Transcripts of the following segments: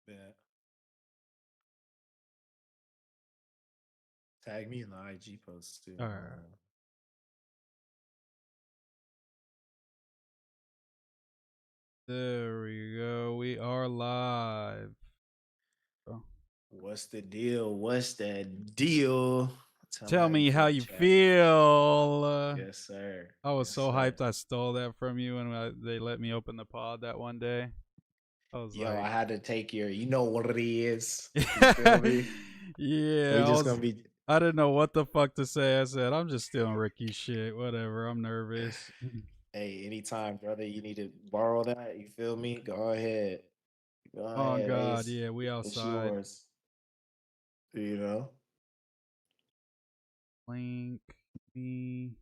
Yeah. Tag me in the IG post too. All Hold right. on. There we go. We are live. Oh. What's the deal? What's that deal? Tell me Tell how you me feel how in you chat. feel. Yes, sir. I was Yes, so sir. hyped I stole that from you when they let me open the pod that one day. I was Yo, I like, had to take your, you know what it is. You feel me? We yeah, just gonna be, I didn't know what the fuck to say. I said, I'm just stealing Ricky's shit. Whatever. I'm nervous. hey, anytime, brother, you need to borrow that. You feel me? Go ahead. Go Oh ahead, God, Ace. yeah, we It's outside. yours. You know? Link me.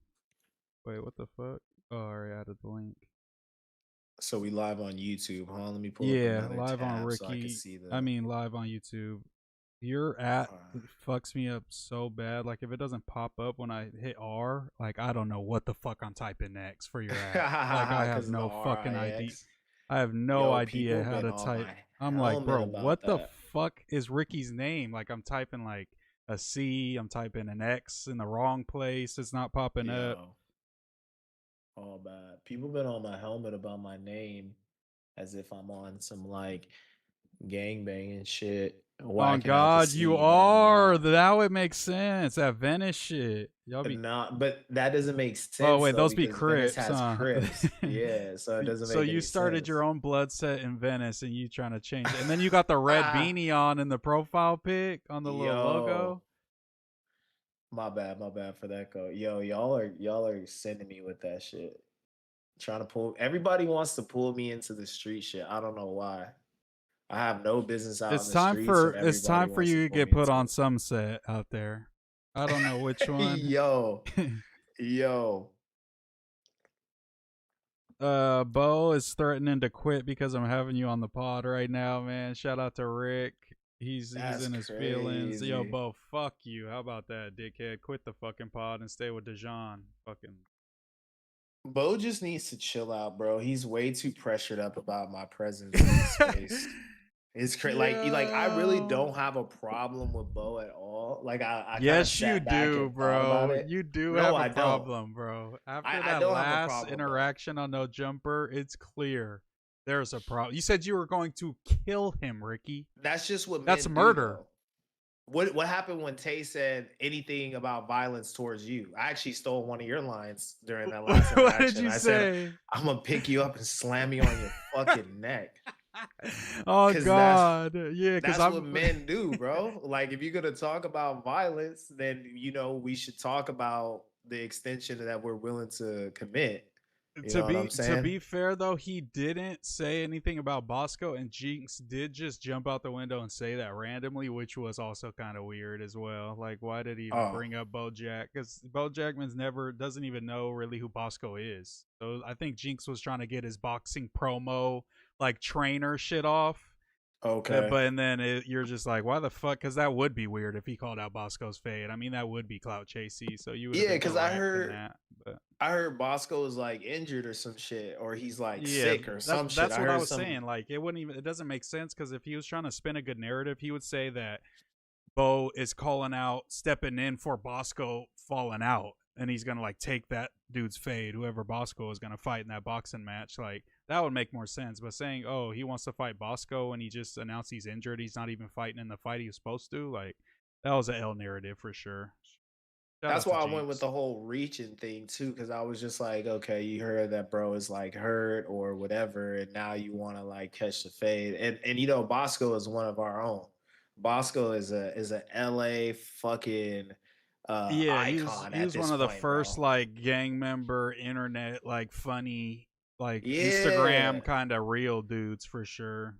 Wait, what the fuck? Oh, I already added the link. So we live on YouTube, huh? Let me pull up Yeah, another live on tab so I can Ricky. see I the. mean, live on YouTube. Your at Uh, fucks me up so bad. Like, if it doesn't pop up when I hit R, like, I don't know what the fuck I'm typing next for your at. Like, I have because of the no fucking idea. RIX. I have no Yo, idea people how been to on type. my I'm like, helmet bro, about what the that. fuck is Ricky's name? Like, I'm typing like a C, I'm typing an X in the wrong place. It's not popping up. Yo, all bad. People been on my helmet about my name as if I'm on some like gangbanging shit, Oh whacking out the God, you scene, but I'm are. not. Now it makes sense. That Venice shit. Y'all be. Not, but that doesn't make Oh sense wait, though those be because Venice Crips, has huh? Crips. Yeah, so it doesn't So make you any started your sense. own blood set in Venice, and you trying to change it, and then you got the red beanie on in the profile pic on the little Yo, logo. my bad for that go. Yo, y'all are sending me with that shit. Trying to pull everybody wants to pull me into the street shit. I don't know why. I have no business out in the streets and It's everybody time for wants to you to pull get me put into on some set out there. I don't know which it. one. Yo, yo. Bo is threatening to quit because I'm having you on the pod right now, man. Shout out to Rick. He's That's in his feelings. Yo, crazy. Bo, fuck you. How about that, dickhead? Quit the fucking pod and stay with Dejan. Fucking. Bo just needs to chill out, bro. He's way too pressured up about my presence in the space. It's crazy. Like I really Yo. don't have a problem with Bo at all. Like I kind of Yes, you sat back do, and thought about bro. it. You do No, have a I don't. problem, bro. After I that don't have a last problem, Bo. interaction on No Jumper, it's clear there's a problem. You said you were going to kill him, Ricky. That's just what That's men do, murder. though. What happened when Tay said anything about violence towards you? I actually stole one of your lines during that last What did interaction. you I said, say? "I'm gonna pick you up and slam you on your fucking neck," Oh because that's God, yeah, because that's what I'm. men do, bro. Like if you're gonna talk about violence, then we should talk about the extension that we're willing to commit. You know what I'm To saying? be fair though, he didn't say anything about Bosco, and Jinx did just jump out the window and say that randomly, which was also kind of weird as well. Like, why did he even Oh, bring up BoJack? Because BoJackman's never doesn't even know really who Bosco is. So I think Jinx was trying to get his boxing promo like trainer shit off. okay. But and then you're just like, why the fuck? Because that would be weird if he called out Bosco's fade. I mean, that would be clout chasey. So you would have Yeah, been because I correct in heard that. But I heard Bosco is like injured or some shit, or he's like yeah, sick or some shit. that's I what I heard was some. saying. Like, it wouldn't even. It doesn't make sense because if he was trying to spin a good narrative, he would say that Bo is calling out, stepping in for Bosco falling out, and he's gonna like take that dude's fade, whoever Bosco is gonna fight in that boxing match. Like that would make more sense. But saying, oh, he wants to fight Bosco and he just announced he's injured, he's not even fighting in the fight he was supposed to. Like that was an L narrative for sure. Shout That's out to why I went with Jinx. the whole reaching thing too, because I was just like, okay, you heard that bro is like hurt or whatever, and now you want to like catch the fade, and Bosco is one of our own. Bosco is a LA fucking Yeah, icon he at was one this of the point, first bro. like gang member internet like funny like Instagram Yeah, kind of real dudes for sure.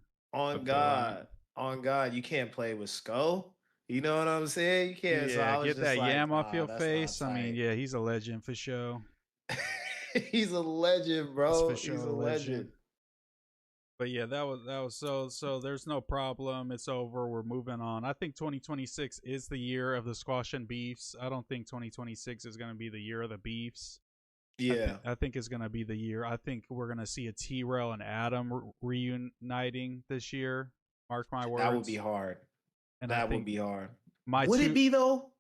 I on feel that. God, on God, you can't play with Sko. You know what I'm saying? You can't. So Yeah, I was get just that like, yam off nah, your that's not face. I mean, tight. yeah, he's a legend for sure. He's a legend, That's for bro. sure He's a a legend. legend. But yeah, that was so there's no problem. It's over. We're moving on. I think 2026 is the year of the squash and beefs. I don't think 2026 is going to be the year of the beefs. Yeah. I think it's going to be the year. I think we're going to see a T-Rail and Adam reuniting this year. Mark my That would be words. hard. And I That would think be hard. my Would it two be though?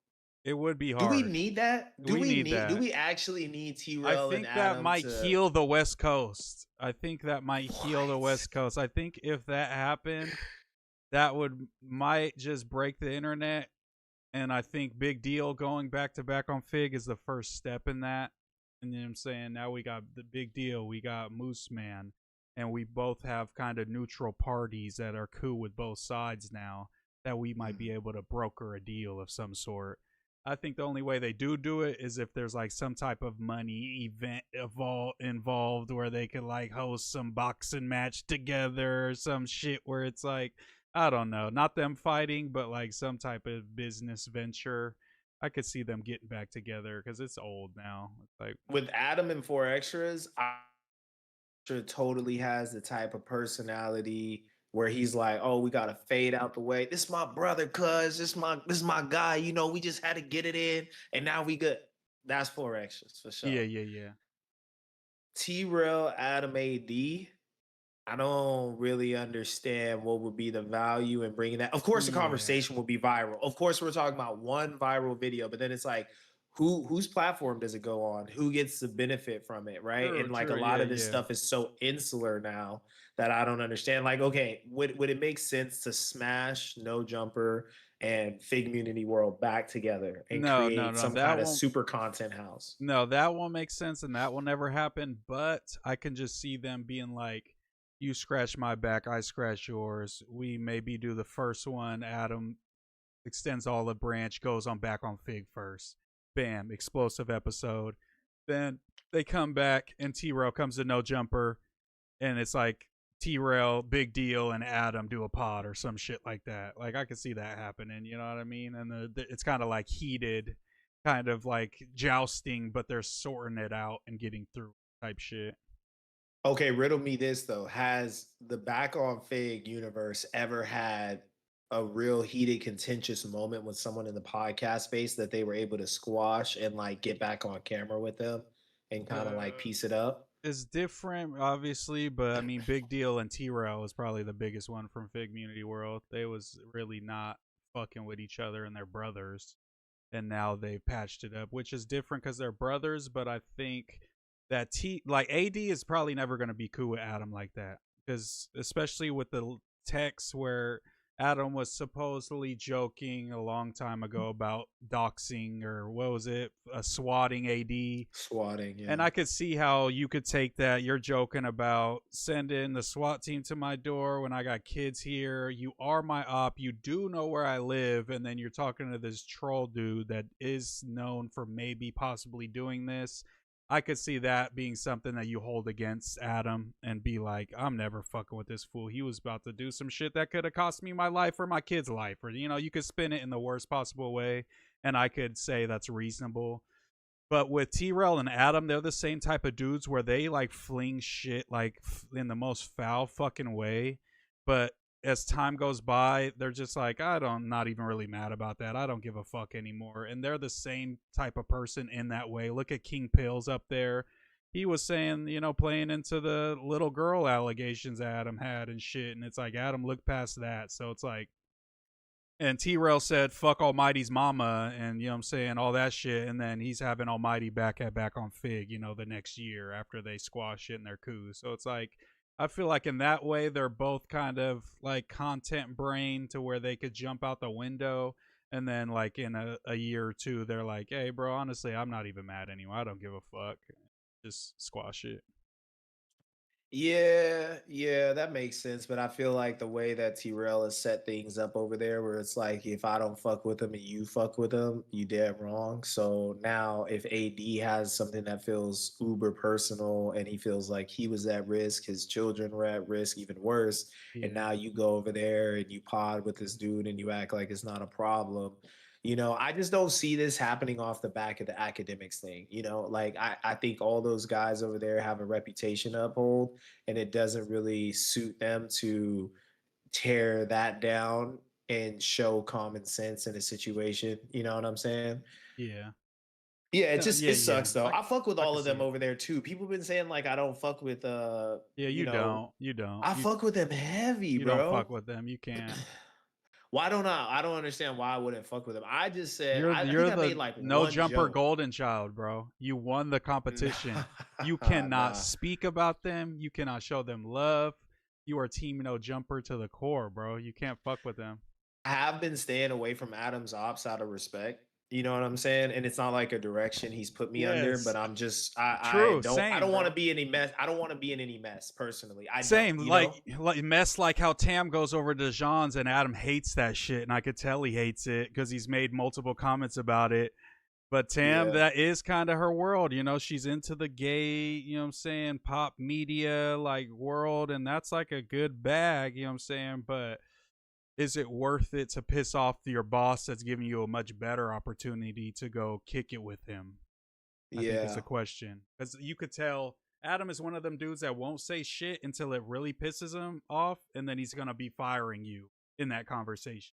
it would be Do we hard. need that? We need Do that. we actually need I T-Rail and think that Adam might to heal the West Coast. I think that might heal the what? West Coast. I think if that happened, that would might just break the internet. And I think Big Deal going back to back on Fig is the first step in that. And you know what I'm saying? Now we got the Big Deal, we got MooseMan, and we both have kind of neutral parties that are cool with both sides now that we might be Mhm. able to broker a deal of some sort. I think the only way they do it is if there's like some type of money event involved where they could like host some boxing match together or some shit where it's like I don't know, not them fighting, but like some type of business venture. I could see them getting back together because it's old now. It's like, With Adam and Four Extras, I sure totally has the type of personality where he's like, "Oh, we gotta fade out the way. This is my brother, cuz this is my guy. You know, we just had to get it in, and now we good." That's Four Extras for yeah, sure. yeah, yeah, T Rail, Adam AD. I don't really understand what would be the value in bringing that. Of course, the yeah. conversation will be viral. Of course, we're talking about one viral video, but then it's like, whose platform does it go on? Who gets the benefit from it, right? True, And like a true. lot Yeah, of this yeah. stuff is so insular now that I don't understand. Like, okay, would it make sense to smash No Jumper and Fig Community World back together and No, no, create no. some That kind of won't. super content house? No, that won't make sense, and that will never happen. But I can just see them being like, "You scratch my back, I scratch yours. We maybe do the first one. Adam extends olive branch, goes on back on Fig first. Bam, explosive episode. Then they come back, and T Rail comes to No Jumper, and it's like T Rail, Big Deal, and Adam do a pod or some shit like that. Like I could see that happening. You know what I mean? And it's kind of like heated, kind of like jousting, but they're sorting it out and getting through type shit. Okay, riddle me this though. Has the back on Fig universe ever had a real heated, contentious moment with someone in the podcast space that they were able to squash and like get back on camera with them and kind of like Uh, piece it up? it's different, obviously, but I mean, Big Deal and T Rail was probably the biggest one from Fig Community World. They was really not fucking with each other and their brothers, and now they've patched it up, which is different because they're brothers. But I think that like AD is probably never going to be cool with Adam like that because especially with the text where Adam was supposedly joking a long time ago about doxing or what was it, swatting AD, Swatting, and yeah. I could see how you could take that. You're joking about sending the SWAT team to my door when I got kids here. You are my op. You do know where I live. And then you're talking to this troll dude that is known for maybe possibly doing this. I could see that being something that you hold against Adam and be like, I'm never fucking with this fool. He was about to do some shit that could have cost me my life or my kid's life. Or, you know, you could spin it in the worst possible way. And I could say that's reasonable, but with T Rail and Adam, they're the same type of dudes where they like fling shit like in the most foul fucking way. But as time goes by, they're just like, not even really mad about that. I don't give a fuck anymore. And they're the same type of person in that way. Look at King Pills up there. He was saying, you know, playing into the little girl allegations Adam had and shit. And it's like, Adam looked past that. So it's like, and T Rail said, fuck Almighty's mama, and you know what I'm saying, all that shit. And then he's having Almighty back at back on Fig, you know, the next year after they squash it in their coup. So it's like, I feel like in that way, they're both kind of like content brain to where they could jump out the window. And then, like, in a year or two, they're like, hey, bro, honestly, I'm not even mad anymore. I don't give a fuck. Just squash it. Yeah, yeah, that makes sense. But I feel like the way that T-Rail has set things up over there, where it's like if I don't fuck with him and you fuck with him, you dead wrong. So now if AD has something that feels uber personal and he feels like he was at risk, his children were at risk, even worse, and Yeah. now you go over there and you pod with this dude and you act like it's not a problem. You know, I just don't see this happening off the back of the academics thing. You know, like I think all those guys over there have a reputation to uphold, and it doesn't really suit them to tear that down and show common sense in a situation. You know what I'm saying? Yeah. Yeah, Yeah, it yeah. sucks though. I fuck with I all can of see them it. over there too. People been saying like I don't fuck with Yeah, you you know, don't. You don't. I fuck with them heavy, You don't fuck bro. with them. You can't. Why don't I? I don't understand why I wouldn't fuck with them. I just said I think You're I made the like no one jumper joke. golden child, bro. You won the competition. You Nah, cannot nah. speak about them. You cannot show them love. You are team no jumper to the core, bro. You can't fuck with them. I have been staying away from Adam's ops out of respect. You know what I'm saying? And it's not like a direction he's put me under, Yes. but I'm just True. I Same, don't want to bro. be any mess. I don't want to be in any mess personally. I don't, Same. you know? Like mess like how Tam goes over to Jean's and Adam hates that shit, and I could tell he hates it because he's made multiple comments about it. But Tam, Yeah. that is kind of her world. You know, she's into the gay, you know what I'm saying, pop media like world, and that's like a good bag, you know what I'm saying? But is it worth it to piss off your boss that's giving you a much better opportunity to go kick it with him? I think is the Yeah. question. Because you could tell Adam is one of them dudes that won't say shit until it really pisses him off, and then he's gonna be firing you in that conversation.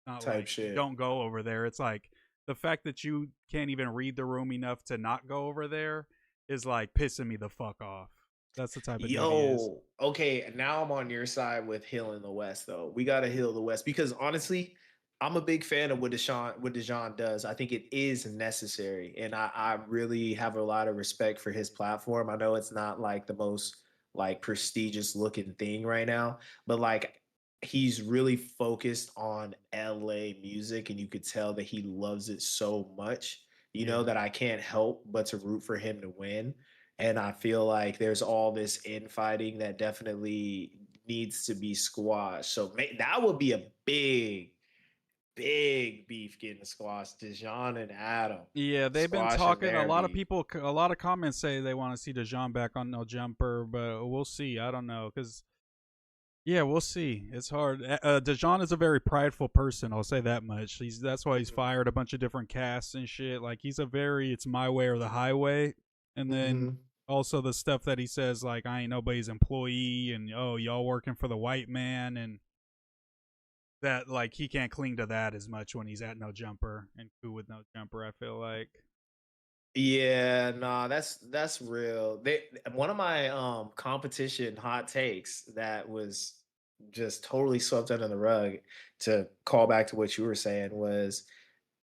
Not Type like shit. don't go over there. It's like the fact that you can't even read the room enough to not go over there is like pissing me the fuck off. That's the type of dude he is. Yo, okay, now I'm on your side with healing the West though. We gotta heal the West because honestly, I'm a big fan of what Deshaun does. I think it is necessary, and I really have a lot of respect for his platform. I know it's not like the most like prestigious looking thing right now, but like he's really focused on LA music, and you could tell that he loves it so much. You know Yeah. that I can't help but to root for him to win. And I feel like there's all this infighting that definitely needs to be squashed. So that would be a big beef getting squashed. Dijon and Adam Yeah, they've been squashing talking. A their lot of beef. people, a lot of comments say they want to see Dejan back on No Jumper, but we'll see. I don't know because yeah, we'll see. It's hard. Dejan is a very prideful person. I'll say that much. That's why he's fired a bunch of different casts and shit. Like he's a very it's my way or the highway. And then Mm-hmm. also the stuff that he says like I ain't nobody's employee and oh y'all working for the white man and that like he can't cling to that as much when he's at No Jumper and cool with No Jumper. I feel like Yeah, nah, that's real. One of my competition hot takes that was just totally swept under the rug to call back to what you were saying was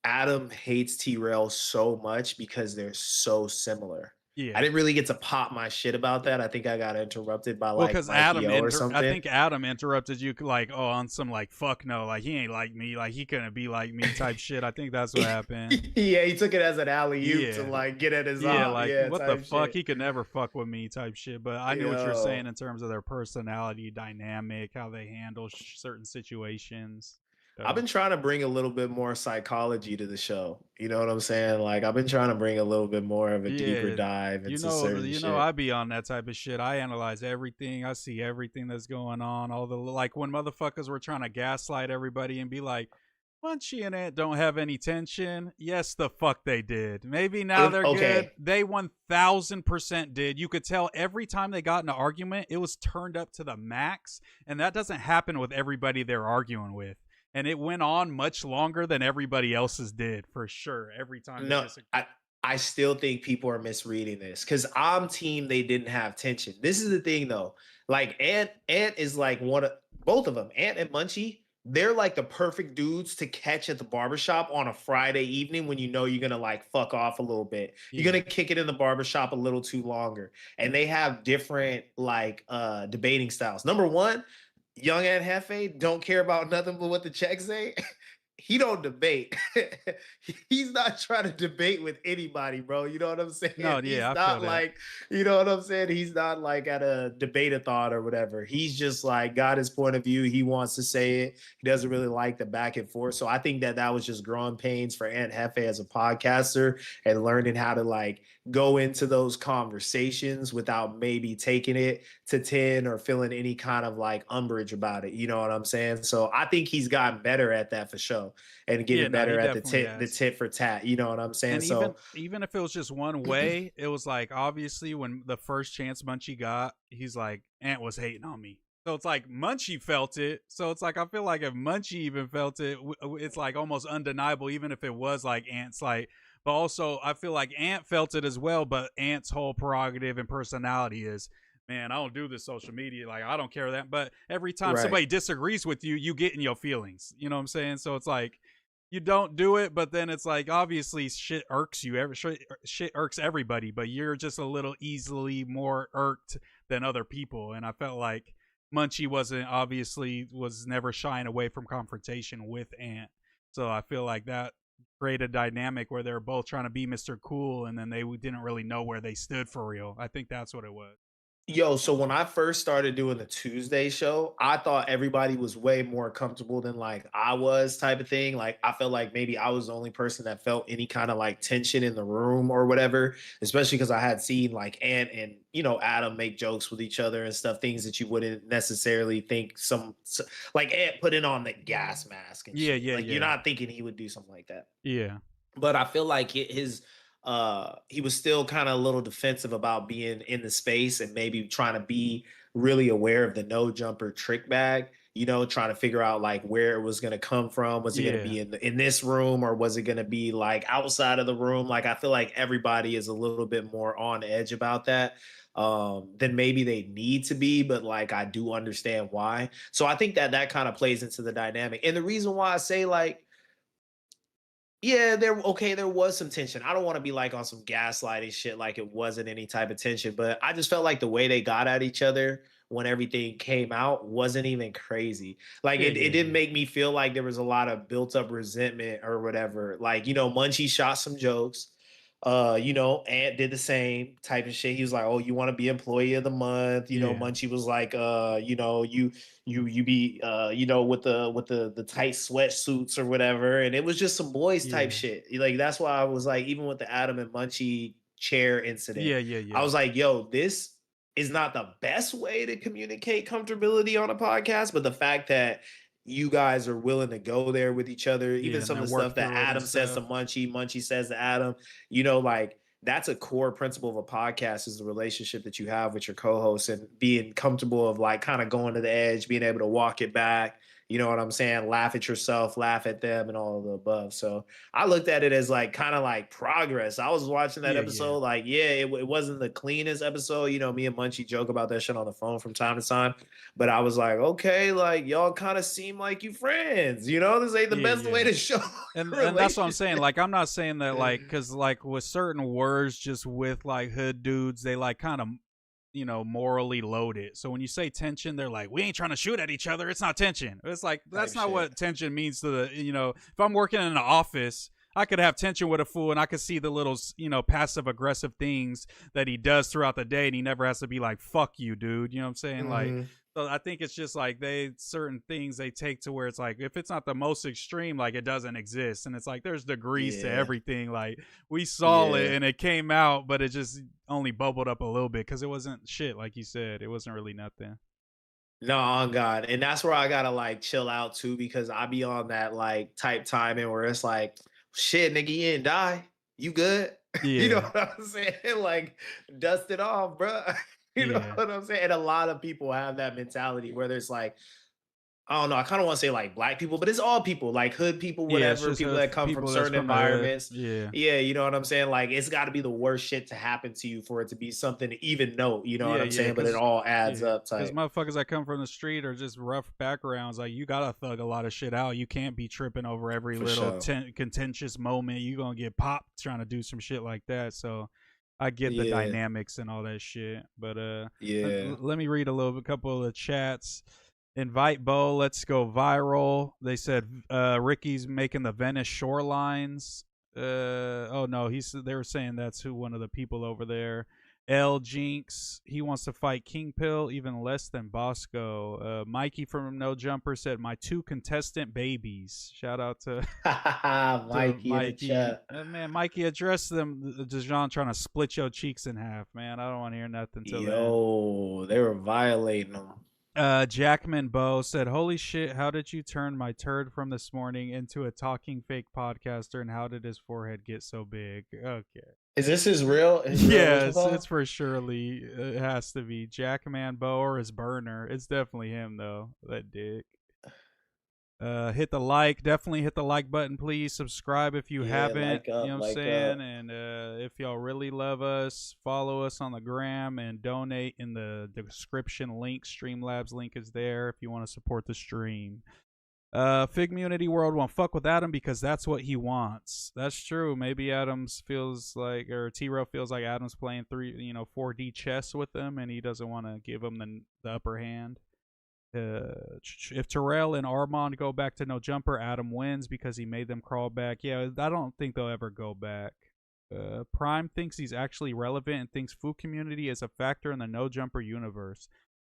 Adam hates T-Rail so much because they're so similar. I yeah. didn't really get to pop my shit about that. I think I got interrupted by Well, like because Mikey O or I something. think Adam interrupted you like, oh, on some like, fuck no, like he ain't like me, like he couldn't be like me type shit. I think that's what happened. Yeah, he took it as an alley oop to Yeah, like get at his yeah, op. like Yeah, what the type fuck, shit. he could never fuck with me type shit. But I knew what you're saying Yo, in terms of their personality dynamic, how they handle certain situations. I've So been trying to bring a little bit more psychology to the show. You know what I'm saying? Like I've been trying to bring a little bit more of a deeper yeah, dive into certain I shit. be on that type of shit. I analyze everything. I see everything that's going on. All the like when motherfuckers were trying to gaslight everybody and be like, Munchie and Ant don't have any tension. Yes, the fuck they did. Maybe now they're good. Okay, They 1000% did. You could tell every time they got in an argument, it was turned up to the max. And that doesn't happen with everybody they're arguing with. And it went on much longer than everybody else's did, for sure. Every time they no, disagree. I still think people are misreading this because I'm team they didn't have tension. This is the thing though. Like Ant is like one of both of them, Ant and Munchie. They're like the perfect dudes to catch at the barbershop on a Friday evening when you know you're gonna like fuck off a little bit. You're Yeah. gonna kick it in the barbershop a little too longer. And they have different like debating styles. Number one, Young and Hefe don't care about nothing but what the checks say. He don't debate. He's not trying to debate with anybody, bro. You know what I'm No, saying? yeah, He's I feel not that. like, you know what I'm saying? He's not like at a debate-a-thon or whatever. He's just like got his point of view. He wants to say it. He doesn't really like the back and forth. So I think that that was just growing pains for Aunt Hefe as a podcaster and learning how to like go into those conversations without maybe taking it to 10 or feeling any kind of like umbrage about it. You know what I'm saying? So I think he's gotten better at that for sure and Yeah, getting no, he better at definitely the has. tit for tat. You know what I'm saying? And So even if it was just one way, it was like obviously when the first chance Munchie got, he's like Ant was hating on me. So it's like Munchie felt it. So it's like I feel like if Munchie even felt it, it's like almost undeniable. Even if it was like Ant's like But also, I feel like Ant felt it as well. But Ant's whole prerogative and personality is, man, I don't do this social media. Like, I don't care that. But every time Right. somebody disagrees with you, you get in your feelings. You know what I'm saying? So it's like, you don't do it, but then it's like, obviously shit irks you. Shit irks everybody, but you're just a little easily more irked than other people. And I felt like Munchie was never shying away from confrontation with Ant. So I feel like that created a dynamic where they were both trying to be Mr. Cool, and then they didn't really know where they stood for real. I think that's what it was. Yo, so when I first started doing the Tuesday show, I thought everybody was way more comfortable than like I was, type of thing. Like I felt like maybe I was the only person that felt any kind of like tension in the room or whatever, especially because I had seen like Ant and Adam make jokes with each other and stuff, things that you wouldn't necessarily think like Ant putting on the gas mask and Yeah, shit. yeah, Like you're yeah, not thinking he would do something like that. yeah, But I feel like he was still kind of a little defensive about being in the space and maybe trying to be really aware of the no jumper trick bag, trying to figure out like where it was going to come from. Was it going to yeah, be in this room, or was it going to be like outside of the room? Like I feel like everybody is a little bit more on edge about that than maybe they need to be, but like I do understand why. So I think that kind of plays into the dynamic. And the reason why I say like, yeah, there was some tension. I don't want to be like on some gaslighting shit like it wasn't any type of tension, but I just felt like the way they got at each other when everything came out wasn't even crazy. Like yeah, it yeah, didn't yeah, make me feel like there was a lot of built up resentment or whatever. Like, Munchie shot some jokes. Ant did the same type of shit. He was like, "Oh, you want to be employee of the month?" yeah, Munchie was like, you be with the tight sweatsuits or whatever, and it was just some boys type yeah, shit. Like that's why I was like, even with the Adam and Munchie chair incident, yeah, yeah, I yeah, was like, yo, this is not the best way to communicate comfortability on a podcast, but the fact that you guys are willing to go there with each other, even yeah, and some of then the work stuff that through it and Adam says to stuff. Munchie, Munchie says to Adam, like that's a core principle of a podcast is the relationship that you have with your co-host and being comfortable of like kind of going to the edge, being able to walk it back. You know what I'm saying? Laugh at yourself, laugh at them, and all of the above. So I looked at it as like kind of like progress. I was watching that Yeah, yeah, episode, like, yeah, it wasn't the cleanest episode. Me and Munchie joke about that shit on the phone from time to time. But I was like, okay, like y'all kind of seem like you friends. This ain't the yeah, best way yeah. to show And that's what I'm saying. relationship. Like, I'm not saying that like, cause like with certain words, just with like hood dudes, they like kind of morally loaded. So when you say tension, they're like, we ain't trying to shoot at each other. It's not tension. It's like that's Type not shit. what tension means to the If I'm working in an office, I could have tension with a fool, and I could see the little passive aggressive things that he does throughout the day, and he never has to be like, fuck you, dude. You know what I'm saying? Like, Hmm. so I think it's just like they certain things they take to where it's like if it's not the most extreme, like it doesn't exist, and it's like there's degrees to Yeah. everything. Like we saw it Yeah. and it came out, but it just only bubbled up a little bit because it wasn't shit like you said. It wasn't really nothing. No, on God. And that's where I gotta like chill out too, because I be on that like type timing where it's like, shit, nigga, you didn't die. You good? You know Yeah, what I'm saying? Like, dust it off, bro. You know yeah, what I'm saying? And a lot of people have that mentality where there's like, I don't know. I kind of want to say like black people, but it's all people, like hood people, yeah. It's whatever, just people that come from people that's certain from the hood. environments. Yeah. Yeah, you know what I'm saying? Like it's got to be the worst shit to happen to you for it to be something to even note, you know what Yeah, I'm yeah, saying? But it cause all adds yeah, up cause type. motherfuckers that come from the street are just rough backgrounds. Like you gotta thug a lot of shit out. You can't be tripping over every For little sure. contentious moment. You gonna get popped trying to do some shit like that. So I get the Yeah. dynamics and all that shit. But Yeah. let me read a couple of the chats. Invite Bo, let's go viral. They said Ricky's making the Venice shorelines. Oh no, they were saying that's who one of the people over there. L Jinx, he wants to fight King Pill even less than Bosco. Mikey from No Jumper said my two contestant babies. Shout out to to Mikey in the Mikey. chat. Man, Mikey, address them. Dejan trying to split your cheeks in half, man. I don't want to hear nothing till then. Yo, they were violating them. Jackman Bo said, "Holy shit! How did you turn my turd from this morning into a talking fake podcaster? And how did his forehead get so big?" Okay, Is this his real yes, original? it's for surely it has to be Jackman Bo or his burner. It's definitely him though. That dick. Hit the like, definitely hit the like button, please. Subscribe if you Yeah, haven't. like You know up, what I'm like saying? up. And if y'all really love us, follow us on the gram and donate in the description link. Streamlabs link is there if you want to support the stream. Figmunity World won't fuck with Adam because that's what he wants. That's true. Maybe Adams feels like, or T-Row feels like Adams playing 4D chess with him, and he doesn't want to give him the upper hand. If Terrell and Armand go back to no jumper, Adam wins because he made them crawl back. Yeah, I don't think they'll ever go back. Prime thinks he's actually relevant and thinks food community is a factor in the no jumper universe.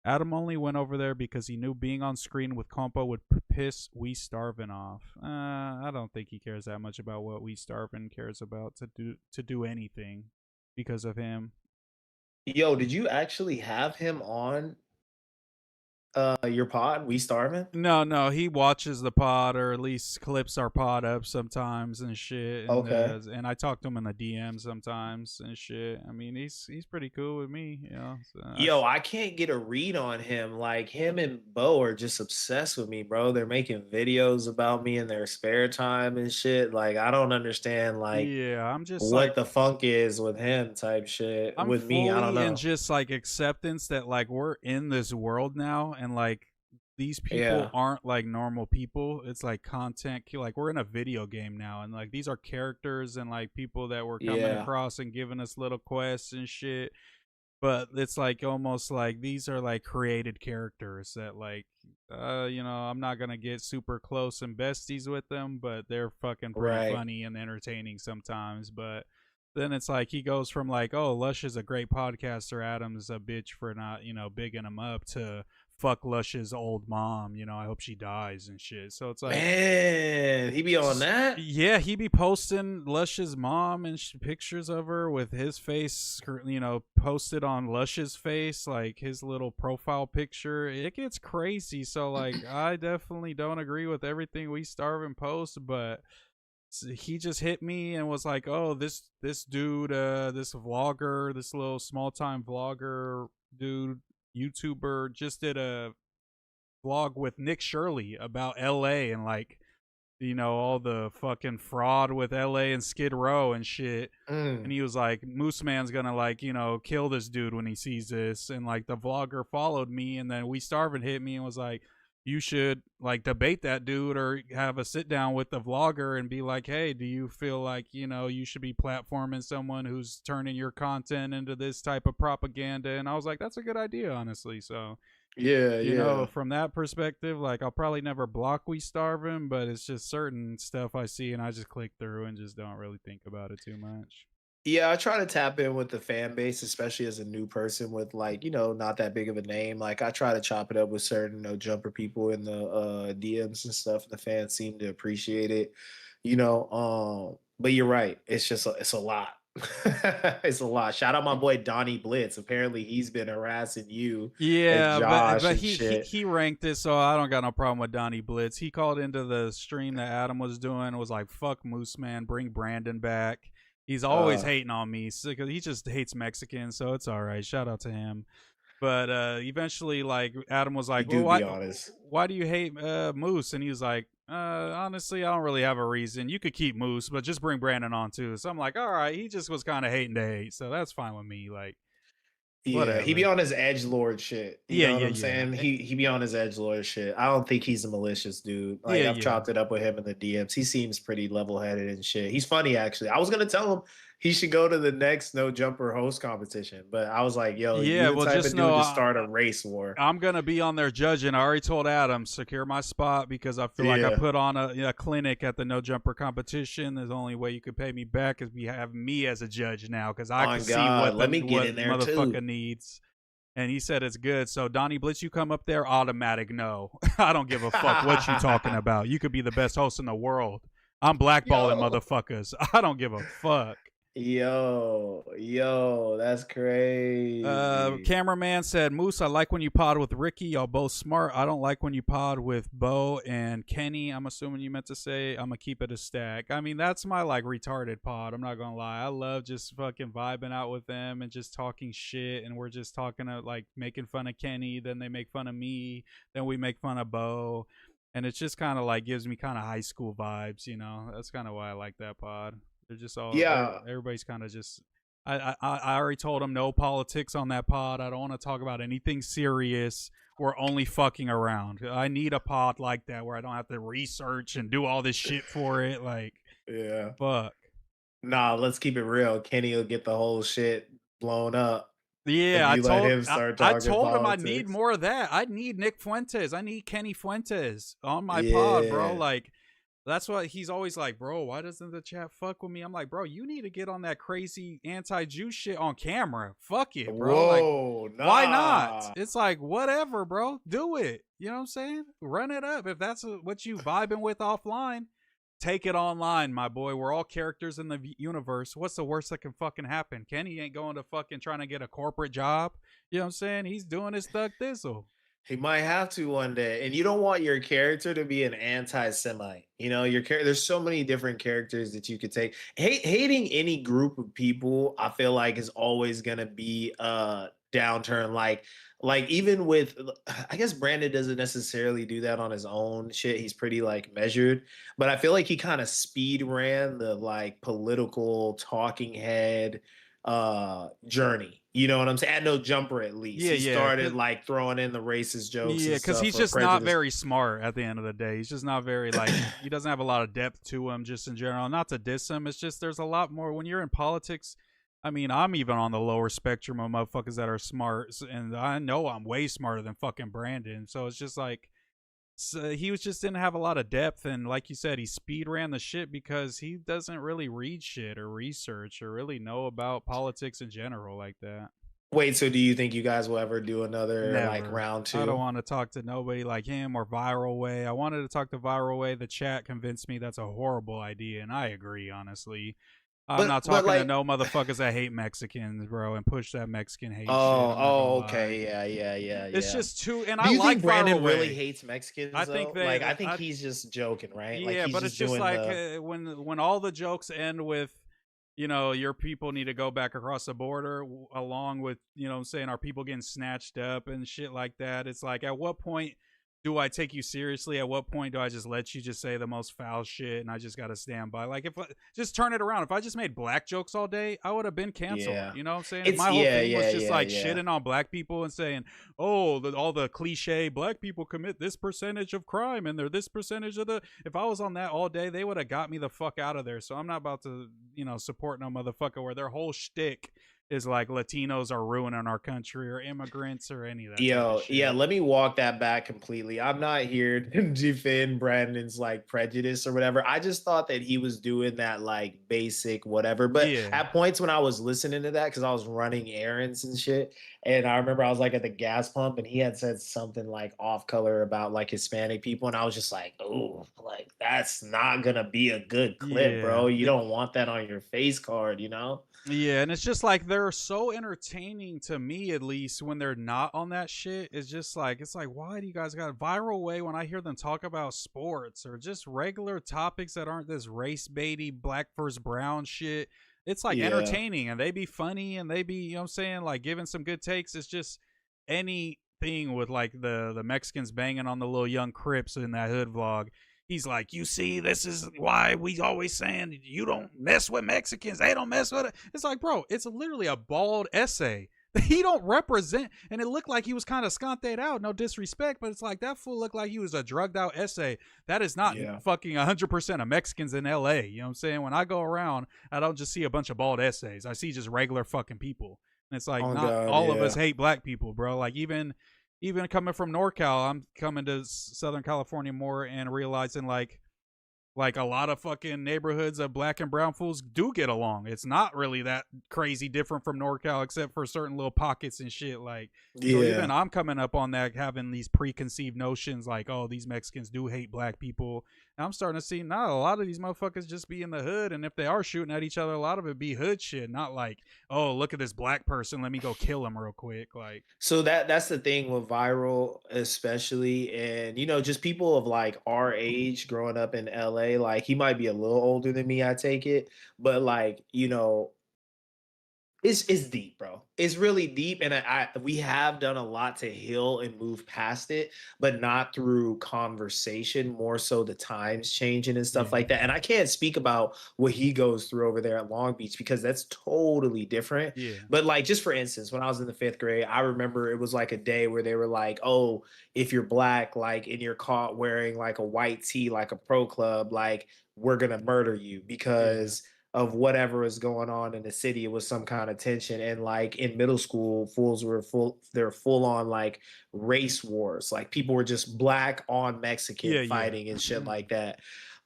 Adam only went over there because he knew being on screen with Compo would piss We Starvin off. I don't think he cares that much about what We Starvin cares about to do anything because of him. Yo, did you actually have him on your pod? We starving? No, he watches the pod or at least clips our pod up sometimes and shit. Okay. And I talk to him in the DM sometimes and shit. I mean, he's pretty cool with me, you know. So Yo, I can't get a read on him. Like him and Bo are just obsessed with me, bro. They're making videos about me in their spare time and shit. Like I don't understand like yeah, I'm just what like the funk is with him type shit. I'm With me, I don't fully in know. just like acceptance that like we're in this world now and like these people Yeah. aren't like normal people. It's like content like we're in a video game now and like these are characters and like people that we're coming Yeah. across and giving us little quests and shit. But it's like almost like these are like created characters that like I'm not gonna get super close and besties with them, but they're fucking pretty Right. funny and entertaining sometimes. But then it's like he goes from like, oh, Lush is a great podcaster, Adam's a bitch for not, bigging him up, to fuck Lush's old mom, I hope she dies and shit. So it's like Man, he be on that? yeah, he be posting Lush's mom and pictures of her with his face, posted on Lush's face, like his little profile picture. It gets crazy. So, like, I definitely don't agree with everything We Starve and post, but he just hit me and was like, "Oh, this dude, this vlogger, this little small time vlogger dude, YouTuber, just did a vlog with Nick Shirley about L.A. and like." All the fucking fraud with LA and Skid Row and shit. And Mm. he was like, MooseMan's gonna like, kill this dude when he sees this. And like the vlogger followed me and then We Starvin hit me and was like, you should like debate that dude or have a sit down with the vlogger and be like, hey, do you feel like, you should be platforming someone who's turning your content into this type of propaganda? And I was like, that's a good idea, honestly. So Yeah, yeah. from that perspective, like I'll probably never block We Starving, but it's just certain stuff I see and I just click through and just don't really think about it too much. Yeah, I try to tap in with the fan base, especially as a new person with like, not that big of a name. Like I try to chop it up with certain, jumper people in the DMs and stuff. The fans seem to appreciate it, but you're right. It's a lot. It's a lot. Shout out my boy Donnie Blitz. Apparently he's been harassing you and Yeah, but Josh but and he shit. he ranked it, so I don't got no problem with Donnie Blitz. He called into the stream that Adam was doing and was like, "Fuck Moose Man, bring Brandon back." He's always Uh hating on me because he just hates Mexicans, so it's all right. Shout out to him. But eventually, like Adam was you like, "Well, do why be honest. why do you hate Moose?" And he was like, honestly, I don't really have a reason. You could keep Moose, but just bring Brandon on too." So I'm like, "All right." He just was kind of hating to hate, so that's fine with me. Like, Yeah, he be whatever. on his edge lord shit. You Yeah, know what yeah, I'm yeah, saying? He be on his edge lord shit. I don't think he's a malicious dude. Like yeah, I've yeah. chopped it up with him in the DMs. He seems pretty level headed and shit. He's funny actually. I was gonna tell him he should go to the next no jumper host competition, but I was like, yo, you Yeah, the well, type just of know dude to start a race war. I'm gonna be on there judging. I already told Adam secure my spot because I feel like I Yeah. put on a clinic at the no jumper competition. There's the only way you could pay me back is we have me as a judge now because I can On see God, what the let me get in what there too. motherfucker needs. And he said it's good. So Donnie Blitz, you come up there, automatic no. I don't give a fuck what you talking about. You could be the best host in the world. I'm blackballing Yo. motherfuckers. I don't give a fuck. Yo, that's crazy. Cameraman said, Moose, I like when you pod with Ricky. Y'all both smart. I don't like when you pod with Bo and Kenny. I'm assuming you meant to say, I'm going to keep it a stack. I mean, that's my like retarded pod. I'm not going to lie. I love just fucking vibing out with them and just talking shit. And we're just talking like making fun of Kenny. Then they make fun of me. Then we make fun of Bo. and it's just kind of like gives me kind of high school vibes. That's kind of why I like that pod. They're just all Yeah. everybody's kind of just. I already told them no politics on that pod. I don't want to talk about anything serious. We're only fucking around. I need a pod like that where I don't have to research and do all this shit for it. Like, Yeah. fuck. Nah, let's keep it real. Kenny will get the whole shit blown up if Yeah, you let him start I talking told him I need politics. more of that. I need Nick Fuentes. I need Kenny Fuentes on my pod, bro. Yeah. Like that's why he's always like, bro, why doesn't the chat fuck with me? I'm like, bro, you need to get on that crazy anti-Jew shit on camera. Fuck it, bro. Like, Whoa, why not? nah. It's like, whatever, bro. Do it. You know what I'm saying? Run it up. If that's what you vibing with offline, take it online, my boy. We're all characters in the universe. What's the worst that can fucking happen? Kenny ain't going to fucking trying to get a corporate job. You know what I'm saying? He's doing his thug thistle. He might have to one day. And you don't want your character to be an anti-Semite. Your character, there's so many different characters that you could take. Hating any group of people, I feel like is always gonna be a downturn. Like even with I guess Brandon doesn't necessarily do that on his own shit. He's pretty like measured. But I feel like he kind of speed ran the like political talking head journey. You know what I'm saying? At No Jumper, at least. Yeah, He yeah. started like throwing in the racist jokes Yeah, and because stuff he's for just not prejudice. very smart at the end of the day. He's just not very, like, he doesn't have a lot of depth to him just in general. Not to diss him, it's just there's a lot more. When you're in politics, I mean, I'm even on the lower spectrum of motherfuckers that are smart, and I know I'm way smarter than fucking Brandon. So it's just like, he was just didn't have a lot of depth, and like you said, he speed ran the shit because he doesn't really read shit or research or really know about politics in general like that. Wait, so do you think you guys will ever do another like Never. round I don't two? want to talk to nobody like him or Viral Way. I wanted to talk to Viral Way. The chat convinced me that's a horrible idea, and I agree, honestly. I'm not But talking to like no motherfuckers that hate Mexicans, bro, and push that Mexican hate shit. oh, I'm not gonna oh, lie. okay, yeah, yeah, yeah, It's yeah. just too, and Do I you like think Viral Brandon really Way. hates I Mexicans think though? Like I think I, he's just joking, right? Like yeah, he's but it's just just doing like the when all the jokes end with, your people need to go back across the border, along with, what I'm saying, our people getting snatched up and shit like that. It's like, at what point do I take you seriously? At what point do I just let you just say the most foul shit and I just got to stand by? Like, if just turn it around. If I just made black jokes all day, I would have been canceled. yeah. You know what I'm saying? If It's my whole yeah, thing was yeah, just yeah, like yeah. shitting on black people and saying, oh, all the cliche black people commit this percentage of crime and they're this percentage of the. If I was on that all day, they would have got me the fuck out of there. So I'm not about to, support no motherfucker where their whole shtick is like Latinos are ruining our country or immigrants or any of that type of Yo, yeah, shit. let me walk that back completely. I'm not here to defend Brandon's like prejudice or whatever. I just thought that he was doing that like basic whatever. But Yeah. at points when I was listening to that, because I was running errands and shit, and I remember I was like at the gas pump and he had said something like off color about like Hispanic people, and I was just like, oh, like that's not gonna be a good clip, Yeah. bro. You don't want that on your face card, you know? Yeah, and it's just like they're so entertaining to me, at least when they're not on that shit. It's like why do you guys got a Viral Way when I hear them talk about sports or just regular topics that aren't this race baity black versus brown shit? It's like Yeah. entertaining and they be funny and they be, you know what I'm saying, like giving some good takes. It's just anything with like the Mexicans banging on the little young Crips in that hood vlog. He's like, you see, this is why we always saying you don't mess with Mexicans. They don't mess with it. It's like, bro, it's literally a bald essay. He don't represent, and it looked like he was kind of scanted out. No disrespect, but it's like that fool looked like he was a drugged out essay. That is not Yeah. fucking 100% of Mexicans in LA. You know what I'm saying? When I go around, I don't just see a bunch of bald essays. I see just regular fucking people. And it's like Oh not God, all of us yeah. hate black people, bro. Like even coming from NorCal, I'm coming to Southern California more and realizing like a lot of fucking neighborhoods of black and brown fools do get along. It's not really that crazy different from NorCal except for certain little pockets and shit. Like, so even Yeah. I'm coming up on that, having these preconceived notions like, oh, these Mexicans do hate black people. And I'm starting to see now a lot of these motherfuckers just be in the hood, and if they are shooting at each other, a lot of it be hood shit, not like, oh, look at this black person, let me go kill him real quick. Like, So that's the thing with viral, especially, and just people of like our age growing up in LA. Like he might be a little older than me, I take it, but like It's deep, bro. It's really deep, and we have done a lot to heal and move past it, but not through conversation. More so, the times changing and stuff Yeah. like that. And I can't speak about what he goes through over there at Long Beach because that's totally different. Yeah. But like, just for instance, when I was in the fifth grade, I remember it was like a day where they were like, "Oh, if you're black, like, and you're caught wearing like a white tee, like a pro club, like, we're gonna murder you Yeah. because." Of whatever is going on in the city. It was some kind of tension. And like in middle school, fools were they're full on like race wars. Like people were just black on Mexican Yeah. Yeah. fighting and shit like that.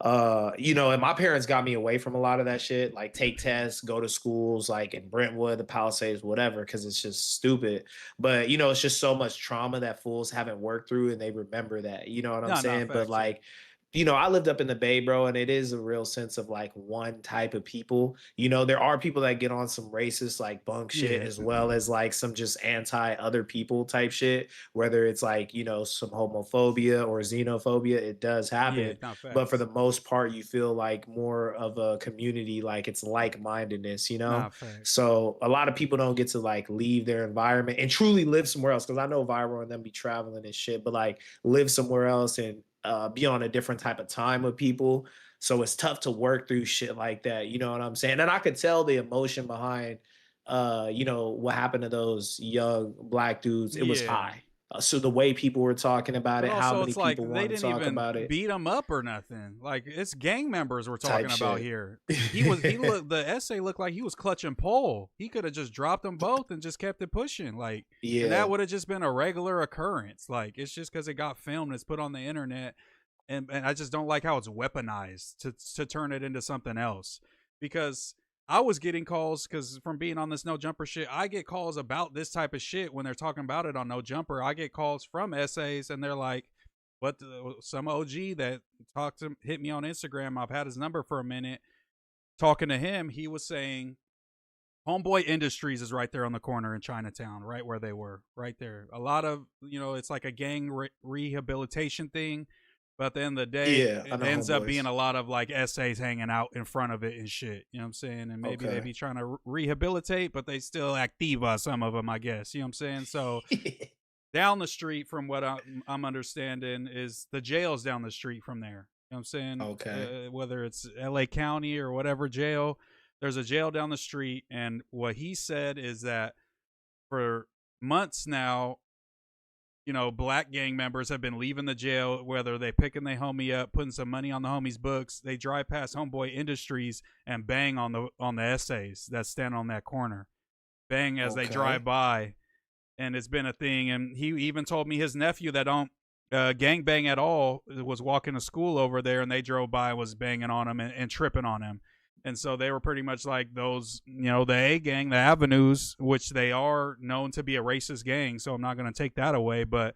And my parents got me away from a lot of that shit, like take tests, go to schools like in Brentwood, the Palisades, whatever, because it's just stupid. But it's just so much trauma that fools haven't worked through and they remember that. You know what I'm No, no, saying? But facts. Yeah. like I lived up in the Bay, bro, and it is a real sense of like one type of people. There are people that get on some racist, like bunk shit, Yeah. as well as like some just anti other people type shit, whether it's like, some homophobia or xenophobia. It does Yeah. happen. No, But for facts. the most part, you feel like more of a community, like it's like mindedness. Nah, facts. So a lot of people don't get to like leave their environment and truly live somewhere else. Cause I know Viral and them be traveling and shit, but like live somewhere else and be on a different type of time with people. So it's tough to work through shit like that. You know what I'm saying? And I could tell the emotion behind, what happened to those young black dudes. It was Yeah. high. So the way people were talking about But it, how also, many it's like people they want to didn't talk even about it, beat him up or nothing. Like it's gang members we're type talking about shit. here. He looked, the essay looked like he was clutching pole. He could have just dropped them both and just kept it pushing. Like, and that Yeah. would have just been a regular occurrence. Like it's just because it got filmed, it's put on the internet, and I just don't like how it's weaponized to turn it into something else. Because I was getting calls because from being on this No Jumper shit, I get calls about this type of shit when they're talking about it on No Jumper. I get calls from essays and they're like, "What?" Some OG that hit me on Instagram. I've had his number for a minute. Talking to him, he was saying Homeboy Industries is right there on the corner in Chinatown, right where they were, right there. A lot of it's like a gang rehabilitation thing, but at the end of the day, Yeah. I it know ends up being homeboys. a lot of like essays hanging out in front of it and shit. You know what I'm saying? And maybe they Okay. be trying to rehabilitate, but they still activa, some of them, I guess. You know what I'm saying? So down the street, from what I'm understanding, is the jail's down the street from there. You know what I'm saying? Okay. Whether it's LA County or whatever jail, there's a jail down the street. And what he said is that for months now, black gang members have been leaving the jail, whether they picking their homie up, putting some money on the homie's books. They drive past Homeboy Industries and bang on the essays that stand on that corner. Bang as they drive Okay. by, and it's been a thing. And he even told me his nephew that don't gang bang at all was walking to school over there, and they drove by, was banging on him and tripping on him. And so they were pretty much like those, the A gang, the Avenues, which they are known to be a racist gang. So I'm not going to take that away, but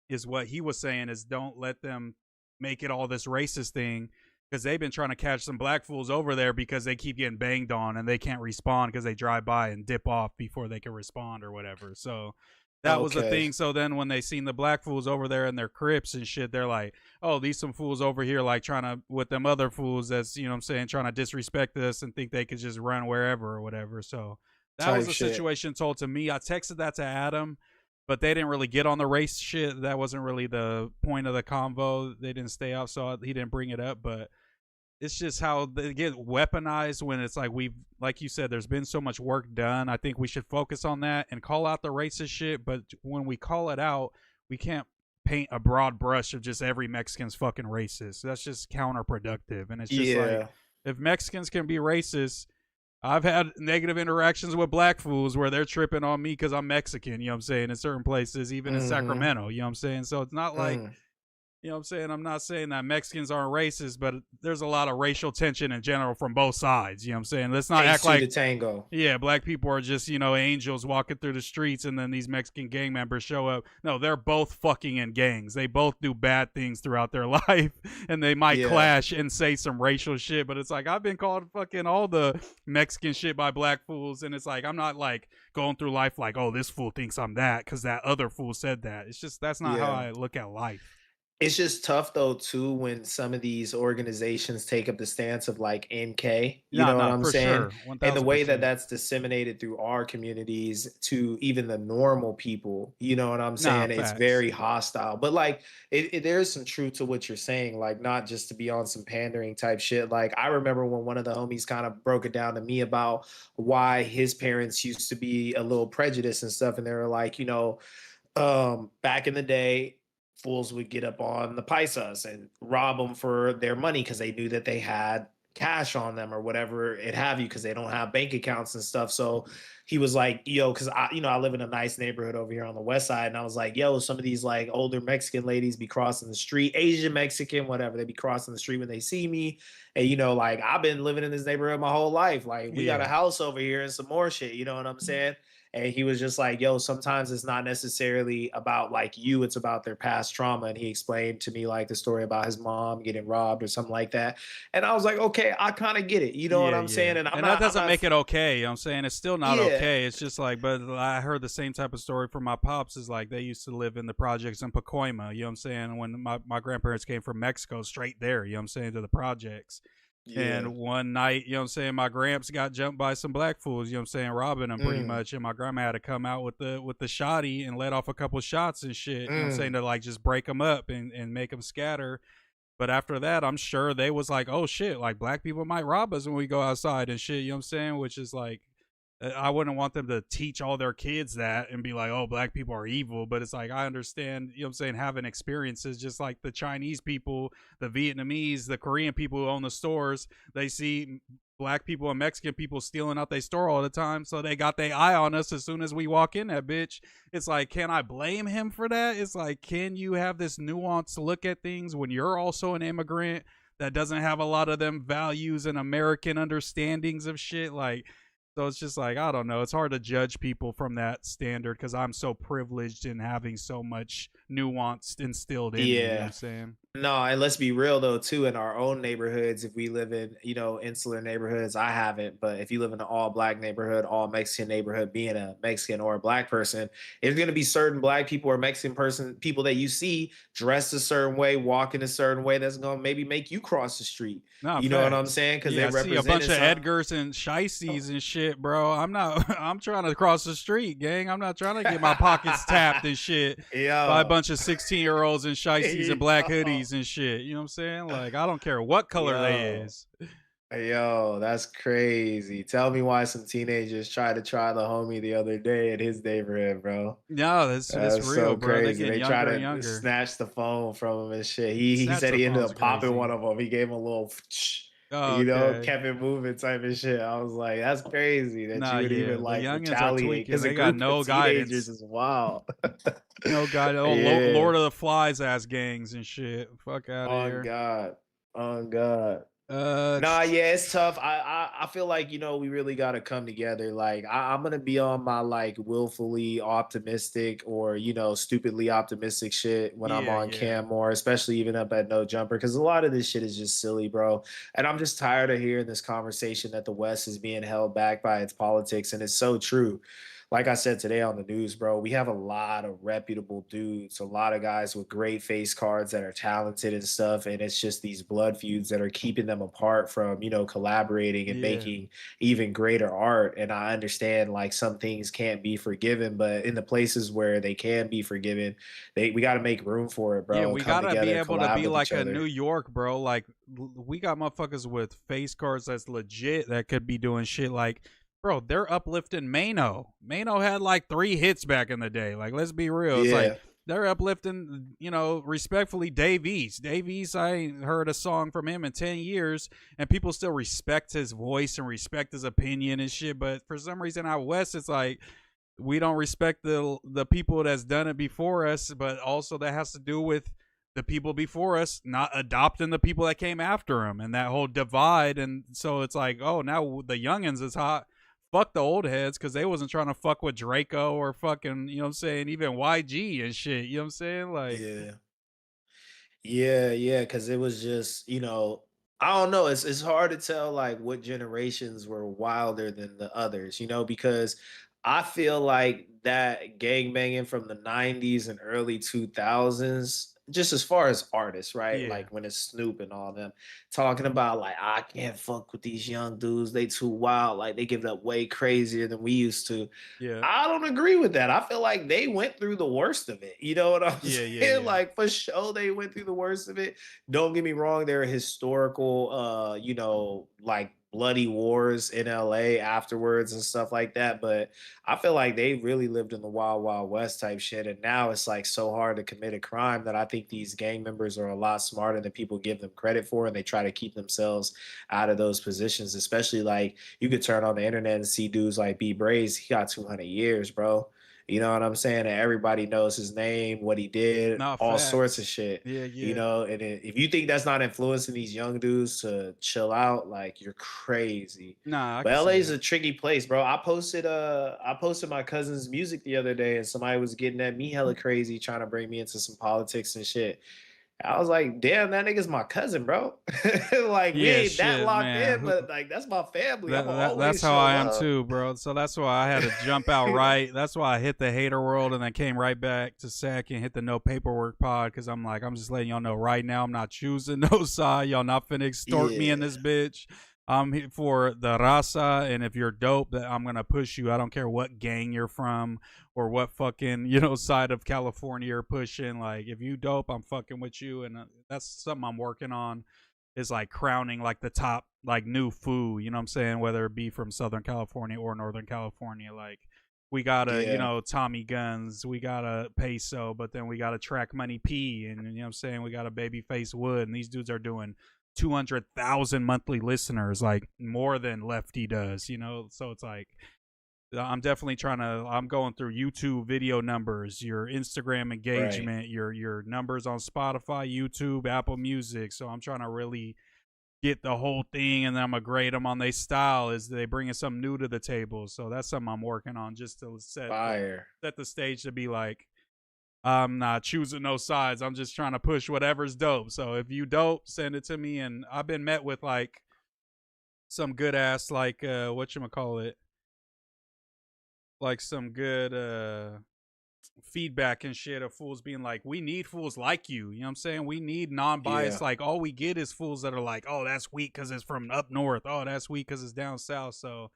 is what he was saying is don't let them make it all this racist thing, because they've been trying to catch some black fools over there because they keep getting banged on and they can't respond because they drive by and dip off before they can respond or whatever. So that was the Okay. thing. So then when they seen the black fools over there in their Crips and shit, they're like, oh, these some fools over here like trying to, with them other fools that's, what I'm saying, trying to disrespect us and think they could just run wherever or whatever. So that was Type a shit. situation told to me. I texted that to Adam, but they didn't really get on the race shit. That wasn't really the point of the convo. They didn't stay up, so he didn't bring it up. But it's just how they get weaponized when it's like like you said, there's been so much work done. I think we should focus on that and call out the racist shit. But when we call it out, we can't paint a broad brush of just every Mexican's fucking racist. That's just counterproductive. And it's just like, Yeah. if Mexicans can be racist, I've had negative interactions with black fools where they're tripping on me because I'm Mexican, you know what I'm saying, in certain places, even in Mm-hmm. Sacramento, you know what I'm saying? So it's not like, Mm. you know what I'm saying? I'm not saying that Mexicans aren't racist, but there's a lot of racial tension in general from both sides, you know what I'm saying? Let's not Ace act to the like, tango. yeah, black people are just, angels walking through the streets and then these Mexican gang members show up. No, they're both fucking in gangs. They both do bad things throughout their life and they might Yeah. clash and say some racial shit, but it's like I've been called fucking all the Mexican shit by black fools, and it's like I'm not like going through life like, oh, this fool thinks I'm that because that other fool said that. It's just that's not how Yeah. I look at life. It's just tough though too when some of these organizations take up the stance of like NK, you Yeah, know what no, I'm for saying? sure, one And the thousand way that percent. that's disseminated through our communities to even the normal people, you know what I'm Nah, saying? It's facts. very hostile. But like there's some truth to what you're saying, like not just to be on some pandering type shit. Like I remember when one of the homies kind of broke it down to me about why his parents used to be a little prejudiced and stuff, and they were like, back in the day, fools would get up on the paisas and rob them for their money because they knew that they had cash on them or whatever it have you because they don't have bank accounts and stuff. So he was like, yo, because I live in a nice neighborhood over here on the west side, and I was like, yo, some of these like older Mexican ladies be crossing the street, Asian Mexican, whatever, they be crossing the street when they see me. And like I've been living in this neighborhood my whole life. Like we got a Yeah. house over here and some more shit, you know what I'm saying? And he was just like, yo, sometimes it's not necessarily about like you, it's about their past trauma. And he explained to me like the story about his mom getting robbed or something like that. And I was like, okay, I kind of get it. You know what Yeah, I'm yeah. saying? And I'm And that not, I'm doesn't not, make it okay, you know what I'm saying? It's still not yeah, okay. It's just like, but I heard the same type of story from my pops is like they used to live in the projects in Pacoima, you know what I'm saying? When my grandparents came from Mexico straight there, you know what I'm saying, to the projects. yeah. And one night, you know what I'm saying, my gramps got jumped by some black fools, you know what I'm saying, robbing them pretty Mm, much. And my grandma had to come out with the shotty and let off a couple shots and shit, you know what I'm saying, mm. to like just break them up and make them scatter. But after that, I'm sure they was like, oh shit, like black people might rob us when we go outside and shit, you know what I'm saying? Which is like, I wouldn't want them to teach all their kids that and be like, oh, black people are evil. But it's like, I understand, you know what I'm saying, having experiences just like the Chinese people, the Vietnamese, the Korean people who own the stores. They see black people and Mexican people stealing out their store all the time. So they got their eye on us as soon as we walk in that bitch. It's like, can I blame him for that? It's like, can you have this nuanced look at things when you're also an immigrant that doesn't have a lot of them values and American understandings of shit? Like, so it's just like, I don't know. It's hard to judge people from that standard because I'm so privileged in having so much nuance instilled in me. You know what I'm Yeah. saying? No, and let's be real though, too, in our own neighborhoods, if we live in, insular neighborhoods, I haven't, but if you live in an all black neighborhood, all Mexican neighborhood, being a Mexican or a black person, there's gonna be certain black people or Mexican people that you see dressed a certain way, walking a certain way, that's gonna maybe make you cross the street. Nah, You know what I'm facts. saying? Because Yeah, they I see a bunch represented of some. Edgars and Shiesties and shit, bro. I'm not. I'm trying to cross the street, gang. I'm not trying to get my pockets tapped and shit by a Yo, bunch of 16-year-olds and Shiesties and black yo, hoodies and shit. You know what I'm saying? Like, I don't care what color they yo. is. Yo, that's crazy. Tell me why some teenagers tried to try the homie the other day in his neighborhood, bro. No, it's That's real, so bro. They're crazy. getting They try younger and to younger. snatch the phone from him and shit. He Snatch said the he ended phone's up popping crazy. one of them. He gave him a little, Oh, okay. kept it moving type of shit. I was like, that's crazy that Nah, you would yeah. even The like youngins are retaliate tweaking. because a They got group of no teenagers guidance. is wild. No guide. Oh, Yeah. Lord of the Flies ass gangs and shit. Fuck out of On here. God. On God. Uh, Nah, yeah, it's tough. I feel like we really got to come together. Like I'm gonna be on my like willfully optimistic or stupidly optimistic shit when I'm yeah, on yeah, cam more, especially even up at No Jumper, because a lot of this shit is just silly, bro. And I'm just tired of hearing this conversation that the West is being held back by its politics, and it's so true. Like I said today on the news, bro, we have a lot of reputable dudes, a lot of guys with great face cards that are talented and stuff. And it's just these blood feuds that are keeping them apart from, collaborating and yeah, making even greater art. And I understand like some things can't be forgiven, but in the places where they can be forgiven, we got to make room for it, yeah. bro, and We come gotta be together, able to collab be with each like a other. New York, bro. Like we got motherfuckers with face cards that's legit that could be doing shit like. Bro, they're uplifting Mano. Mano had like 3 hits back in the day. Like, let's be real. It's like Yeah. they're uplifting, respectfully Dave East. Dave East, I ain't heard a song from him in 10 years, and people still respect his voice and respect his opinion and shit. But for some reason out west, it's like we don't respect the people that's done it before us, but also that has to do with the people before us not adopting the people that came after them and that whole divide. And so it's like, oh, now the youngins is hot. Fuck the old heads because they wasn't trying to fuck with Draco or fucking, you know what I'm saying, even YG and shit. You know what I'm saying? Like, Yeah. Yeah, yeah, because it was just, I don't know. It's hard to tell like what generations were wilder than the others, because I feel like that gang banging from the 90s and early 2000s, just as far as artists, right? Yeah, Like when it's Snoop and all them talking about like I can't fuck with these young dudes, they too wild, like they give it up way crazier than we used to. yeah, I don't agree with that. I feel like they went through the worst of it. You know what I'm yeah, yeah, saying? yeah. Like for sure they went through the worst of it. Don't get me wrong, there are historical like bloody wars in LA afterwards and stuff like that. But I feel like they really lived in the wild, wild west type shit. And now it's like so hard to commit a crime that I think these gang members are a lot smarter than people give them credit for. And they try to keep themselves out of those positions, especially like you could turn on the internet and see dudes like B Braze. He got 200 years, bro. You know what I'm saying? And everybody knows his name, what he did, Not all sorts of facts. shit. Yeah, You yeah. know, and if you think that's not influencing these young dudes to chill out, like you're crazy. Nah, I But can LA see is that. a tricky place, bro. I posted my cousin's music the other day and somebody was getting at me hella crazy trying to bring me into some politics and shit. I was like, damn, that nigga's my cousin, bro. Like we Yeah, ain't that shit, locked man. in, but like that's my family. I'ma That's always how show I am love. too, bro. So that's why I had to jump out right. That's why I hit the hater world and then came right back to SAC and hit the no paperwork pod because I'm like, I'm just letting y'all know right now, I'm not choosing no side. Y'all not finna extort me in Yeah, this bitch. I'm here for the raza, and if you're dope, that I'm gonna push you. I don't care what gang you're from or what fucking side of California you're pushing. Like, if you dope, I'm fucking with you, and that's something I'm working on is like crowning like the top like new food, you know what I'm saying? Whether it be from Southern California or Northern California. Like we got a, yeah, Tommy Guns, we got a Peso, but then we got a Track Money P, and you know what I'm saying? We got a Babyface Wood, and these dudes are doing 200,000 monthly listeners, like more than Lefty does, So it's like I'm definitely trying to. I'm going through YouTube video numbers, your Instagram right. engagement, your numbers on Spotify, YouTube, Apple Music. So I'm trying to really get the whole thing, and then I'm gonna grade them on their style. Is they bringing something new to the table? So that's something I'm working on, just to Fire. set the stage to be like, I'm not choosing no sides. I'm just trying to push whatever's dope. So if you dope, send it to me. And I've been met with like some good ass like what you call it, like some good feedback and shit of fools being like, we need fools like you know what I'm saying? We need non-biased, Yeah. like all we get is fools that are like, oh, that's weak because it's from up north, oh, that's weak because it's down south. So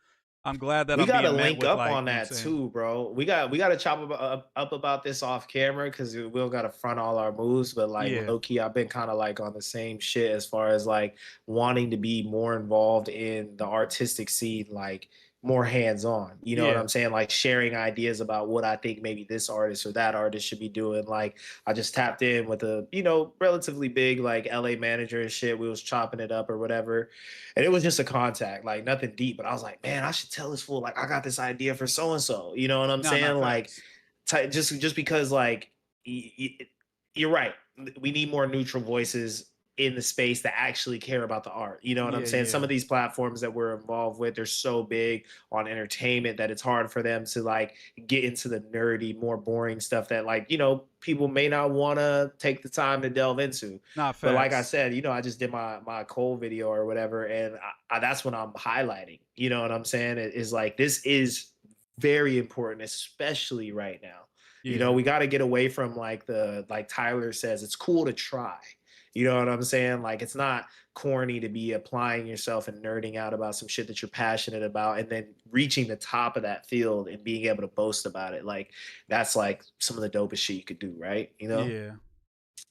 I'm glad that We I'm gotta being met link with up like, on you know what I'm that saying? too, bro. We gotta chop up about this off camera because we don't gotta front all our moves. But like Yeah, low key, I've been kind of like on the same shit as far as like wanting to be more involved in the artistic scene, like more hands on. You know what yeah. I'm saying? Like sharing ideas about what I think maybe this artist or that artist should be doing. Like I just tapped in with a relatively big like LA manager and shit. We was chopping it up or whatever, and it was just a contact, like nothing deep. But I was like, man, I should tell this fool, like, I got this idea for so and so. You know what I'm No, saying? not Like, facts. just because, like, you're right. We need more neutral voices in the space that actually care about the art. You know what I'm Yeah, saying? Some yeah. of these platforms that we're involved with, they're so big on entertainment that it's hard for them to like get into the nerdy, more boring stuff that like, people may not want to take the time to delve into. Not But like I facts. said, I just did my Cole video or whatever, and that's what I'm highlighting. You know what I'm saying? It is like this is very important, especially right now. Yeah. We got to get away from like like Tyler says, it's cool to try. You know what I'm saying? Like it's not corny to be applying yourself and nerding out about some shit that you're passionate about and then reaching the top of that field and being able to boast about it. Like that's like some of the dopest shit you could do, right? Yeah.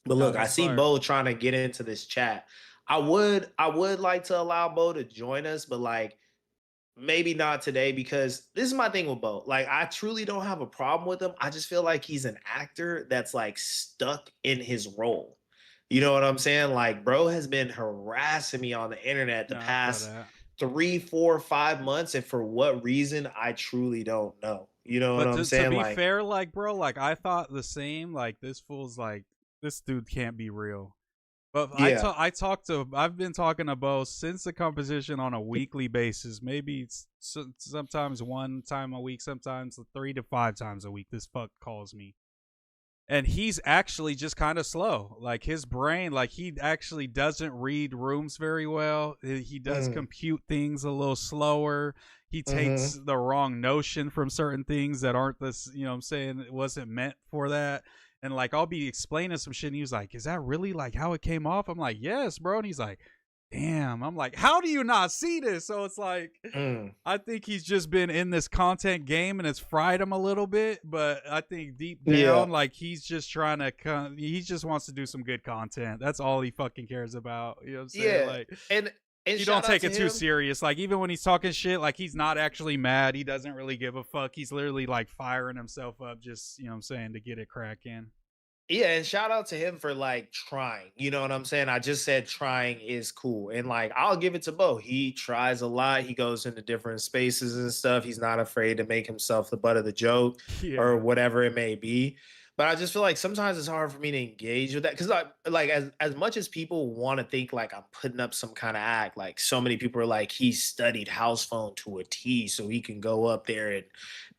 But No, look, I that's see fire. Bo trying to get into this chat. I would like to allow Bo to join us, but like maybe not today because this is my thing with Bo. Like I truly don't have a problem with him. I just feel like he's an actor that's like stuck in his role. You know what I'm saying? Like bro has been harassing me on the internet the No, I feel past that. 3, 4, 5 months, and for what reason I truly don't know. You know what But I'm to saying? be Like, fair, like bro, like I thought the same. Like this fool's like, this dude can't be real. But yeah. I've been talking to Bo since the composition on a weekly basis. Maybe it's sometimes one time a week, sometimes 3 to 5 times a week. This fuck calls me, and he's actually just kind of slow. Like his brain, like he actually doesn't read rooms very well. He does Mm, compute things a little slower. He takes mm-hmm. the wrong notion from certain things that aren't this. You know what I'm saying? It wasn't meant for that. and like I'll be explaining some shit, and he was like, "Is that really like how it came off?" I'm like, "Yes, bro." And he's like, "Damn." I'm like, "How do you not see this?" So it's like, Mm. I think he's just been in this content game and it's fried him a little bit, but I think deep Yeah. down, like he's just trying to he just wants to do some good content. That's all he fucking cares about. You know what I'm saying? Yeah. Like And he don't shout out take to it too him. serious. Like even when he's talking shit, like he's not actually mad. He doesn't really give a fuck. He's literally like firing himself up just, you know what I'm saying, to get it cracking. Yeah, and shout out to him for like trying. You know what I'm saying? I just said trying is cool. And like I'll give it to Bo. He tries a lot. He goes into different spaces and stuff. He's not afraid to make himself the butt of the joke or Yeah. whatever it may be. But I just feel like sometimes it's hard for me to engage with that. Cause like as much as people want to think like I'm putting up some kind of act, like so many people are like, he studied house phone to a T so he can go up there and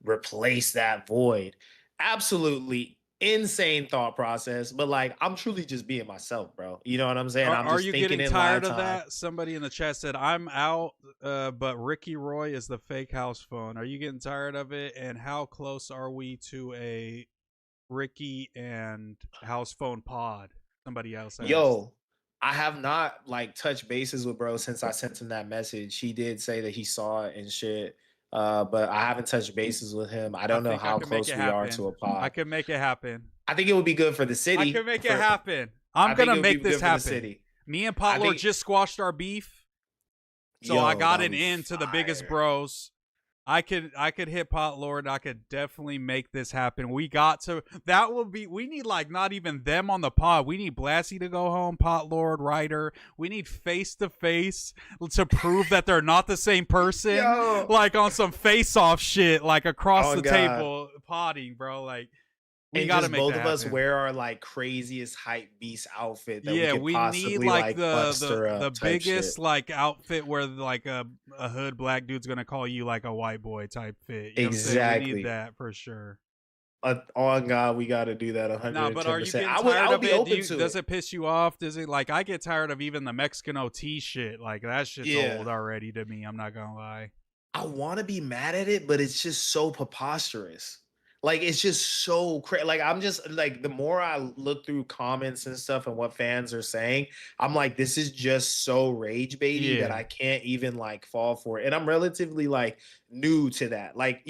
replace that void. Absolutely insane thought process, but like I'm truly just being myself, bro. You know what I'm saying? I'm Are just you thinking getting in live tired of time. that? Somebody in the chat said, "I'm out, but Ricky Roy is the fake house phone." Are you getting tired of it? And how close are we to a Ricky and house phone pod? Somebody else asked. Yo, I have not like touched bases with bro since I sent him that message. He did say that he saw it and shit. But I haven't touched bases with him. I I don't know think I how can make close it we are happen. to a I pod. can make it happen. I think it would be good for the I can city. make it For happen. I'm I think gonna it would be make this good for the happen. city. Me and I Potlord think just squashed our beef, so I yo, got that'll an be in to the biggest fire. bros. I could hit Pot Lord. I could definitely make this happen. We got to that will be we need like not even them on the pod. We need Blassie to go home, Pot Lord, Ryder. We need face to face to prove that they're not the same person. Yo. Like on some face off shit, like across Oh the God. table potting, bro. Like we And gotta just make both that of us happen. wear our like craziest hype beast outfit that we Yeah, could we need possibly like like the muster the the up type biggest shit. like outfit where like a hood black dude's gonna call you like a white boy type fit. You know what I'm saying? We need Exactly. that for sure. On God, we got to do that Nah, but are you 110%. getting I tired would of be it? Do open you to does it. it piss you off? Does it like I get tired of even the Mexican OT shit. Like that shit's Yeah. old already to me. I'm not gonna lie. I want to be mad at it, but it's just so preposterous. Like it's just so crazy. Like I'm just like the more I look through comments and stuff and what fans are saying, I'm like, this is just so rage baity that Yeah, I can't even like fall for it. And I'm relatively like new to that. Like,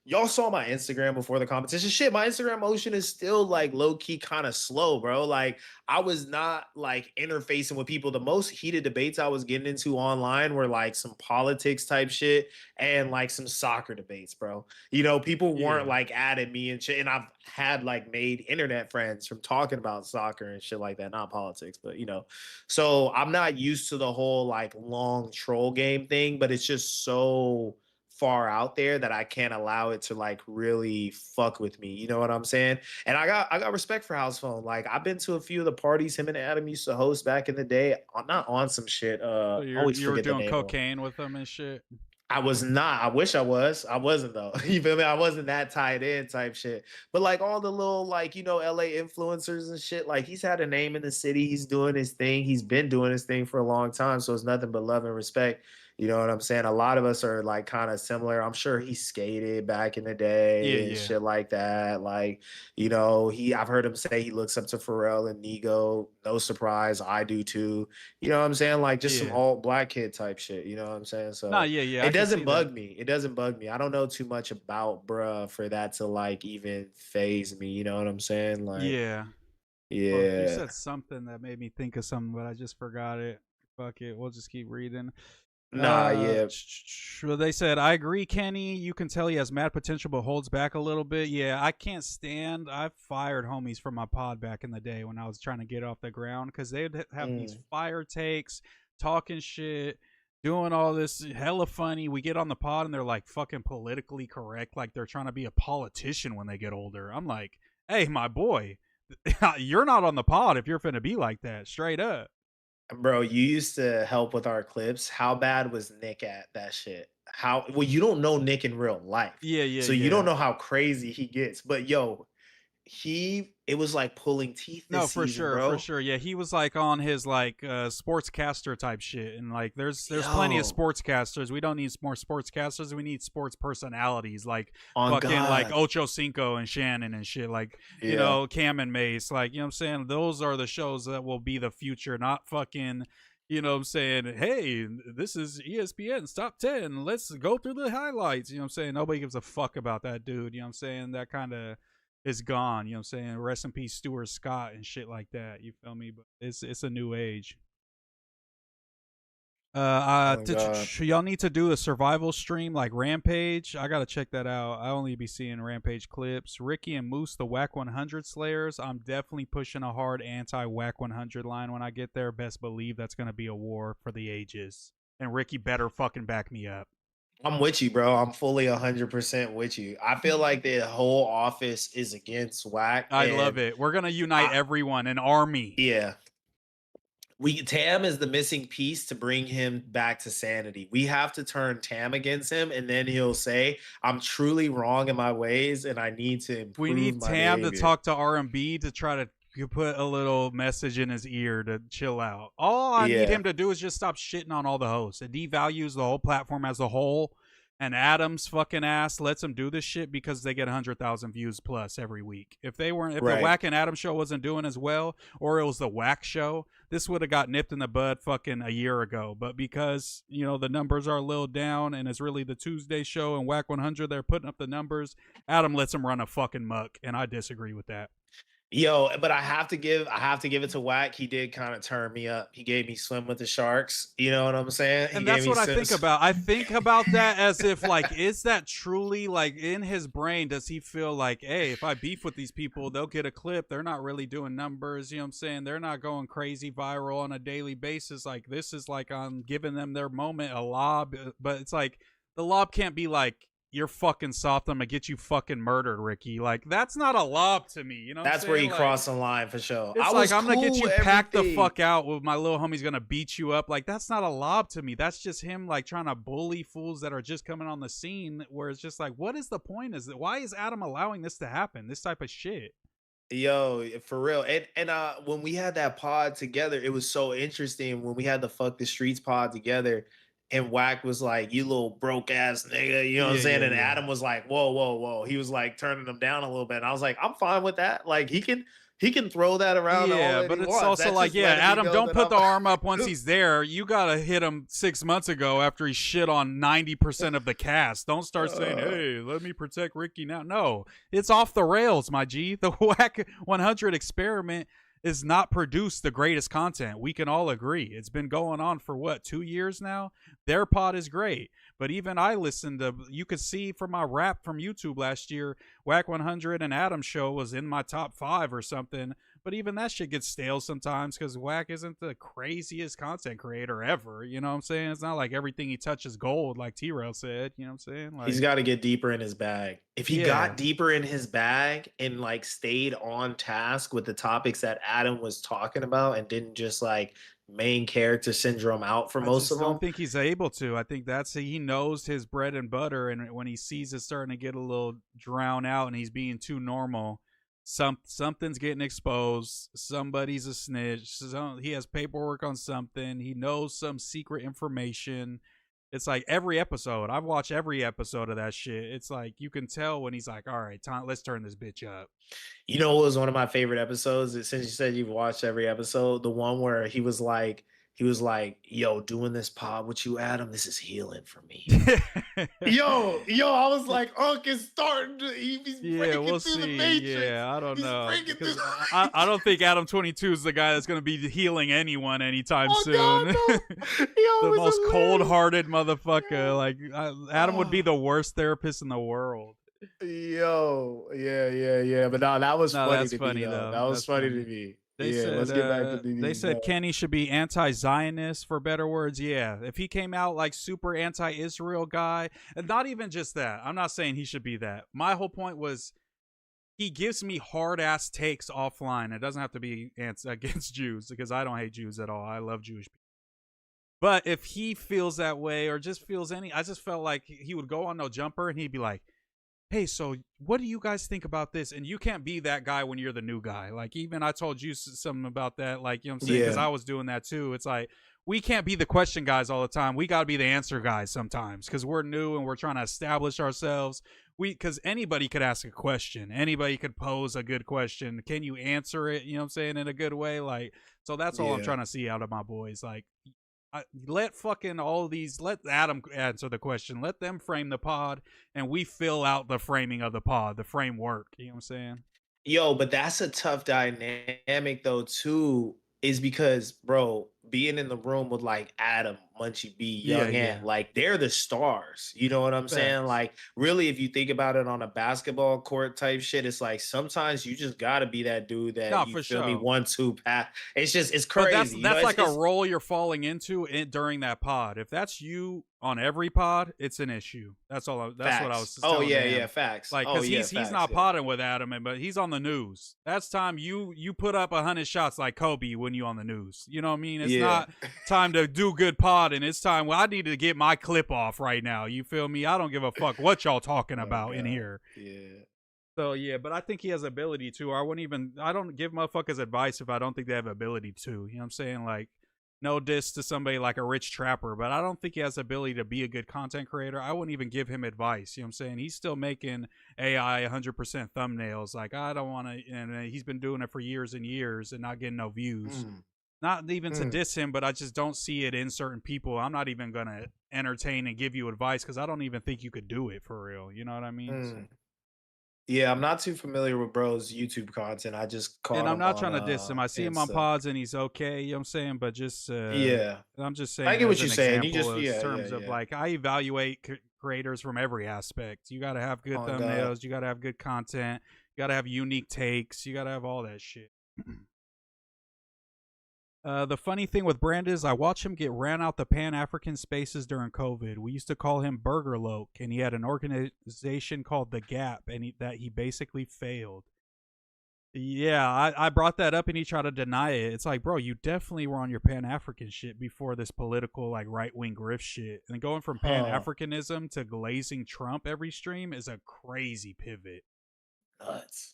y'all saw my Instagram before the competition. Shit, my Instagram motion is still like low key kind of slow, bro. Like I was not like interfacing with people. The most heated debates I was getting into online were like some politics type shit and like some soccer debates, bro. People weren't yeah, like adding me and shit. And I've had like made internet friends from talking about soccer and shit like that, not politics, but so I'm not used to the whole like long troll game thing, but it's just so far out there that I can't allow it to like really fuck with me. You know what I'm saying? And I got respect for House Phone. Like I've been to a few of the parties him and Adam used to host back in the day. I'm not on some shit. so I always you were forget the doing name of 'em. cocaine with them and shit. I was not. I wish I was. I wasn't though. You feel me? I wasn't that tied in type shit. But like all the little like LA influencers and shit. Like he's had a name in the city. He's doing his thing. He's been doing his thing for a long time. So it's nothing but love and respect. You know what I'm saying? A lot of us are like kind of similar. I'm sure he skated back in the Yeah, day and yeah, shit like that. Like I've heard him say he looks up to Pharrell and Nigo. No surprise, I do too. You know what I'm saying? Like just some yeah. old black kid type shit. You know what I'm saying? Nah, So yeah, yeah. it I can doesn't see that. bug me. It doesn't bug me. I don't know too much about bruh for that to like even phase me. You know what I'm saying? Like, Yeah. Fuck, you yeah. said something that made me think of something, but I just forgot it. Fuck it. We'll just keep reading. Nah, yeah. Well, they said, I agree, Kenny. You can tell he has mad potential, but holds back a little bit. Yeah, I can't stand. I fired homies from my pod back in the day when I was trying to get off the ground because they'd have these Mm. fire takes, talking shit, doing all this hella funny. We get on the pod and they're like fucking politically correct, like they're trying to be a politician when they get older. I'm like, hey, my boy, you're not on the pod if you're finna be like that, straight up. Bro, you used to help with our clips. How bad was Nick at that shit? You don't know Nick in real life. Yeah, yeah, So you don't yeah. know how crazy he gets. But yo, it was like pulling teeth No, this for season, sure, for bro. sure. Yeah, he was like on his like sportscaster type shit, and like there's plenty of Yo, sportscasters. We don't need more sportscasters. We need sports personalities like on fucking like God. Ocho Cinco and Shannon and shit. Like Yeah. Cam and Mace. Like you know what I'm saying. Those are the shows that will be the future, not fucking. You know what I'm saying? Hey, this is ESPN's top 10. Let's go through the highlights. You know what I'm saying? Nobody gives a fuck about that dude. You know what I'm saying? That kind of is gone. You know what I'm saying? Rest in peace, Stuart Scott and shit like that. You feel me? But it's a new age. Oh God. Y'all need to do a survival stream like Rampage. I gotta check that out. I only be seeing Rampage clips. Ricky and Moose, the Whack 100 Slayers. I'm definitely pushing a hard anti Whack 100 line when I get there. Best believe that's gonna be a war for the ages. And Ricky better fucking back me up. I'm with you, bro. I'm fully 100% with you. I feel like the whole office is against whack, I love and it. We're gonna unite I, everyone, an army. yeah, we Tam is the missing piece to bring him back to sanity. We have to turn Tam against him, and then he'll say, "I'm truly wrong in my ways, and I need to We improve need my Tam to behavior." talk to R&B to try to put a little message in his ear to chill out. All I need Yeah, him to do is just stop shitting on all the hosts. It devalues the whole platform as a whole. And Adam's fucking ass lets him do this shit because they get 100,000 views plus every week. If the right. Whack and Adam show wasn't doing as well, or it was the Whack show, this would have got nipped in the bud fucking a year ago. But because the numbers are a little down, and it's really the Tuesday show and Whack 100, they're putting up the numbers. Adam lets him run a fucking muck, and I disagree with that. Yo, but I have to give it to Whack. He did kind of turn me up. He gave me swim with the sharks. You know what I'm saying? He And gave that's me what I swim. think about. I think about that as if like, is that truly like in his brain? Does he feel like, hey, if I beef with these people, they'll get a clip. They're not really doing numbers. You know what I'm saying? They're not going crazy viral on a daily basis. Like this is like I'm giving them their moment, a lob. But it's like the lob can't be like, you're fucking soft. I'm gonna get you fucking murdered, Ricky. Like that's not a lob to me. You know what I'm That's where he saying? Like crossed the line for sure. it's I like was I'm gonna get cool you with packed the everything. fuck out with my little homie's gonna beat you up. Like that's not a lob to me. That's just him like trying to bully fools that are just coming on the scene. Where it's just like, what is the point? Why is Adam allowing this to happen? This type of shit. Yo, for real. And when we had that pod together, it was so interesting when we had the fuck the streets pod together, and Wack was like, "You little broke ass nigga," you know what I'm Yeah, saying? yeah, And yeah. Adam was like, "Whoa, whoa, whoa." He was like turning him down a little bit. And I was like, "I'm fine with that. Like he can throw that around all Yeah, that but he it's wants. also That's like, just yeah, letting me Adam, know don't that put I'm the arm up once he's there. You gotta hit him 6 months ago after he shit on 90% of the cast. Don't start saying, uh, hey, let me protect Ricky now. No, it's off the rails, my G. The Whack 100 experiment is not produced the greatest content. We can all agree. It's been going on for what, 2 years now? Their pod is great. But even I listened to, you could see from my rap from YouTube last year, Whack 100 and Adam show was in my top 5 or something. But even that shit gets stale sometimes because Whack isn't the craziest content creator ever. You know what I'm saying? It's not like everything he touches gold, like T-Rail said. You know what I'm saying? he's Like, got to get deeper in his bag. If he yeah, got deeper in his bag and like stayed on task with the topics that Adam was talking about and didn't just like main character syndrome out for I most just of don't them. think he's able to. I think that's he knows his bread and butter, and when he sees it starting to get a little drown out, and he's being too normal, something's getting exposed. Somebody's a snitch. He has paperwork on something. He knows some secret information. It's like every episode. I've watched every episode of that shit. It's like you can tell when he's like, "All right, time, let's turn this bitch up." You know what was one of my favorite episodes? Since you said you've watched every episode, the one where he was like, "Yo, doing this pod with you, Adam, this is healing for me." Yo, I was like, Unc is starting to, he's Yeah, breaking we'll through the see. matrix. Yeah, I don't He's know breaking through because I don't think Adam 22 is the guy that's going to be healing anyone anytime Oh soon. God, no. Yo, The it was most hilarious. cold-hearted motherfucker. Like Adam would be Oh, the worst therapist in the world. yo, yeah. But no, that was No, funny that's to me funny though. though. That was That's funny to funny. me. They Yeah, said let's get back to they BB. said Kenny should be anti-Zionist for better words. Yeah, if he came out like super anti-Israel guy, and not even just that. I'm not saying he should be that. My whole point was he gives me hard ass takes offline. It doesn't have to be against Jews because I don't hate Jews at all. I love Jewish people. But if he feels that way or just feels I just felt like he would go on No Jumper and he'd be like, hey, so what do you guys think about this? And you can't be that guy when you're the new guy. Like, even I told you something about that, like, you know what I'm saying? Because Yeah, I was doing that too. It's like, we can't be the question guys all the time. We got to be the answer guys sometimes because we're new and we're trying to establish ourselves. Because anybody could ask a question, anybody could pose a good question. Can you answer it? You know what I'm saying? In a good way. Like, so that's all I'm yeah. trying to see out of my boys. Like, let fucking all these, let Adam answer the question, let them frame the pod, and we fill out the framing of the pod, the framework. You know what I'm saying? Yo, but that's a tough dynamic though too, is because bro, being in the room with like Adam, Munchie B, Yeah, Young Ant, yeah. like they're the stars. You know what I'm saying? Facts. Like, really, if you think about it on a basketball court type shit, it's like sometimes you just gotta be that dude that Not you for feel me, sure. 1-2 pass. It's just it's But that's crazy. You know, that's like a it's role you're falling into during that pod. If that's you on every pod, it's an issue. That's what I was facts. just Oh telling yeah, yeah, him. facts. Like, Oh cause yeah, he's facts. not Yeah. potting with Adam, but he's on the news. That's time you put up 100 shots like Kobe when you on the news. You know what I mean? It's Yeah. not time to do good pod, and it's time. Well, I need to get my clip off right now. You feel me? I don't give a fuck what y'all talking Oh about in god. here. Yeah. So yeah, but I think he has ability to. I wouldn't even. I don't give motherfuckers advice if I don't think they have ability to. You know what I'm saying? Like, no diss to somebody like a Rich Trapper, but I don't think he has ability to be a good content creator. I wouldn't even give him advice. You know what I'm saying? He's still making AI 100% thumbnails. Like, I don't want to. And he's been doing it for years and years and not getting no views. Mm, Not even to mm, diss him, but I just don't see it in certain people. I'm not even gonna entertain and give you advice because I don't even think you could do it for real. You know what I mean? So. mm. Yeah, I'm not too familiar with bro's YouTube content. I just And caught I'm him not on trying to diss him. I see him on Insta. pods and he's okay, you know what I'm saying? But just Yeah. I'm just I saying get what as you're an saying. You example just as yeah, yeah, terms of yeah. like I evaluate creators from every aspect. You got to have good On God. thumbnails, you got to have good content, you got to have unique takes, you got to have all that shit. The funny thing with Brand is I watched him get ran out the Pan African spaces during COVID. We used to call him Burger Loke, and he had an organization called The Gap, and that he basically failed. Yeah, I brought that up and he tried to deny it. It's like, bro, you definitely were on your Pan African shit before this political, like, right wing grift shit. And going from Pan Huh. Africanism to glazing Trump every stream is a crazy pivot. Nuts.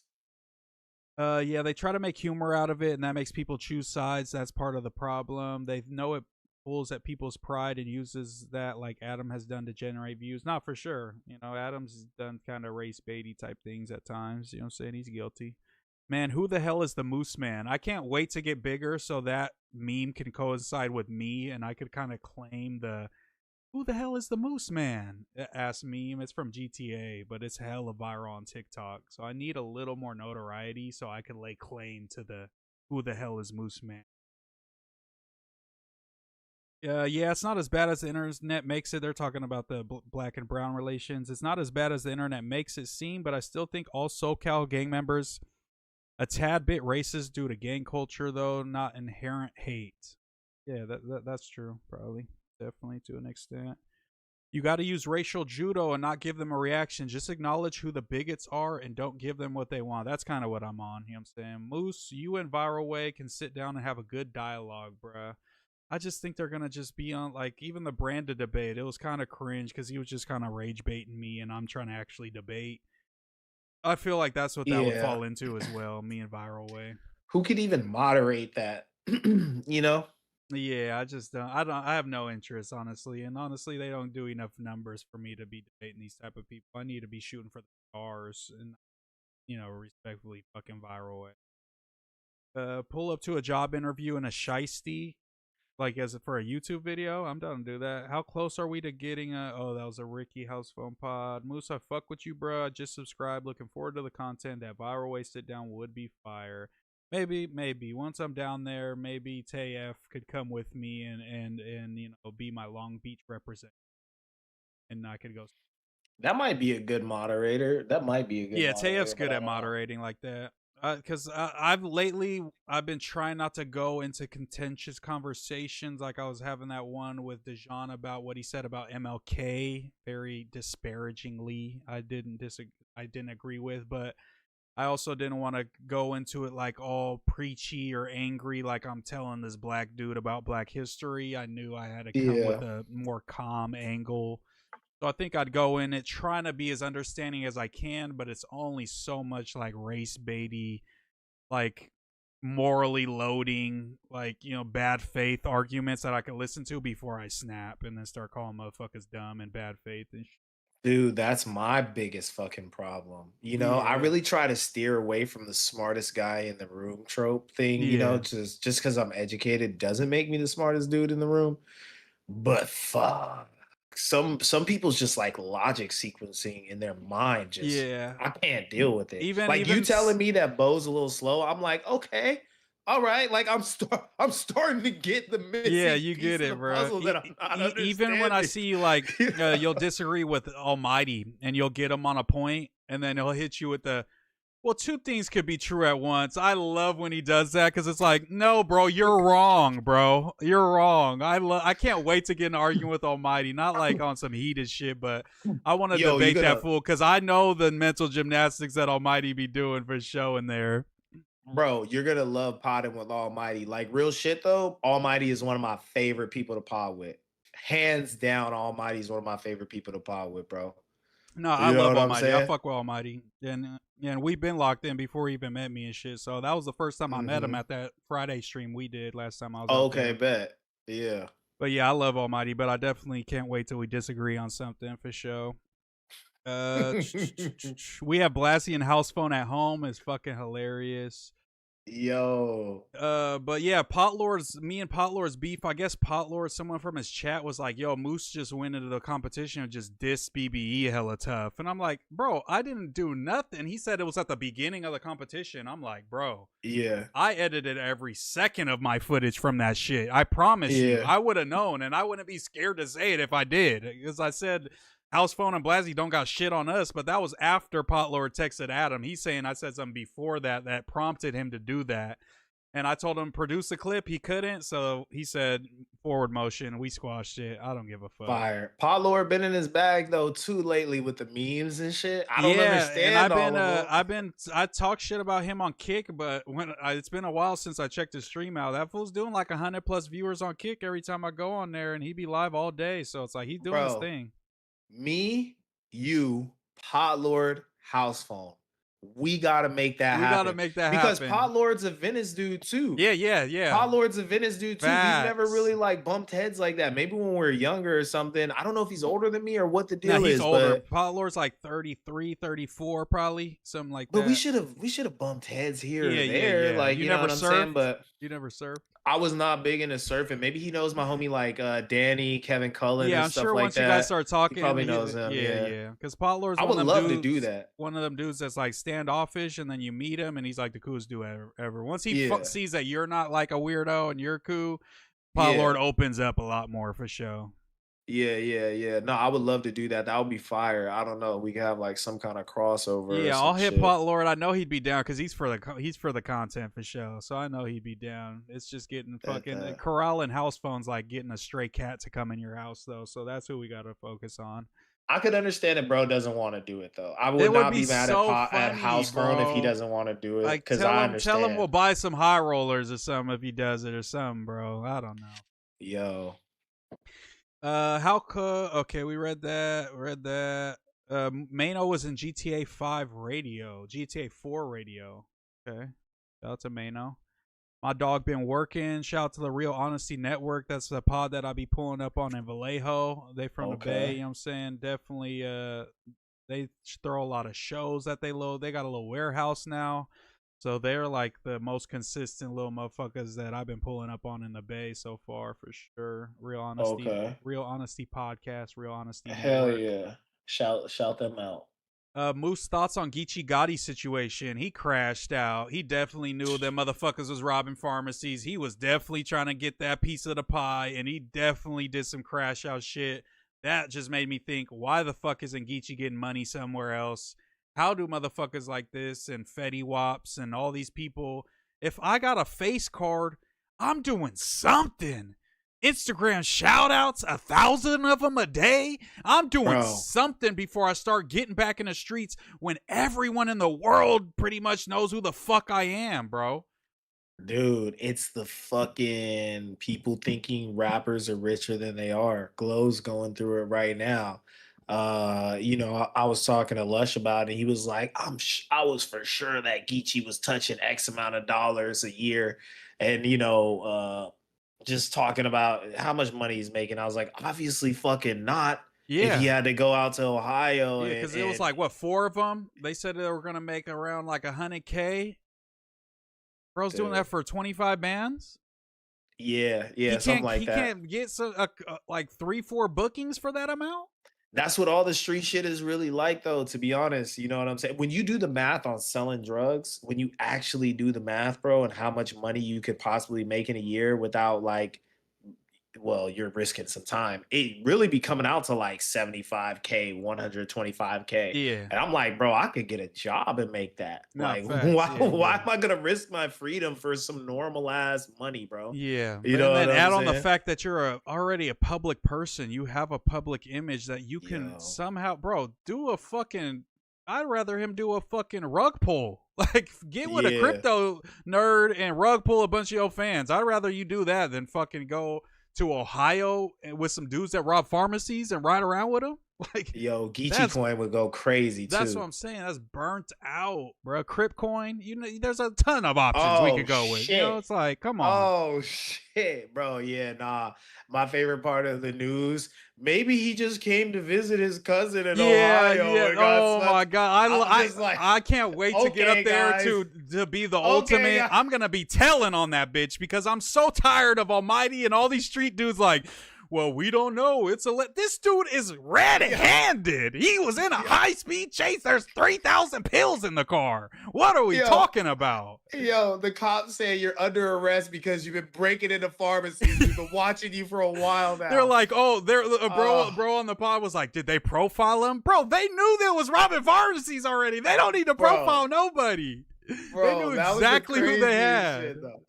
Yeah, they try to make humor out of it, and that makes people choose sides. That's part of the problem. They know it pulls at people's pride and uses that, like Adam has done, to generate views. Not for sure. You know, Adam's done kind of race baity type things at times. You know what I'm saying? He's guilty. Man, who the hell is the MooseMan? I can't wait to get bigger so that meme can coincide with me and I could kind of claim the who the hell is the MooseMan? Ass meme. It's from GTA, but it's hella viral on TikTok. So I need a little more notoriety so I can lay claim to the who the hell is MooseMan. Yeah, it's not as bad as the internet makes it. They're talking about the black and brown relations. It's not as bad as the internet makes it seem, but I still think all SoCal gang members a tad bit racist due to gang culture, though, not inherent hate. Yeah, that's true. Probably, definitely to an extent. You got to use racial judo and not give them a reaction. Just acknowledge who the bigots are and don't give them what they want. That's kind of what I'm on. You know what I'm saying? Moose, you and Viral Way can sit down and have a good dialogue, bruh. I just think they're gonna just be on like even the Brandon debate. It was kind of cringe because he was just kind of rage baiting me, and I'm trying to actually debate. I feel like that's what that would Yeah. fall into as well. Me and Viral Way. Who could even moderate that? you know? Yeah, I just don't. I don't. I have no interest, honestly, and honestly, they don't do enough numbers for me to be debating these type of people. I need to be shooting for the stars and respectfully fucking Viral Way. Pull up to a job interview in a shiesty like as for a YouTube video. I'm down to do that. How close are we to getting a? Oh, that was a Ricky House Phone Pod. Moose, I fuck with you, bro. Just subscribe. Looking forward to the content. That Viral Way sit down would be fire. Maybe once I'm down there, maybe TF could come with me and be my Long Beach representative, and I could go. That might be a good moderator. That might be a good Yeah, moderator, TF's but good I at don't know. moderating like that. Because I've been trying not to go into contentious conversations. Like I was having that one with Dejan about what he said about MLK, very disparagingly. I didn't agree with, but I also didn't want to go into it like all preachy or angry, like I'm telling this black dude about Black history. I knew I had to come with Yeah. a more calm angle So I think I'd go in it trying to be as understanding as I can, but it's only so much like race baity, like morally loading, like, bad faith arguments that I can listen to before I snap and then start calling motherfuckers dumb and bad faith and Dude, that's my biggest fucking problem. I yeah. really try to steer away from the smartest guy in the room trope thing, Yeah. just because I'm educated doesn't make me the smartest dude in the room. But fuck. Some people's just like logic sequencing in their mind just Yeah. I can't deal with it. Even Like you even telling me that Bo's a little slow, I'm like, okay, all right. Like I'm starting to get the yeah, missing you piece get of it, the bro. puzzle that I'm not Even when I understanding. see like you'll disagree with Almighty and you'll get him on a point and then he'll hit you with the well, two things could be true at once. I love when he does that because it's like, no, bro, you're wrong, bro. You're wrong. I can't wait to get in an argument with Almighty. Not like on some heated shit, but I want to Yo, you're debate that gonna fool because I know the mental gymnastics that Almighty be doing for show in there. Bro, you're gonna love potting with Almighty. Like real shit though, Almighty is one of my favorite people to pod with. Hands down, Almighty is one of my favorite people to pod with, bro. No, I You know love what I'm Almighty. I saying? fuck with Almighty, and we've been locked in before he even met me and shit. So that was the first time I met him Hmm. at that Friday stream we did last time I was out Okay, there. bet. Yeah. But yeah, I love Almighty, but I definitely can't wait till we disagree on something for sure. Uh, we have Blassie and house phone at home is fucking hilarious. Yo. But yeah, me and Potlord's beef. I guess Potlord, someone from his chat was like, "Yo, Moose just went into the competition and just dissed BBE hella tough," and I'm like, "Bro, I didn't do nothing." He said it was at the beginning of the competition. I'm like, "Bro, Yeah. I edited every second of my footage from that shit. I promise you, Yeah. I would have known, and I wouldn't be scared to say it if I did. Because I said, House Phone and Blasey don't got shit on us, but that was after Potlord texted Adam. He's saying I said something before that prompted him to do that. And I told him produce a clip. He couldn't, so he said forward motion. We squashed it. I don't give a fuck. Fire. Pot Lord been in his bag though too lately with the memes and shit. I don't Yeah, and understand all of them. I talk shit about him on Kick, but it's been a while since I checked his stream out. That fool's doing like 100+ viewers on Kick every time I go on there, and he be live all day. So it's like he's doing his Bro, thing. me, you, Pot Lord, House Phone. We gotta make that We got to happen. make that Because happen. Pot Lord's a Venice dude too. Yeah, yeah, yeah. Pot Lord's a Venice dude too. We've never Facts. really like bumped heads like that. Maybe when we are younger or something. I don't know if he's older than me or what the Now deal he's is, older. but Potlord's like 33, 34, probably something like but we that. should have bumped heads here or Yeah, yeah, there. yeah. Like, You you know never what I'm saying? surfed? But You never surfed? I was not big into surfing. Maybe he knows my homie like Danny, Kevin Cullen, Yeah, and I'm stuff sure like once you guys that. start He talking, probably knows him. yeah, Yeah. yeah. Because Potler's I would love to do that. one of them dudes that's like standoffish, and then you meet him, and he's like the coolest dude ever. Once he Yeah. sees that you're not like a weirdo and you're cool, Potlord Yeah. opens up a lot more for sure. Yeah, yeah, yeah. No, I would love to do that. That would be fire. I don't know. We could have like some kind of crossover or Yeah, I'll some hit shit. Potlord. I know he'd be down because he's for the content for sure. So I know he'd be down. It's just getting That, fucking corral and house phones like getting a stray cat to come in your house though. So that's who we got to focus on. I could understand if bro doesn't want to do it though. I It would would not be be mad at so at funny, house phone if he bro. doesn't want to do it Like because I tell him we'll understand. buy some high rollers or something if he does it or something, bro. I don't know. Yo, Okay, we read that. Mano was in GTA 5 radio, GTA 4 radio. Okay. Shout out to Mano. My dog been working. Shout out to the Real Honesty Network. That's the pod that I be pulling up on in Vallejo. They from the Bay, okay, you know what I'm saying? Definitely they throw a lot of shows that they load. They got a little warehouse now. So they're like the most consistent little motherfuckers that I've been pulling up on in the Bay so far for sure. okay. Real Honesty podcast, Real Honesty Hell Network. yeah! Shout them out. Moose thoughts on Geechee Gotti situation. He crashed out. He definitely knew them motherfuckers was robbing pharmacies. He was definitely trying to get that piece of the pie, and he definitely did some crash out shit. That just made me think, why the fuck isn't Geechee getting money somewhere else? How do motherfuckers like this and Fetty Wops and all these people, if I got a face card, I'm doing something. Instagram shout outs, 1,000 of them a day. I'm doing Bro, something before I start getting back in the streets when everyone in the world pretty much knows who the fuck I am, bro. dude, it's the fucking people thinking rappers are richer than they are. Glow's going through it right now. I was talking to Lush about it. He was like, I was for sure that Geechee was touching X amount of dollars a year. And, just talking about how much money he's making. I was like, obviously fucking not if he Yeah. had to go out to Ohio Yeah, and, because it was and like what, four of them? They said they were gonna make around like 100K. Bro's doing that dude, for 25 bands. yeah, yeah, something like He that. can't get like 3 4 bookings for that amount. That's what all the street shit is really like, though, to be honest. You know what I'm saying? When you do the math on selling drugs, when you actually do the math, bro, and how much money you could possibly make in a year without like, well, you're risking some time. It really be coming out to like 75K, 125K. Yeah, And I'm like, bro, I could get a job and make that. not Like, facts. Yeah, why yeah. am I gonna risk my freedom for some normal ass money, bro? Yeah, You and know what then I'm add on the saying? fact that you're already a public person. You have a public image that you can Yo. somehow, bro, do a fucking. I'd rather him do a fucking rug pull. Like, get with a Yeah. crypto nerd and rug pull a bunch of your fans. I'd rather you do that than fucking go to Ohio with some dudes that rob pharmacies and ride around with them. Like, Yo, Geechee that's coin would go crazy that's what too. I'm saying. That's burnt out, bro. Crip coin, there's a ton of options we Oh could go with. You know, shit. it's like, come on. Oh shit, bro. Yeah, nah. My favorite part of the news, maybe he just came to visit his cousin in Yeah, Ohio yeah. and got Oh swept. my god, I'm just like, I can't wait to get up okay, there guys. to be the Okay, ultimate. guys. I'm gonna be telling on that bitch because I'm so tired of Almighty and all these street dudes. Like, well, we don't know. This dude is red-handed. He was in a Yo, high-speed chase. There's 3,000 pills in the car. What are we yo, talking about? yo, the cops say you're under arrest because you've been breaking into pharmacies. We've been watching you for a while They're now. like, oh, they're Oh, bro on the pod was like, did they profile him? Bro, they knew there was robbing pharmacies already. They don't need to bro, profile nobody. They knew bro, that was the exactly who they craziest had. shit though.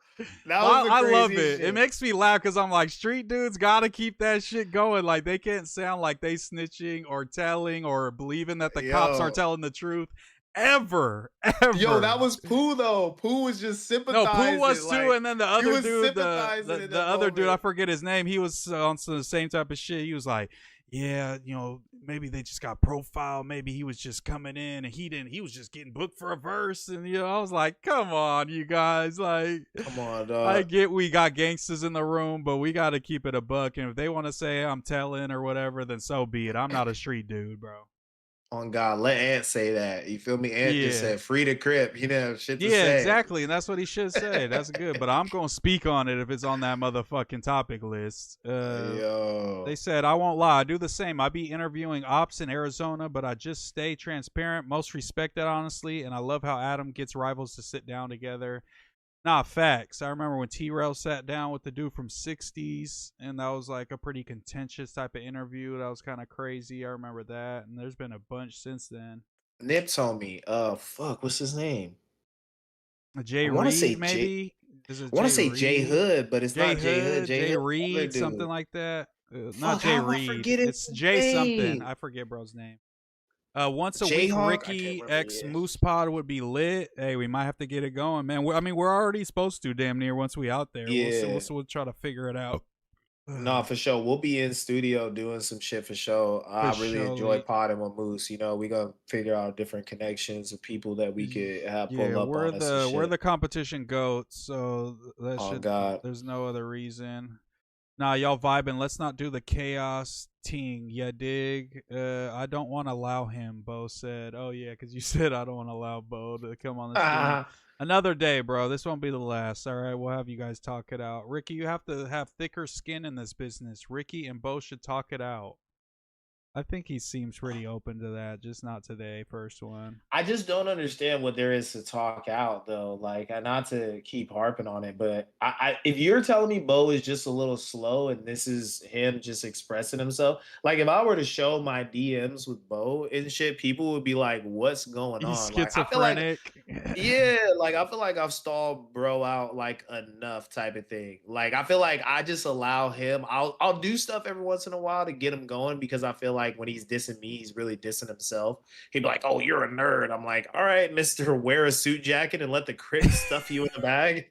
That was the I love craziest it. It shit. makes me laugh because I'm like, street dudes gotta keep that shit going. Like, they can't sound like they snitching or telling or believing that the cops are Yo, telling the truth ever, yo, that ever. was Pooh though. Pooh was just No, Pooh sympathizing, was too, like and then the he other was dude, sympathizing in the that other dude, I moment. forget his name. He was on the same type of shit. He was like, yeah, maybe they just got profiled. Maybe he was just coming in and he didn't. He was just getting booked for a verse, and I was like, come on, you guys, like. Come on, I dog. get we got gangsters in the room, but we got to keep it a buck. And if they want to say I'm telling or whatever, then so be it. I'm not a street dude, bro. On God, let Ant say that. You feel me? Ant just Yeah. said free to Crip. He didn't have shit to Yeah, say. exactly. And that's what he should say. That's good. But I'm going to speak on it if it's on that motherfucking topic list. They Yo. said, I won't lie. I do the same. I be interviewing ops in Arizona, but I just stay transparent. Most respected, honestly. And I love how Adam gets rivals to sit down together. Nah, facts. I remember when T-Rail sat down with the dude from 60s, and that was like a pretty contentious type of interview. That was kind of crazy. I remember that. And there's been a bunch since then. Nip told me, fuck, what's his name? Jay I want to Reed, say J. maybe? Is it I want to Jay say J Reed? Hood, but it's Jay not J Hood. Hood, J Jay Hood, the other Reed, something dude. like that. Not Fuck, Jay how am I Reed. forgetting It's his Jay something. name? I forget bro's name. Once a week, Jayhawk? I can't Ricky remember. X Yeah. Moose Pod would be lit. Hey, we might have to get it going, man. I mean, we're already supposed to damn near once we out there. We'll see. Yeah. We'll try to figure it out. No, for sure. We'll be in studio doing some shit for sure. For I really enjoy surely. potting with Moose. We gonna figure out different connections of people that we could have Yeah, pull up on us and we're shit. the competition goats, so that Oh should. God. There's no other reason. Nah, y'all vibing. Let's not do the chaos ting. Yeah, dig. I don't want to allow him. Bo said. Oh yeah, because you said I don't want to allow Bo to come on the stream. Another day, bro. This won't be the last. All right, we'll have you guys talk it out. Ricky, you have to have thicker skin in this business. Ricky and Bo should talk it out. I think he seems pretty open to that. Just not today. First one. I just don't understand what there is to talk out though. Like, not to keep harping on it, but if you're telling me Bo is just a little slow and this is him just expressing himself, like if I were to show my DMs with Bo and shit, people would be like, "What's going He's on?" Like, I feel like schizophrenic. yeah, like I feel like I've stalled bro out like enough type of thing. Like I feel like I just allow him. I'll do stuff every once in a while to get him going because I feel like when he's dissing me, he's really dissing himself. He'd be like, "Oh, you're a nerd." I'm like, "All right, Mister, wear a suit jacket and let the Crips stuff you in the bag."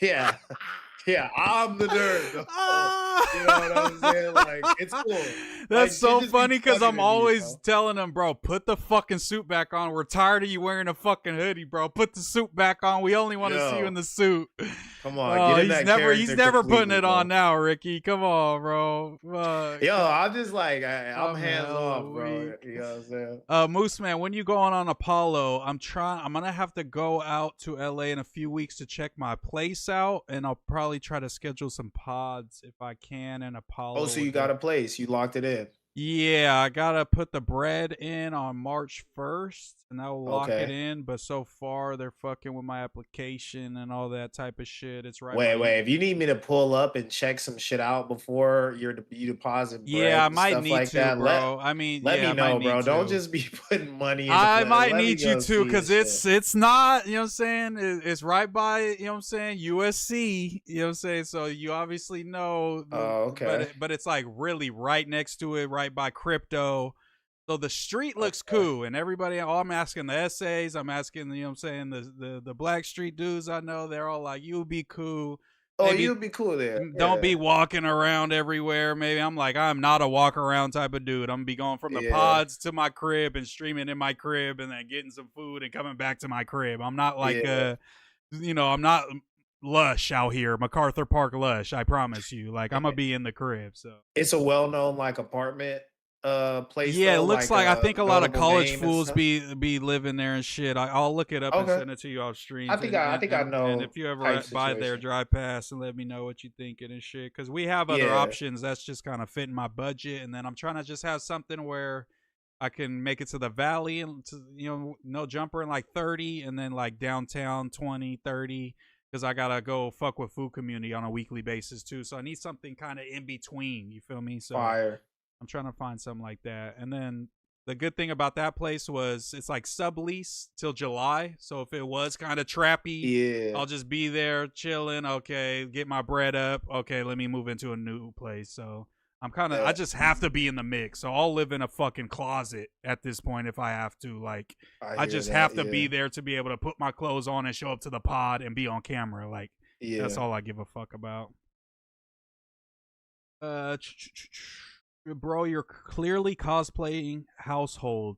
Yeah, Yeah, I'm the nerd. Though. You know what I'm saying? Like, it's cool. That's Like, shit so just be funny because funny I'm to me, always bro. telling him, bro, put the fucking suit back on. We're tired of you wearing a fucking hoodie, bro. Put the suit back on. We only want to see you in Yo, the suit. come on, get Oh, in he's that never character putting completely, it on bro. now, Ricky. Come on, bro. Fuck. Yo, I'm just like, I'm I'm hands hella off, weak. bro. You know what I'm saying? MooseMan, when you going on Apollo, I'm gonna have to go out to LA in a few weeks to check my place out, and I'll probably try to schedule some pods if I can in Oh, Apollo so you with got the. a place. You locked it in. Yeah, I gotta put the bread in on March 1st, and that will lock it Okay. in. But so far, they're fucking with my application and all that type of shit. It's right by Wait. you. If you need me to pull up and check some shit out before you deposit bread Yeah, I and might stuff need like to, that, bro. I mean, let yeah, me I might know, need bro. Don't to. just be putting money into I play. might Let me need you go to, see because this shit. it's not, you know what I'm saying? It's right by, you know what I'm saying, USC, you know what I'm saying? So you obviously know, Oh, but okay. it's like really right next to it, right by crypto. So the street looks Okay. cool, and everybody, oh, I'm asking the essays, I'm asking, you know what I'm saying, the Black Street dudes I know, they're all like, you'll be cool. Oh, Maybe you'll be cool there. don't Yeah. be walking around everywhere. Maybe I'm like, I'm not a walk around type of dude. I'm gonna be going from the Yeah. pods to my crib and streaming in my crib and then getting some food and coming back to my crib. I'm not like Yeah. I'm not lush out here, MacArthur Park lush. I promise you. Like I'm gonna be in the crib. So It's a well-known like apartment place yeah, it though, looks like like I a think a lot of notable college name and fools stuff. be living there and shit. I'll look it up and Okay. send it to you off I streams. think I think I And know if you ever type buy there, situation. drive past and let me know what you thinking and shit. Because we have other Yeah. options that's just kind of fitting my budget. And then I'm trying to just have something where I can make it to the valley and to, no jumper in like 30, and then like downtown 20, 30. Because I gotta go fuck with food community on a weekly basis too. So I need something kind of in between. You feel me? So Fire. I'm trying to find something like that. And then the good thing about that place was it's like sublease till July. So if it was kind of trappy, Yeah. I'll just be there chilling. Okay, get my bread up. Okay, let me move into a new place. So I Yeah. just have to be in the mix. So I'll live in a fucking closet at this point if I have to. Like, I I hear just have that. to be Yeah. there to be able to put my clothes on and show up to the pod and be on camera. Like, that's Yeah. all I give a fuck about. Uh, bro, you're clearly cosplaying household.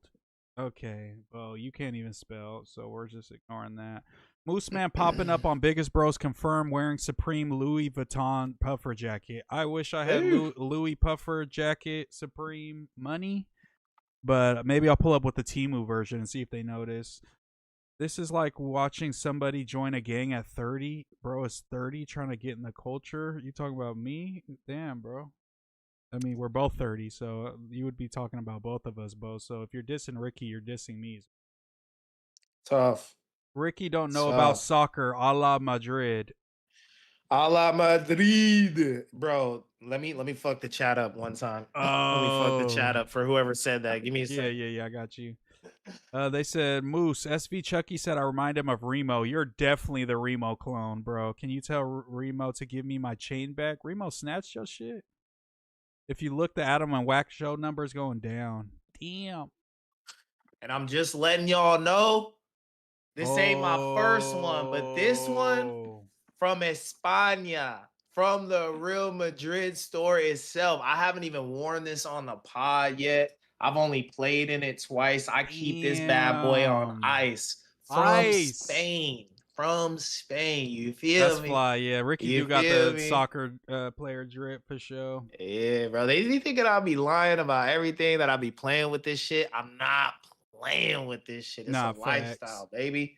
Okay, well, you can't even spell, so we're just ignoring that. MooseMan popping up on Biggest Bros confirmed wearing Supreme Louis Vuitton puffer jacket. I wish I had Ooh. Louis puffer jacket Supreme money, but maybe I'll pull up with the Timu version and see if they notice. This is like watching somebody join a gang at 30. Bro is 30 trying to get in the culture. You talking about me? Damn, bro. I mean, we're both 30, so you would be talking about both of us, both. So if you're dissing Ricky, you're dissing me. Tough. Ricky don't know about Tough. soccer, a la Madrid. A la Madrid. Bro, let me fuck the chat up one time. Let me fuck the Oh, chat up for whoever said that. Give me a yeah, second. yeah, yeah. I got you. They said Moose SV Chucky said I remind him of Remo. You're definitely the Remo clone, bro. Can you tell Remo to give me my chain back? Remo snatched your shit. If you look, the Adam and Wax show numbers going down. Damn. And I'm just letting y'all know this ain't my first one, but this one Oh. from España, from the Real Madrid store itself. I haven't even worn this on the pod yet. I've only played in it twice. I keep this bad boy on Damn. ice from Ice. Spain. From Spain. You That's feel me? fly. Yeah, Ricky You do got feel the me? soccer player drip for sure. Yeah, bro. They be thinking I'll be lying about everything that I be playing with this shit. I'm not playing with this shit. It's a Nah, facts. lifestyle, baby.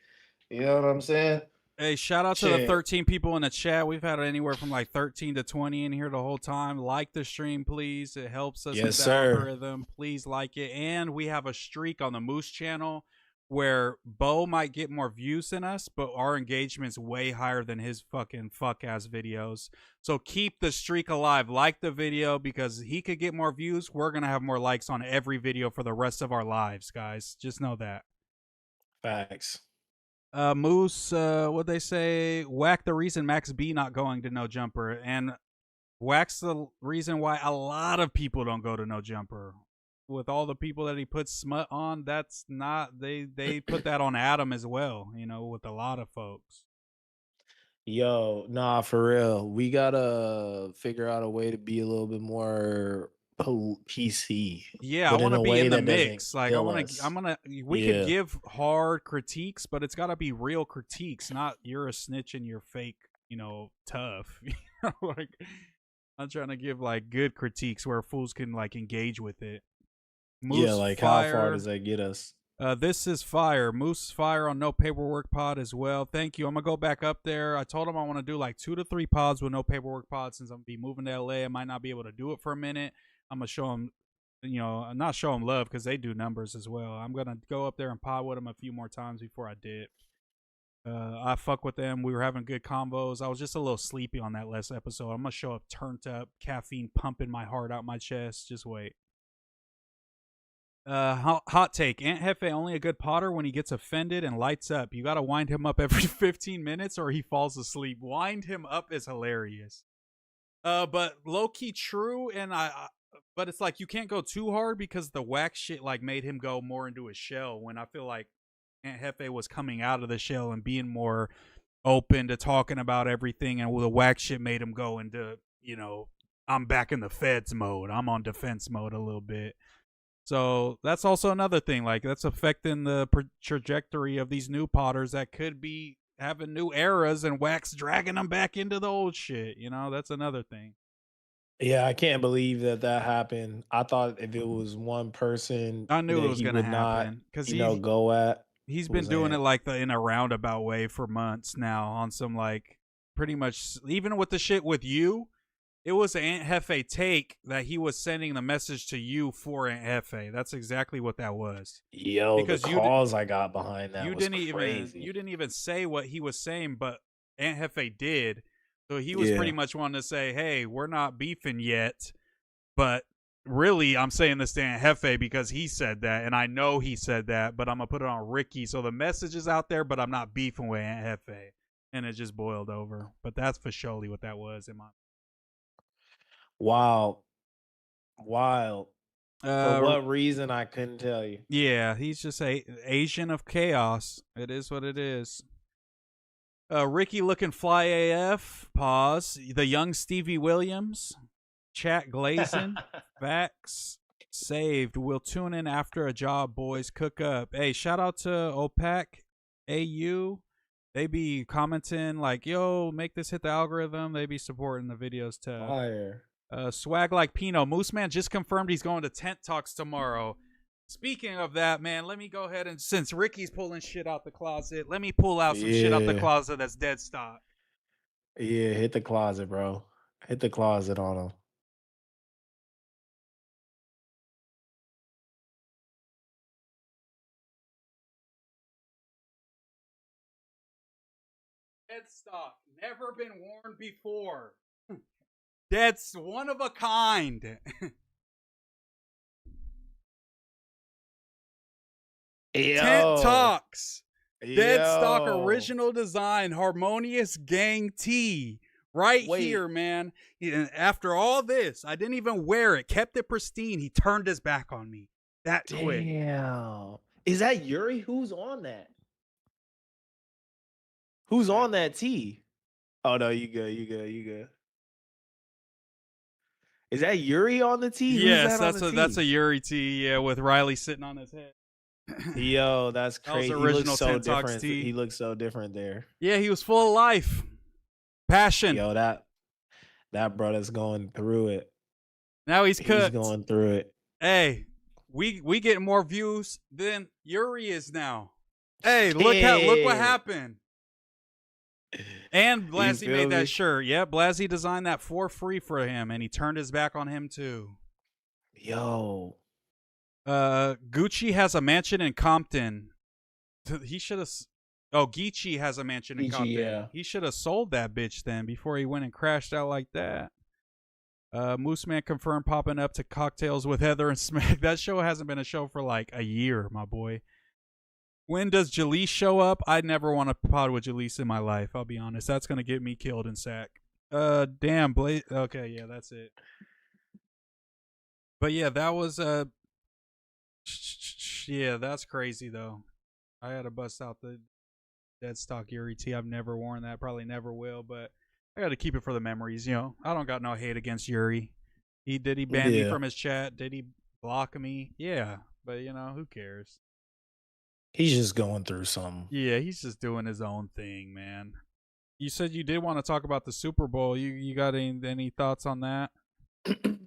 You know what I'm saying? Hey, shout out to the Shit. 13 people in the chat. We've had anywhere from like 13 to 20 in here the whole time. Like the stream, please. It helps us Yes, with the sir. algorithm. Please like it. And we have a streak on the Moose channel where Bo might get more views than us, but our engagement's way higher than his fucking fuck ass videos. So keep the streak alive. Like the video because he could get more views. We're going to have more likes on every video for the rest of our lives, guys. Just know that. Facts. Moose, what they say? Whack the reason Max B not going to No Jumper, and Whack's the reason why a lot of people don't go to No Jumper. With all the people that he puts smut on, that's not they put that on Adam as well. You know, with a lot of folks. Yo, nah, for real. We gotta figure out a way to be a little bit more PC, Yeah, I but in want to a be way in the that doesn't mix. Like, I kill want to. I'm us. gonna. We could Yeah. give hard critiques, but it's got to be real critiques, not you're a snitch and you're fake. Tough. Like, I'm trying to give like good critiques where fools can like engage with it. Yeah, Moose like how far does fire. that get us? This is fire. Moose fire on no paperwork pod as well. Thank you. I'm gonna go back up there. I told him I want to do like 2 to 3 pods with no paperwork pod since I'm gonna be moving to LA. I might not be able to do it for a minute. I'm gonna show him, not show him love because they do numbers as well. I'm gonna go up there and pod with him a few more times before I dip. I fuck with them. We were having good combos. I was just a little sleepy on that last episode. I'm gonna show up turned up, caffeine pumping my heart out my chest. Just wait. Hot take. Aunt Hefe only a good potter when he gets offended and lights up. You gotta wind him up every 15 minutes or he falls asleep. Wind him up is hilarious. But low key true, and but it's like you can't go too hard because the wax shit like made him go more into his shell. When I feel like Aunt Hefe was coming out of the shell and being more open to talking about everything, and the wax shit made him go into I'm back in the feds mode. I'm on defense mode a little bit. So that's also another thing. Like that's affecting the trajectory of these new potters that could be having new eras and wax dragging them back into the old shit. That's another thing. Yeah, I can't believe that that happened. I thought if it was one person I knew it that was he gonna would not, happen because he go at he's been was doing it Ant. like in a roundabout way for months now on some like pretty much even with the shit with you. It was Aunt Hefe take that he was sending the message to you for Aunt Hefe. That's exactly what that was. Yo, the Because cause I got behind that was you crazy. didn't even say what he was saying, but Aunt Hefe did. So he was pretty Yeah. much wanting to say, "Hey, we're not beefing yet," but really, I'm saying this to Aunt Hefe because he said that, and I know he said that, but I'm gonna put it on Ricky. So the message is out there, but I'm not beefing with Aunt Hefe, and it just boiled over. But that's for surely what that was in my. Wild. Wild. For Uh, what reason I couldn't tell you. yeah, he's just a Asian of chaos. It is what it is. Ricky looking fly AF. Pause. The young Stevie Williams. Chat glazing. Facts. Saved. We'll tune in after a job, boys. Cook up. Hey, shout out to OPAC AU. They be commenting like, yo, make this hit the algorithm. They be supporting the videos too. Fire. Swag like Pino. MooseMan just confirmed he's going to Tent Talks tomorrow. Speaking of that, man, let me go ahead and since Ricky's pulling shit out the closet, let me pull out some shit out the Yeah. closet that's dead stock. Yeah, hit the closet, bro. Hit the closet on him. Dead stock, never been worn before. That's one of a kind. Tent Yo. Talks. Dead stock Yo. original design, harmonious gang tee. Right Wait. here, man. After all this, I didn't even wear it. Kept it pristine. He turned his back on me. That quick. Damn. Is that Yuri? Who's on that? Who's on that tee? Oh no, you good, you good, you good. Is that Yuri on the tee? Who's Yes, that on the that's a tee? Yuri tee, yeah, with Riley sitting on his head. Yo, that's That was crazy. He looks original so Tent Talks different. tee. He looks so different there. Yeah, he was full of life. Passion. Yo, that brother's going through it. Now he's He's cooked. going through it. Hey, we get more views than Yuri is now. Hey, look what Shit. happened. And You Blasey feel made that me? shirt. Yeah, Blasey designed that for free for him, and he turned his back on him too. Yo. Gucci has a mansion in Compton. He should have. Oh, Geechee has a mansion in PG, Compton. yeah. He should have sold that bitch then before he went and crashed out like that. MooseMan confirmed popping up to Cocktails with Heather and Smack. That show hasn't been a show for like a year, my boy. When does Jalise show up? I'd never want to pod with Jalise in my life. I'll be honest. That's gonna get me killed in sack. Damn, Blaze. Okay, yeah, that's it. But yeah, that was yeah, that's crazy though. I had to bust out the dead stock Yuri T. I've never worn that, probably never will, but I got to keep it for the memories. I don't got no hate against Yuri. He ban me Yeah, from his chat? Did he block me? Yeah, but who cares? he's just going through something. Yeah, he's just doing his own thing, man. You said you did want to talk about the Super Bowl. You got any thoughts on that?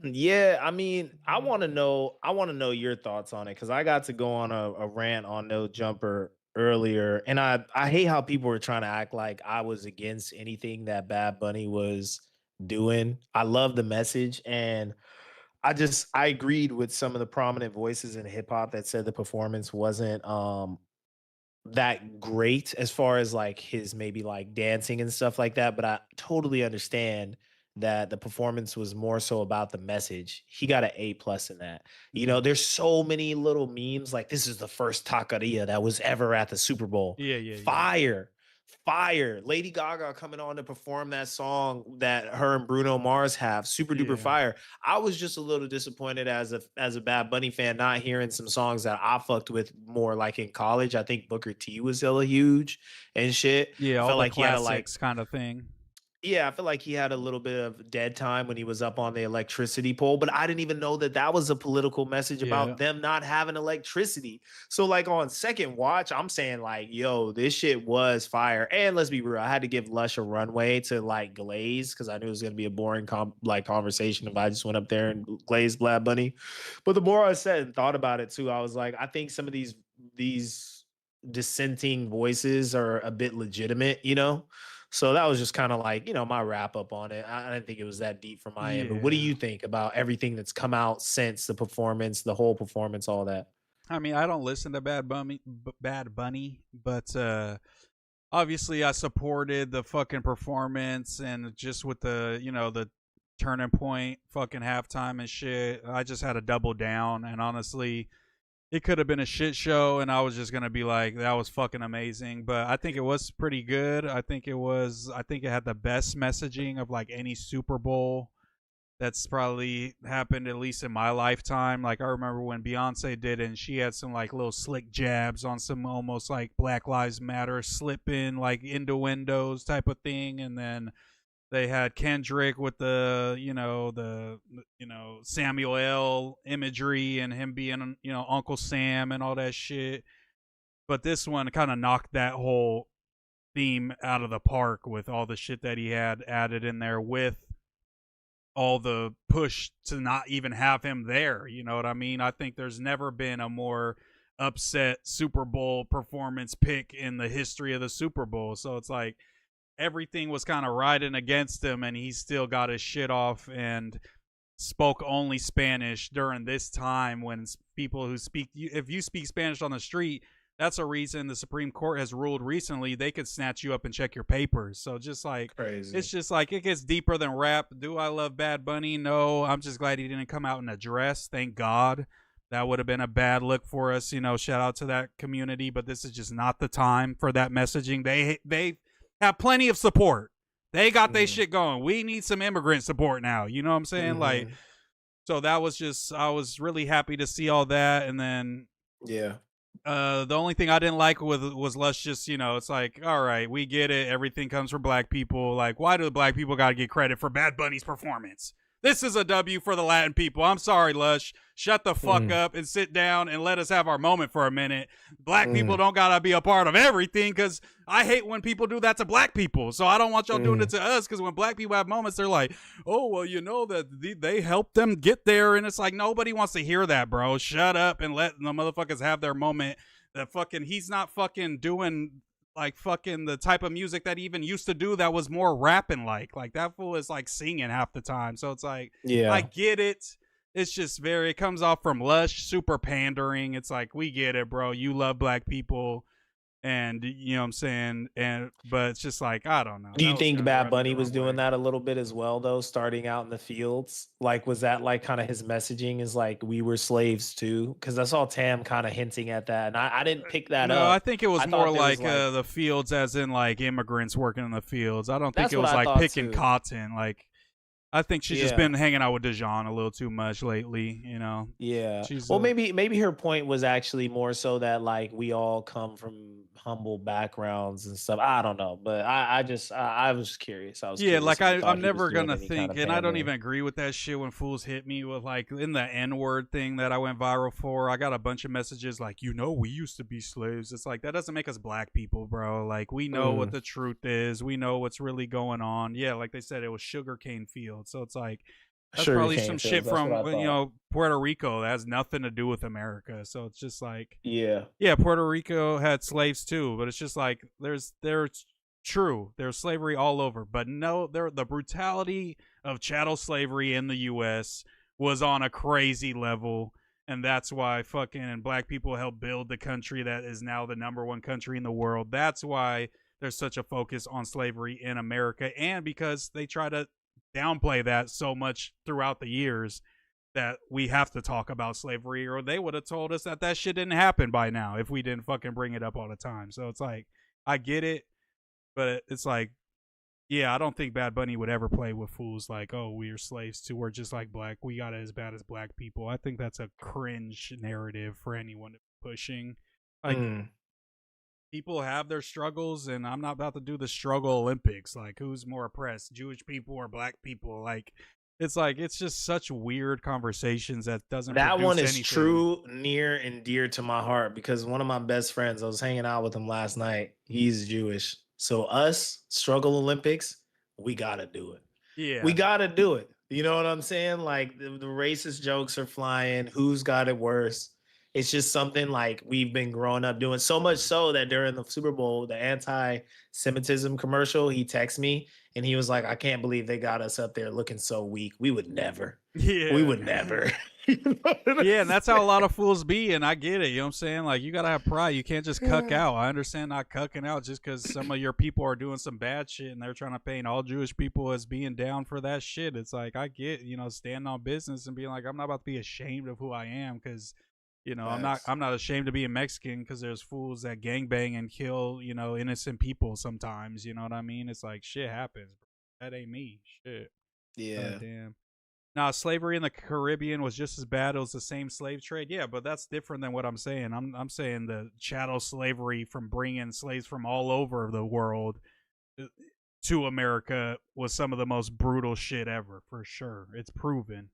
Yeah, I mean, I want to know. I want to know your thoughts on it because I got to go on a rant on No Jumper earlier, and I hate how people were trying to act like I was against anything that Bad Bunny was doing. I love the message, and I agreed with some of the prominent voices in hip hop that said the performance wasn't that great as far as like his maybe like dancing and stuff like that, but I totally understand that the performance was more so about the message. He got an A plus in that. Yeah, There's so many little memes like this is the first taqueria that was ever at the Super Bowl. yeah, yeah, yeah, Fire. Fire. Lady Gaga coming on to perform that song that her and Bruno Mars have. Super duper yeah, fire. I was just a little disappointed as a Bad Bunny fan not hearing some songs that I fucked with more like in college. I think Booker T was hella huge and shit. yeah. I All felt the like he had a classics, kind of thing. yeah, I feel like he had a little bit of dead time when he was up on the electricity pole, but I didn't even know that that was a political message Yeah, about them not having electricity. So, like on second watch, I'm saying like, yo, this shit was fire. And let's be real, I had to give Lush a runway to like glaze because I knew it was gonna be a boring conversation if I just went up there and glazed Bad Bunny. But the more I said and thought about it too, I was like, I think some of these dissenting voices are a bit legitimate. So that was just kind of like, my wrap up on it. I didn't think it was that deep from my end. But what do yeah. you think about everything that's come out since the performance, the whole performance, all that? I mean, I don't listen to Bad Bunny, but obviously I supported the fucking performance and just with the turning point fucking halftime and shit. I just had to double down, and honestly, it could have been a shit show, and I was just gonna be like, that was fucking amazing. But I think it was pretty good. I think it had the best messaging of like any Super Bowl that's probably happened at least in my lifetime. Like I remember when Beyonce did it, and she had some like little slick jabs on some almost like Black Lives Matter slip in like innuendos type of thing, and then they had Kendrick with the Samuel L. imagery and him being Uncle Sam and all that shit. But this one kind of knocked that whole theme out of the park with all the shit that he had added in there with all the push to not even have him there. You know what I mean? I think there's never been a more upset Super Bowl performance pick in the history of the Super Bowl. So it's like everything was kind of riding against him, and he still got his shit off and spoke only Spanish during this time when people who speak, if you speak Spanish on the street, that's a reason the Supreme Court has ruled recently they could snatch you up and check your papers. So just like, Crazy. it's just like it gets deeper than rap. Do I love Bad Bunny? No. I'm just glad he didn't come out and address. Thank God. That would have been a bad look for us. Shout out to that community, but this is just not the time for that messaging. They have plenty of support. They got their shit going. We need some immigrant support now. You know what I'm saying? Like, Mm-hmm. so that was just, I was really happy to see all that. And then Yeah. the only thing I didn't like was Lush just, it's like, all right, we get it. Everything comes from black people. Like, why do the black people got to get credit for Bad Bunny's performance? This is a W for the Latin people. I'm sorry, Lush. Shut the fuck up and sit down and let us have our moment for a minute. Black people don't gotta be a part of everything, because I hate when people do that to black people. So I don't want y'all doing it to us, because when black people have moments, they're like, oh, well, that they helped them get there. And it's like, nobody wants to hear that, bro. Shut up and let the motherfuckers have their moment. That fucking, he's not fucking doing like fucking the type of music that he even used to do that was more rapping like that fool is like singing half the time. So it's like, Yeah. I get it. It's just it comes off from Lush, super pandering. It's like, we get it, bro. You love black people, and you know what I'm saying? But it's just like, I don't know. Do you That was think kinda Bad rubbed me Bunny the was wrong doing way. that a little bit as well, though, starting out in the fields? Like, was that like kind of his messaging is like, we were slaves too? Because I saw Tam kind of hinting at that. And I didn't pick that No, I up. think it was I more thought there was like like, the fields, as in like immigrants working in the fields. I don't think that's it what was I like thought picking too. cotton. Like, I think she's just Yeah. been hanging out with Dijon a little too much lately. Yeah. She's Well, maybe her point was actually more so that like we all come from humble backgrounds and stuff. I don't know, but I was curious. I was Yeah, curious like if you thought I'm he was never doing gonna any kind think, of and I don't pandering. even agree with that shit when fools hit me with like in the N word thing that I went viral for. I got a bunch of messages like, we used to be slaves. It's like that doesn't make us black people, bro. Like we know what Mm, the truth is. We know what's really going on. Yeah, like they said, it was sugarcane fields. So it's like that's sugar probably cane some shit fields. That's what from I thought. Puerto Rico that has nothing to do with America. So it's just like Yeah. yeah, Puerto Rico had slaves too, but it's just like there's true there's slavery all over, but no, the brutality of chattel slavery in the U.S. was on a crazy level, and that's why fucking black people helped build the country that is now the number one country in the world. That's why there's such a focus on slavery in America, and because they try to downplay that so much throughout the years that we have to talk about slavery, or they would have told us that that shit didn't happen by now if we didn't fucking bring it up all the time. So it's like, I get it, but it's like, yeah, I don't think Bad Bunny would ever play with fools like, oh, we are slaves too. We're just like black. We got it as bad as black people. I think that's a cringe narrative for anyone to be pushing. Like, Mm. people have their struggles, and I'm not about to do the struggle Olympics. Like, who's more oppressed, Jewish people or black people? Like, it's just such weird conversations that doesn't That one produce is anything. true, near and dear to my heart because one of my best friends, I was hanging out with him last night. He's Jewish. So us, Struggle Olympics, we gotta do it. We Yeah, gotta do it. You know what I'm saying? Like the racist jokes are flying. Who's got it worse? It's just something like we've been growing up doing. So much so that during the Super Bowl, the anti-Semitism commercial, he texted me and he was like, "I can't believe they got us up there looking so weak. We would never. We yeah. would never." You know what I'm Yeah, and that's how a lot saying? of fools be, and I get it. You know what I'm saying? Like, you gotta have pride. You can't just cuck out. I understand not cucking out just because some of your people are doing some bad shit and they're trying to paint all Jewish people as being down for that shit. It's like, I get, standing on business and being like, I'm not about to be ashamed of who I am because, I'm not Facts. I'm not ashamed to be a Mexican because there's fools that gangbang and kill, innocent people sometimes. You know what I mean? It's like, shit happens. Bro. That ain't me. Shit. God Yeah. damn. Now, slavery in the Caribbean was just as bad. It was the same slave trade. Yeah, but that's different than what I'm saying. I'm saying the chattel slavery from bringing slaves from all over the world uh, to America was some of the most brutal shit ever, for sure. It's proven.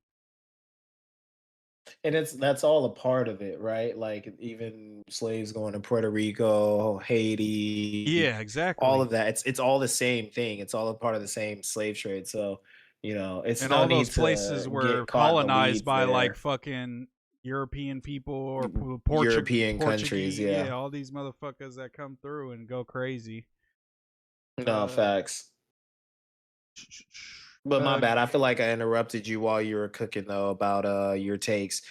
And that's all a part of it, right? Like even slaves going to Puerto Rico, Haiti, Yeah, all exactly. of that. It's all the same thing. It's all a part of the same slave trade. So, it's And no all those need places to were get caught in the colonized weeds by like there. fucking European people or European countries, Portuguese. yeah. Yeah, all these motherfuckers that come through and go crazy. No, Uh, facts. But my uh, bad. I feel like I interrupted you while you were cooking though about your takes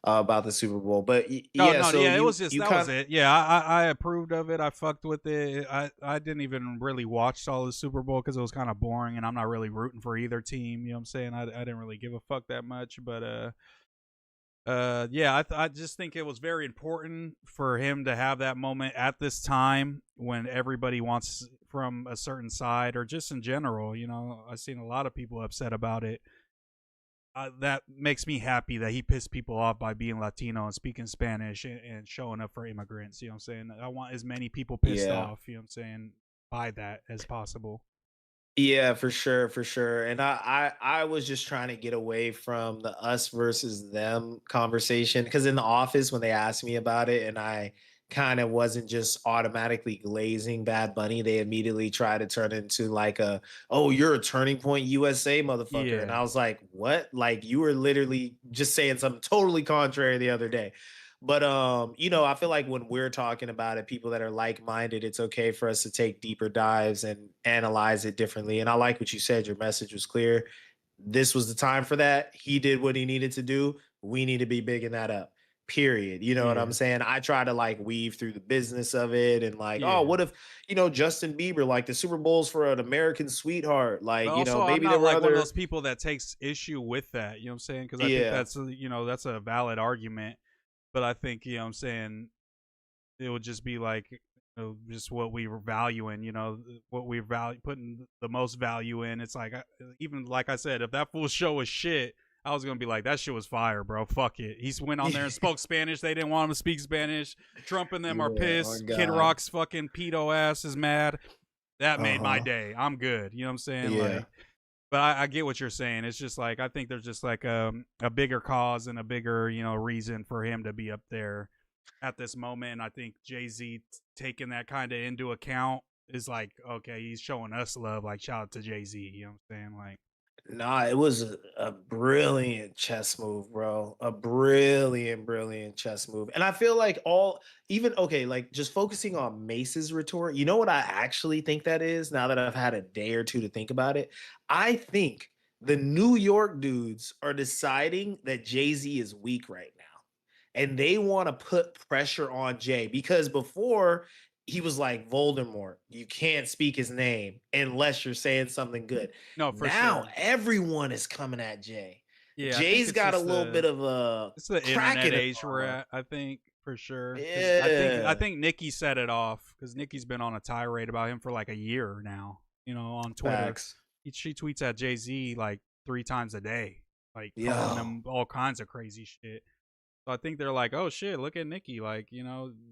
about the Super Bowl. But No, yeah, no, so yeah, it was you just you that was kind it. Yeah, I approved of it. I fucked with it. I didn't even really watch all the Super Bowl because it was kind of boring, and I'm not really rooting for either team. You know what I'm saying? I didn't really give a fuck that much, but yeah, I just think it was very important for him to have that moment at this time when everybody wants from a certain side or just in general. I've seen a lot of people upset about it. That makes me happy that he pissed people off by being Latino and speaking Spanish and showing up for immigrants. You know what I'm saying? I want as many people pissed yeah. off, you know what I'm saying, by that as possible. Yeah, for sure, for sure. And I was just trying to get away from the us versus them conversation because in the office when they asked me about it and I kind of wasn't just automatically glazing Bad Bunny, they immediately tried to turn into like oh, you're a turning point USA motherfucker. And Yeah. I was like, what? Like you were literally just saying something totally contrary the other day. But I feel like when we're talking about it, people that are like-minded, it's okay for us to take deeper dives and analyze it differently. And I like what you said. Your message was clear. This was the time for that. He did what he needed to do. We need to be bigging that up. Period. You know what I'm Yeah. saying? I try to like weave through the business of it and like, oh, Yeah. what if, Justin Bieber, like the Super Bowl's for an American sweetheart? But Like, also, I'm maybe there not were like one of those other, people that takes issue with that. You know what I'm saying? Because I think yeah, that's a valid argument. But I think, what I'm saying, it would just be like, just what we were valuing, what we value, putting the most value in. It's like, even like I said, if that full show was shit, I was gonna be like, that shit was fire, bro. Fuck it. He went on there and spoke Spanish. They didn't want him to speak Spanish. Trump and them are Yeah, oh pissed. Kid God. Rock's fucking pedo ass is mad. That made my Uh-huh. day. I'm good. You know what I'm saying? Yeah. Like, but I get what you're saying. It's just like I think there's just like a bigger cause and a bigger reason for him to be up there at this moment. I think Jay-Z taking that kind of into account is like, okay, he's showing us love. Like, shout out to Jay-Z. You know what I'm saying? Like, Nah, it was a brilliant chess move, bro. A brilliant, brilliant chess move. And I feel like even okay, like just focusing on Mace's retort, you know what I actually think that is now that I've had a day or two to think about it? I think the New York dudes are deciding that Jay-Z is weak right now. And they want to put pressure on Jay because before he was like Voldemort, you can't speak his name unless you're saying something good. no, for Now sure. everyone is coming at Jay. Yeah, I think Jay's it's got a just little bit the of a it's the crack internet in his age we're armor. at. I think for sure because I Yeah, think Nikki set it off because Nikki's been on a tirade about him for like a year now. On Twitter, facts. she tweets at Jay Z like 3 times a day, like calling Yo, him all kinds of crazy shit. So I think they're like, oh shit, look at Nikki. Like,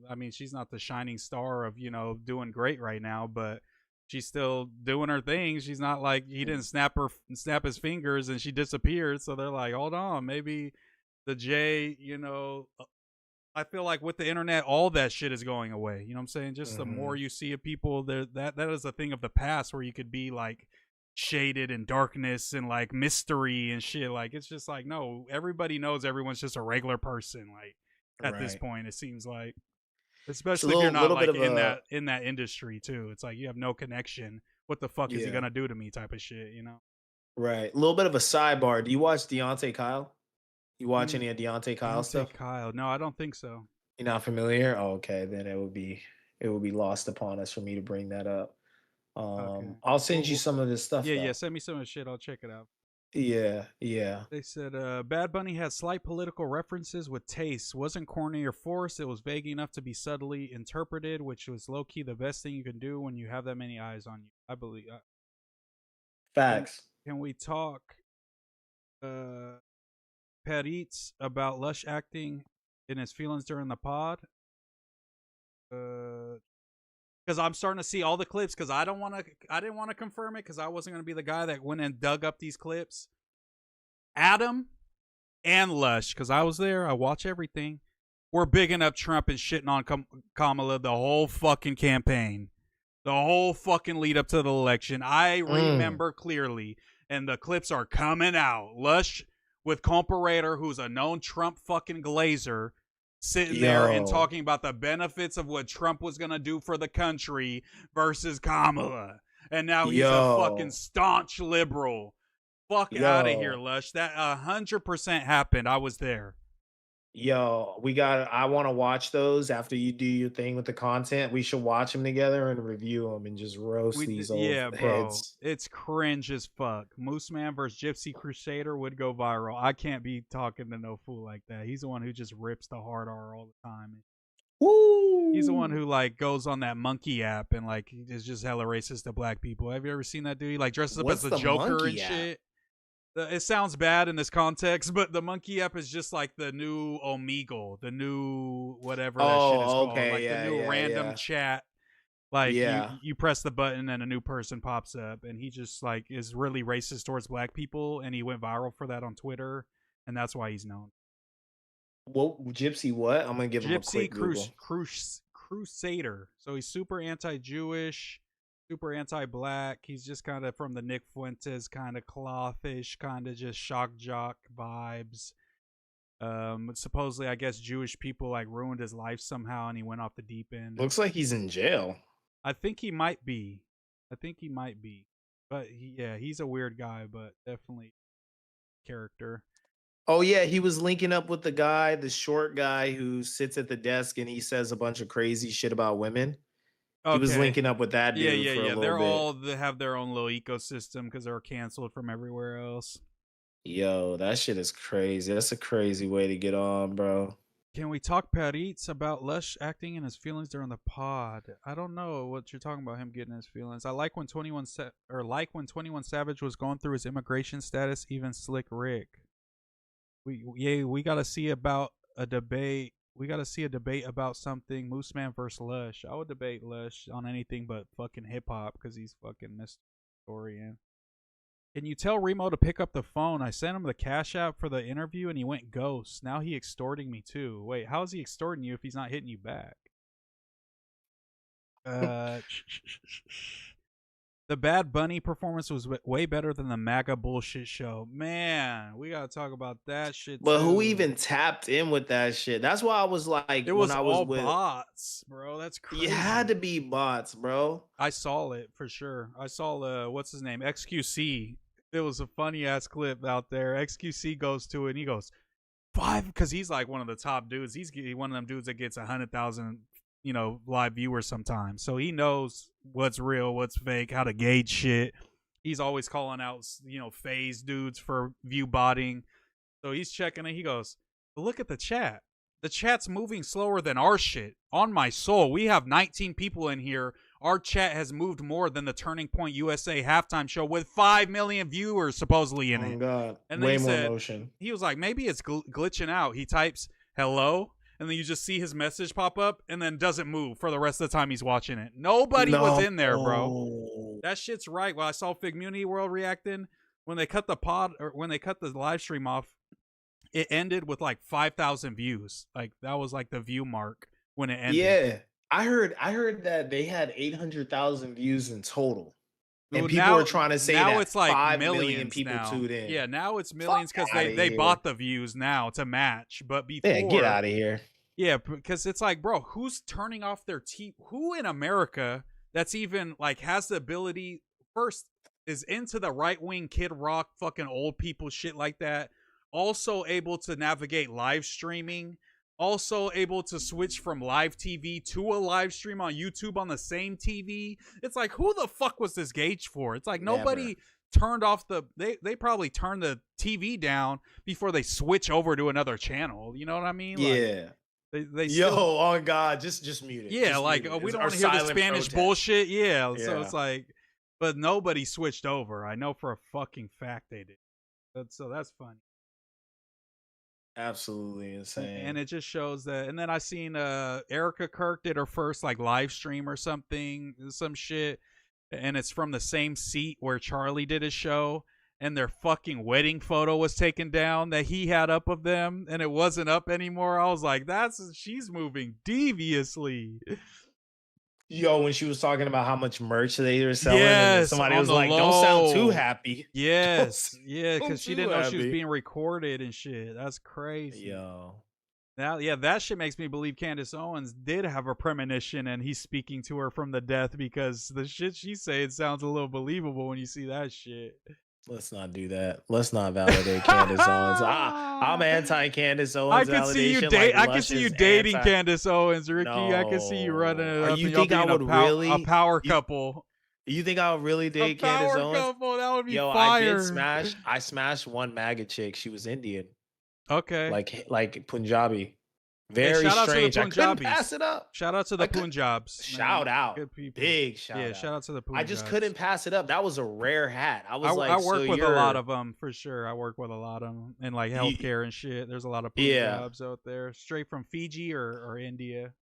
I mean, she's not the shining star of, doing great right now, but she's still doing her thing. She's not like he didn't snap his fingers and she disappeared. So they're like, hold on, maybe the J, I feel like with the internet, all that shit is going away. You know what I'm saying? Just the more mhm, you see of people, there that is a thing of the past where you could be like shaded in darkness and like mystery and shit. Like it's just like no, everybody knows everyone's just a regular person. Like at this right. point, it seems like, It's a especially if you're little not little bit like of in a that industry too. It's like you have no connection. What the fuck is he yeah, gonna do to me? Type of shit. You know? right. A little bit of a sidebar. Do you watch Deontay Kyle? You watch Mm, any of Deontay Kyle Deontay stuff? Kyle. No, I don't think so. You're not familiar? Oh, okay, then it would be lost upon us for me to bring that up. Okay. I'll send you Well, some of this stuff yeah, yeah. though. Send me some of the shit. I'll check it out. Yeah, yeah. They said Bad Bunny had slight political references with taste. Wasn't corny or forced. It was vague enough to be subtly interpreted, which was low key the best thing you can do when you have that many eyes on you. I believe. Can, Facts. can we talk uh, Peritz about Lush acting in his feelings during the pod? Because I'm starting to see all the clips. Because I didn't want to confirm it because I wasn't going to be the guy that went and dug up these clips. Adam and Lush, because I was there, I watch everything. We're bigging up Trump and shitting on Kamala the whole fucking campaign, the whole fucking lead up to the election. I Mm, remember clearly, and the clips are coming out. Lush with Comparator, who's a known Trump fucking glazer, sitting there and yo, talking about the benefits of what Trump was gonna do for the country versus Kamala. And now he's a fucking yo, staunch liberal. Fuck out of here, yo, Lush. That 100% happened. I was there. yo. I want to watch those after you do your thing with the content. We should watch them together and review them and just roast these old Yeah, bro. heads. It's cringe as fuck. MooseMan versus Gypsy Crusader would go viral. I can't be talking to no fool like that. He's the one who just rips the hard R all the time. He's the one Woo! who like goes on that monkey app and like is just hella racist to black people. Have you ever seen that dude? He like dresses up as What's the the Joker and monkey app? shit. It sounds bad in this context, but the monkey app is just like the new Omegle, the new whatever that shit is Oh, called, okay, like the yeah, new yeah, random yeah, chat. Like yeah. you press the button and a new person pops up, and he just like is really racist towards black people, and he went viral for that on Twitter, and that's why he's known. What Gypsy? What? I'm gonna give him a Gypsy quick Google. Crusader. So he's super anti-Jewish, super anti-black. He's just kind of from the Nick Fuentes kind of clothish, kind of just shock jock vibes. Supposedly, I guess Jewish people like ruined his life somehow, and he went off the deep end. Looks like he's in jail. I think he might be. I think he might be. But yeah, he's a weird guy, but definitely character. Oh yeah, he was linking up with the guy, the short guy who sits at the desk and he says a bunch of crazy shit about women. He was Okay. linking up with that Yeah, dude yeah, for a yeah. little bit. They have their own little ecosystem because they're canceled from everywhere else. Yo, that shit is crazy. That's a crazy way to get on, bro. Can we talk Paritz about Lush acting in his feelings during the pod? I don't know what you're talking about. Him getting his feelings. I like when 21 Savage was going through his immigration status. Even Slick Rick. we gotta see about a debate. We gotta see a debate about something. MooseMan versus Lush. I would debate Lush on anything but fucking hip hop because he's fucking Mr. Historian. Can you tell Remo to pick up the phone? I sent him the Cash App for the interview and he went ghost. Now he extorting me too. Wait, how is he extorting you if he's not hitting you back? The Bad Bunny performance was way better than the MAGA bullshit show. Man, we gotta talk about that shit. But too. who even tapped in with that shit? That's why I was like, it was when I was all with bots, bro. That's crazy. it had to be bots, bro. I saw it for sure. I saw what's his name, XQC. It was a funny ass clip out there. XQC goes to it and he goes 5 because he's like one of the top dudes. He's one of them dudes that gets 100,000 live viewers sometimes, so he knows what's real, what's fake, how to gauge shit. He's always calling out phase dudes for view botting. So he's checking it. He goes, look at the chat's moving slower than our shit. On my soul, we have 19 people in here. Our chat has moved more than the Turning Point USA halftime show with 5 million viewers supposedly in it. Oh God, and way more emotion. He was like, maybe it's glitching out. He types hello, and then you just see his message pop up and then doesn't move for the rest of the time he's watching it. Nobody was in there, bro. That shit's right. Well, I saw Figmunity World reacting when they cut the live stream off. It ended with like 5,000 views. Like that was like the view mark when it ended. Yeah, I heard that they had 800,000 views in total. And Well, people now- are trying to say now that it's like 5 millions million people now. tuned in. Yeah, now it's millions because outta they here. bought the views now to match. But before, Yeah, get out of here. yeah, because it's like, bro, who's turning off their TV? Who in America that's even like has the ability first is into the right wing Kid Rock fucking old people shit like that. Also able to navigate live streaming. Also able to switch from live TV to a live stream on YouTube on the same TV. It's like, who the fuck was this gauge for? It's like nobody turned off they probably turned the TV down before they switch over to another channel. You know what I mean? Yeah. Like, they Yo, still, oh God, just mute it. yeah, Just like mute it. we It's don't our want to hear the silent Spanish protest. bullshit. Yeah, so Yeah. it's like, but nobody switched over. I know for a fucking fact they did. So that's funny. Absolutely insane. And it just shows that. And then I seen Erica Kirk did her first like live stream or something, some shit, and it's from the same seat where Charlie did his show, and their fucking wedding photo was taken down that he had up of them, and it wasn't up anymore. I was like, she's moving deviously. Yo, when she was talking about how much merch they were selling, and Yes, somebody on was the like, "Don't sound too low. happy." Yes, yeah, because she too didn't know she was happy. being recorded and shit. That's crazy. Yo, Now, yeah, that shit makes me believe Candace Owens did have a premonition and he's speaking to her from the death because the shit she's saying sounds a little believable when you see that shit. let's not do that. Let's not validate Candace Owens. I'm anti Candace Owens. I can see you validation, like I can see you Lush is dating anti- Candace Owens, Ricky. I can see you No. running it Are up. you and y'all think I being would a really- a power you- couple? You think I would really A date Candace power Owens? couple, that would be Yo, fire. I smashed one MAGA chick. She was Indian, Okay. like Punjabi. Very shout out to the strange. I couldn't Punjabis. pass it up. Shout out to the I could- Punjabs. Shout man. out. Good people. Big shout Yeah, out. shout out to the Punjabs. I just couldn't pass it up. That was a rare hat. I was like, I work so with a you're- lot of them for sure. I work with a lot of them in like healthcare and shit. There's a lot of Yeah. Punjabs out there, straight from Fiji or India.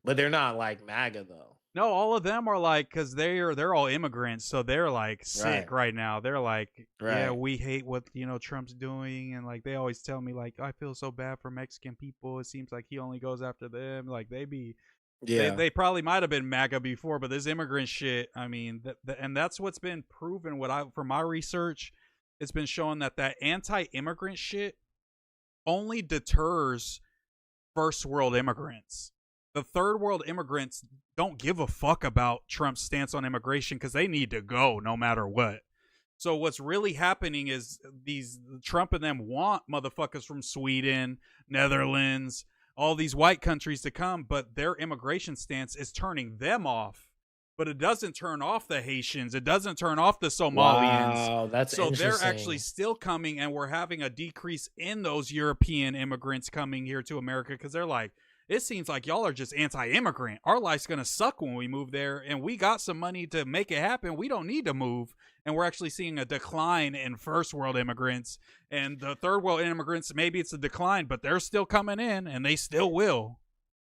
but they're not like MAGA though. No, all of them are like, because they're all immigrants, so they're like sick right now. They're like, yeah, Right. we hate what Trump's doing, and like they always tell me like, I feel so bad for Mexican people. It seems like he only goes after them. Like Yeah. they probably might have been MAGA before, but this immigrant shit, I mean, and that's what's been proven. From my research, it's been shown that anti-immigrant shit only deters first world immigrants. The third world immigrants don't give a fuck about Trump's stance on immigration because they need to go no matter what. So what's really happening is Trump and them want motherfuckers from Sweden, Netherlands, all these white countries to come, but their immigration stance is turning them off. But it doesn't turn off the Haitians. It doesn't turn off the Somalians. Wow, that's So they're interesting. actually still coming, and we're having a decrease in those European immigrants coming here to America because they're like, it seems like y'all are just anti-immigrant. Our life's gonna suck when we move there, and we got some money to make it happen. We don't need to move, and we're actually seeing a decline in first world immigrants, and the third world immigrants. Maybe it's a decline, but they're still coming in, and they still will.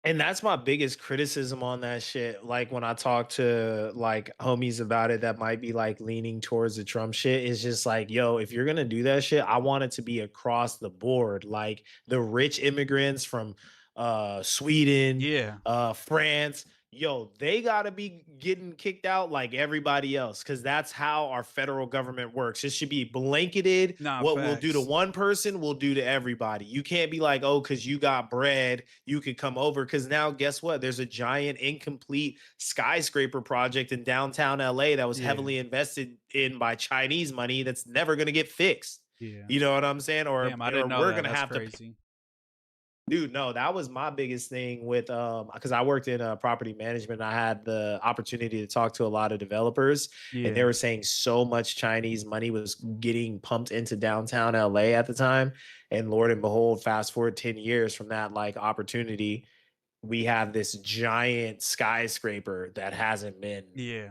And that's my biggest criticism on that shit. Like when I talk to like homies about it that might be like leaning towards the Trump shit, is just like, yo, if you're gonna do that shit, I want it to be across the board. Like the rich immigrants from Sweden, Yeah, France, yo, they gotta be getting kicked out like everybody else, because that's how our federal government works. It should be blanketed. nah, What we'll do to facts. one person, we'll do to everybody. You can't be like, oh, because you got bread, you could come over. Because now, guess what? There's a giant, incomplete skyscraper project in downtown LA that was Yeah, heavily invested in by Chinese money that's never going to get fixed. yeah. You know what I'm saying? Damn, I Or didn't know we're that. going to That's have to crazy. Dude, no, that was my biggest thing with because I worked in property management. I had the opportunity to talk to a lot of developers, and they Yeah, were saying so much Chinese money was getting pumped into downtown LA at the time. And Lord and behold, fast forward 10 years from that like opportunity, we have this giant skyscraper that hasn't been, yeah,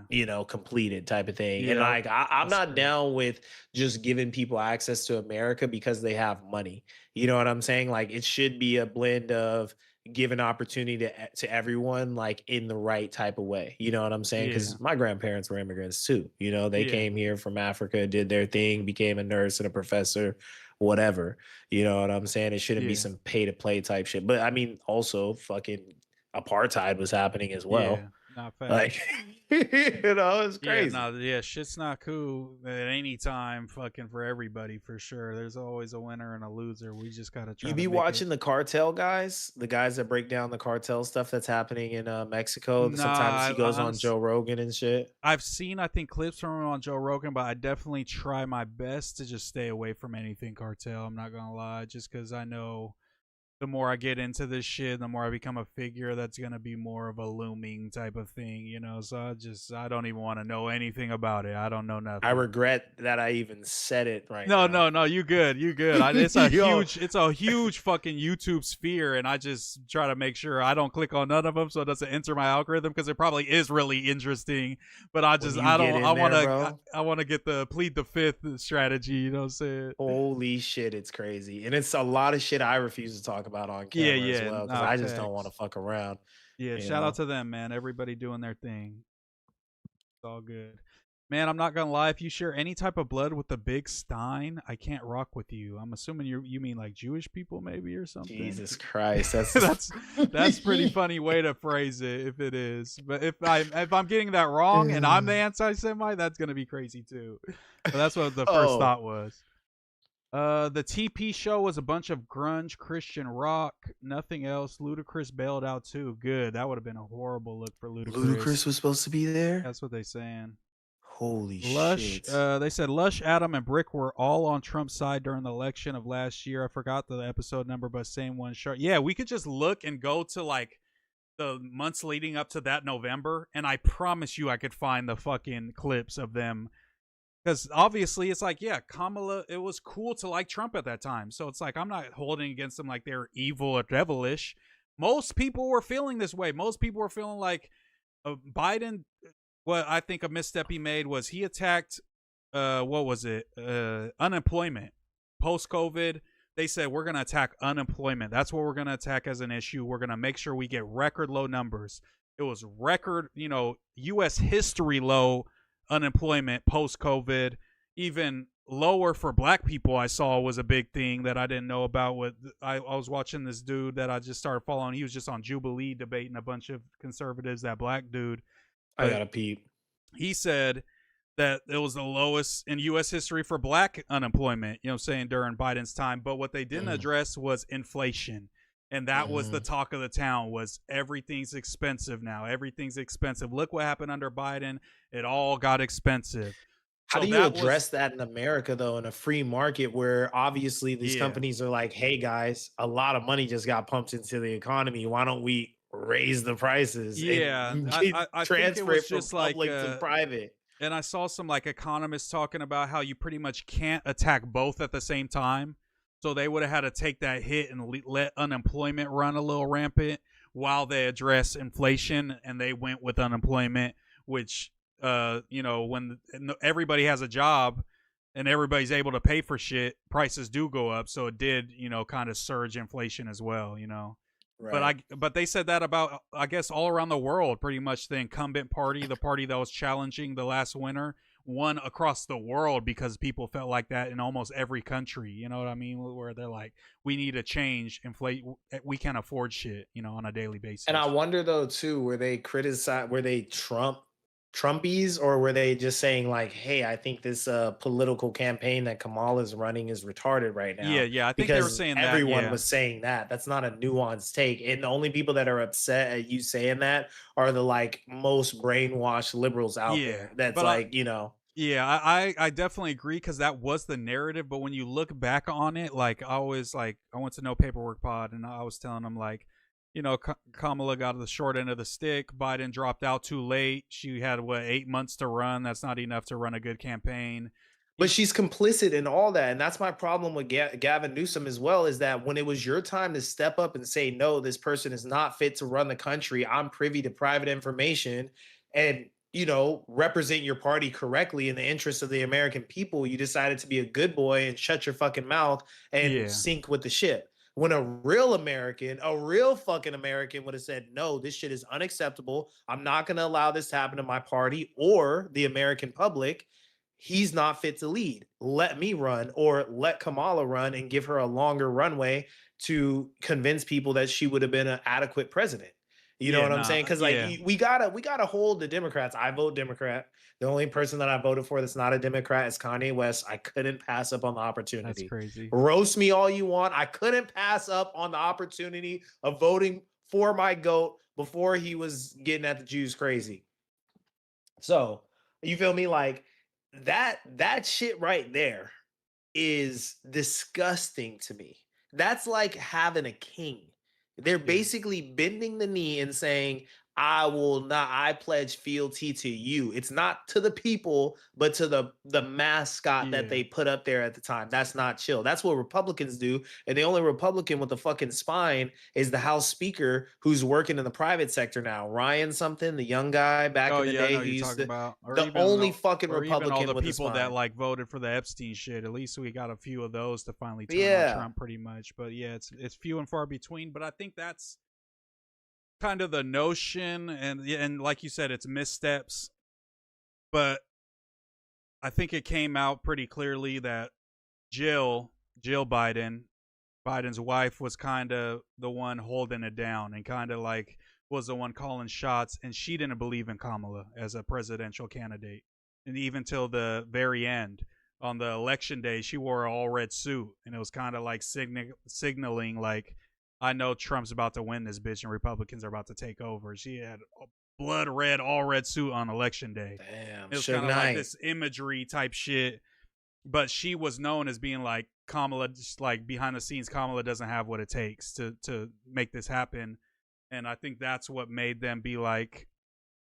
completed type of thing. And yeah. like I'm That's not crazy. down with just giving people access to America because they have money. You know what I'm saying? Like it should be a blend of giving opportunity to everyone, like in the right type of way. You know what I'm saying? Yeah, Because my grandparents were immigrants too. They yeah, came here from Africa, did their thing, became a nurse and a professor, whatever. You know what I'm saying? It shouldn't be yeah, some pay to play type shit. But I mean, also fucking apartheid was happening as yeah. well. Not Like, facts. it's Yeah, crazy. no, yeah, shit's not cool at any time, fucking for everybody for sure. There's always a winner and a loser. We just gotta You try to be make it. watching the cartel guys, the guys that break down the cartel stuff that's happening in Mexico. Nah, Sometimes he goes on honestly, Joe Rogan and shit. I've seen, I think, clips from him on Joe Rogan, but I definitely try my best to just stay away from anything cartel. I'm not gonna lie, just because I know the more I get into this shit, the more I become a figure that's gonna be more of a looming type of thing, So I don't even want to know anything about it. I don't know I nothing. regret that I even said it right No, now. no, no. You good? You good? Yo, It's a huge fucking YouTube sphere, and I just try to make sure I don't click on none of them so it doesn't enter my algorithm because it probably is really interesting. But when you I get don't. in there, bro, I want to get the plead the fifth strategy. You know what I'm saying? holy shit, it's crazy. And it's a lot of shit I refuse to talk about on Yeah, camera as yeah. well because Nah, I just don't want to facts. fuck around, Yeah, you shout out know? to them, man. Everybody doing their thing. It's all good. Man, I'm not gonna lie. If you share any type of blood with the big Stein, I can't rock with you. I'm assuming you mean like Jewish people, maybe or something. Jesus Christ. That's that's that's pretty funny way to phrase it, if it is. But if I'm getting that wrong and I'm the anti-Semite, that's gonna be crazy too. But that's what the first Oh, thought was. The TP show was a bunch of grunge Christian rock, nothing else. Ludacris bailed out too. Good. That would have been a horrible look for Ludacris Ludacris. was supposed to be there? That's what they saying. Holy Lush, shit. they said Lush, Adam, and Brick were all on Trump's side during the election of last year. I forgot the episode number, but same one. Short. Yeah, we could just look and go to like the months leading up to that November, and I promise you, I could find the fucking clips of them. Because obviously, it's like, yeah, Kamala. It was cool to like Trump at that time, so it's like I'm not holding against them like they're evil or devilish. Most people were feeling this way. Most people were feeling like Biden, what I think a misstep he made was he attacked what was it? Unemployment. Post COVID, they said we're gonna attack unemployment. That's what we're gonna attack as an issue. We're gonna make sure we get record low numbers. It was record, US history low unemployment post COVID. Even lower for black people, I saw was a big thing that I didn't know about. With I was watching this dude that I just started following. He was just on Jubilee debating a bunch of conservatives, that black dude. I But gotta peep. he said that it was the lowest in US history for black unemployment, saying during Biden's time. But what they didn't Mm, address was inflation. And that was the mhm. talk of the town was everything's expensive now. Everything's expensive. Look what happened under Biden. It all got expensive. How So do you that was, address that in America though, in a free market where obviously these yeah. companies are like, hey guys, a lot of money just got pumped into the economy. Why don't we raise the prices Yeah. and I think it transfer was it from just like public to private? and I saw some like economists talking about how you pretty much can't attack both at the same time. So they would have had to take that hit and let unemployment run a little rampant while they address inflation, and they went with unemployment, which when everybody has a job and everybody's able to pay for shit, prices do go up. So it did, kind of surge inflation as well. Right. But they said that about, I guess, all around the world. Pretty much the incumbent party, the party that was challenging the last winner, won across the world because people felt like that in almost every country. You know what I mean? Where they're like, we need to change, inflate. We can't afford shit, on a daily And I basis. wonder though too, were they Trumpies, or were they just saying like, "Hey, I think this political campaign that Kamala's running is retarded right Yeah, now," yeah. I think they were because saying that. everyone Yeah, was saying that. That's not a nuanced take, and the only people that are upset at you saying that are the like most brainwashed liberals out yeah. there. That's But like, yeah, I definitely agree because that was the narrative. But when you look back on it, like I went to No Paperwork Pod and I was telling them like, Kamala got the short end of the stick. Biden dropped out too late. She had 8 months to run. That's not enough to run a good campaign. but You, she's complicit in all that, and that's my problem with Gavin Newsom as well. Is that when it was your time to step up and say, "No, this person is not fit to run the country. I'm privy to private information," and represent your party correctly in the interest of the American people, you decided to be a good boy and shut your fucking mouth and yeah, sink with the ship. When a real American, a real fucking American would have said, "No, this shit is unacceptable. I'm not going to allow this to happen to my party or the American public. He's not fit to lead. Let me run, or let Kamala run and give her a longer runway to convince people that she would have been an adequate president." You know yeah, what I'm saying? nah, Because like yeah. we gotta hold the Democrats. I vote Democrat. The only person that I voted for that's not a Democrat is Kanye West. I couldn't pass up on the That's opportunity. crazy. Roast me all you want. I couldn't pass up on the opportunity of voting for my goat before he was getting at the Jews crazy. So you feel me? Like that shit right there is disgusting to me. That's like having a king. They're Yeah, basically bending the knee and saying, I pledge fealty to you. It's not to the people, but to the mascot that yeah. they put up there at the time. That's not chill. That's what Republicans do. And the only Republican with a fucking spine is the House Speaker who's working in the private sector now. Ryan something, the young guy back Oh in the yeah, I know day what who you're used talking to about, the only fucking or even all Republican the with a people that spine. like voted for the Epstein shit. At least we got a few of those to finally turn on Yeah. Trump, pretty much. But yeah, it's few and far between. But I think that's kind of the notion, and yeah, and like you said, it's missteps. But I think it came out pretty clearly that Jill Biden, Biden's wife, was kind of the one holding it down and kind of like was the one calling shots, and she didn't believe in Kamala as a presidential candidate. And even till the very end, on the election day, she wore an all red suit, and it was kind of like signaling like, I know Trump's about to win this bitch and Republicans are about to take over. She had a blood red, all red suit on election day. Damn, It was Suge kind of like Knight. this imagery type shit, but she was known as being like, Kamala, just like behind the scenes, Kamala doesn't have what it takes to make this happen. And I think that's what made them be like,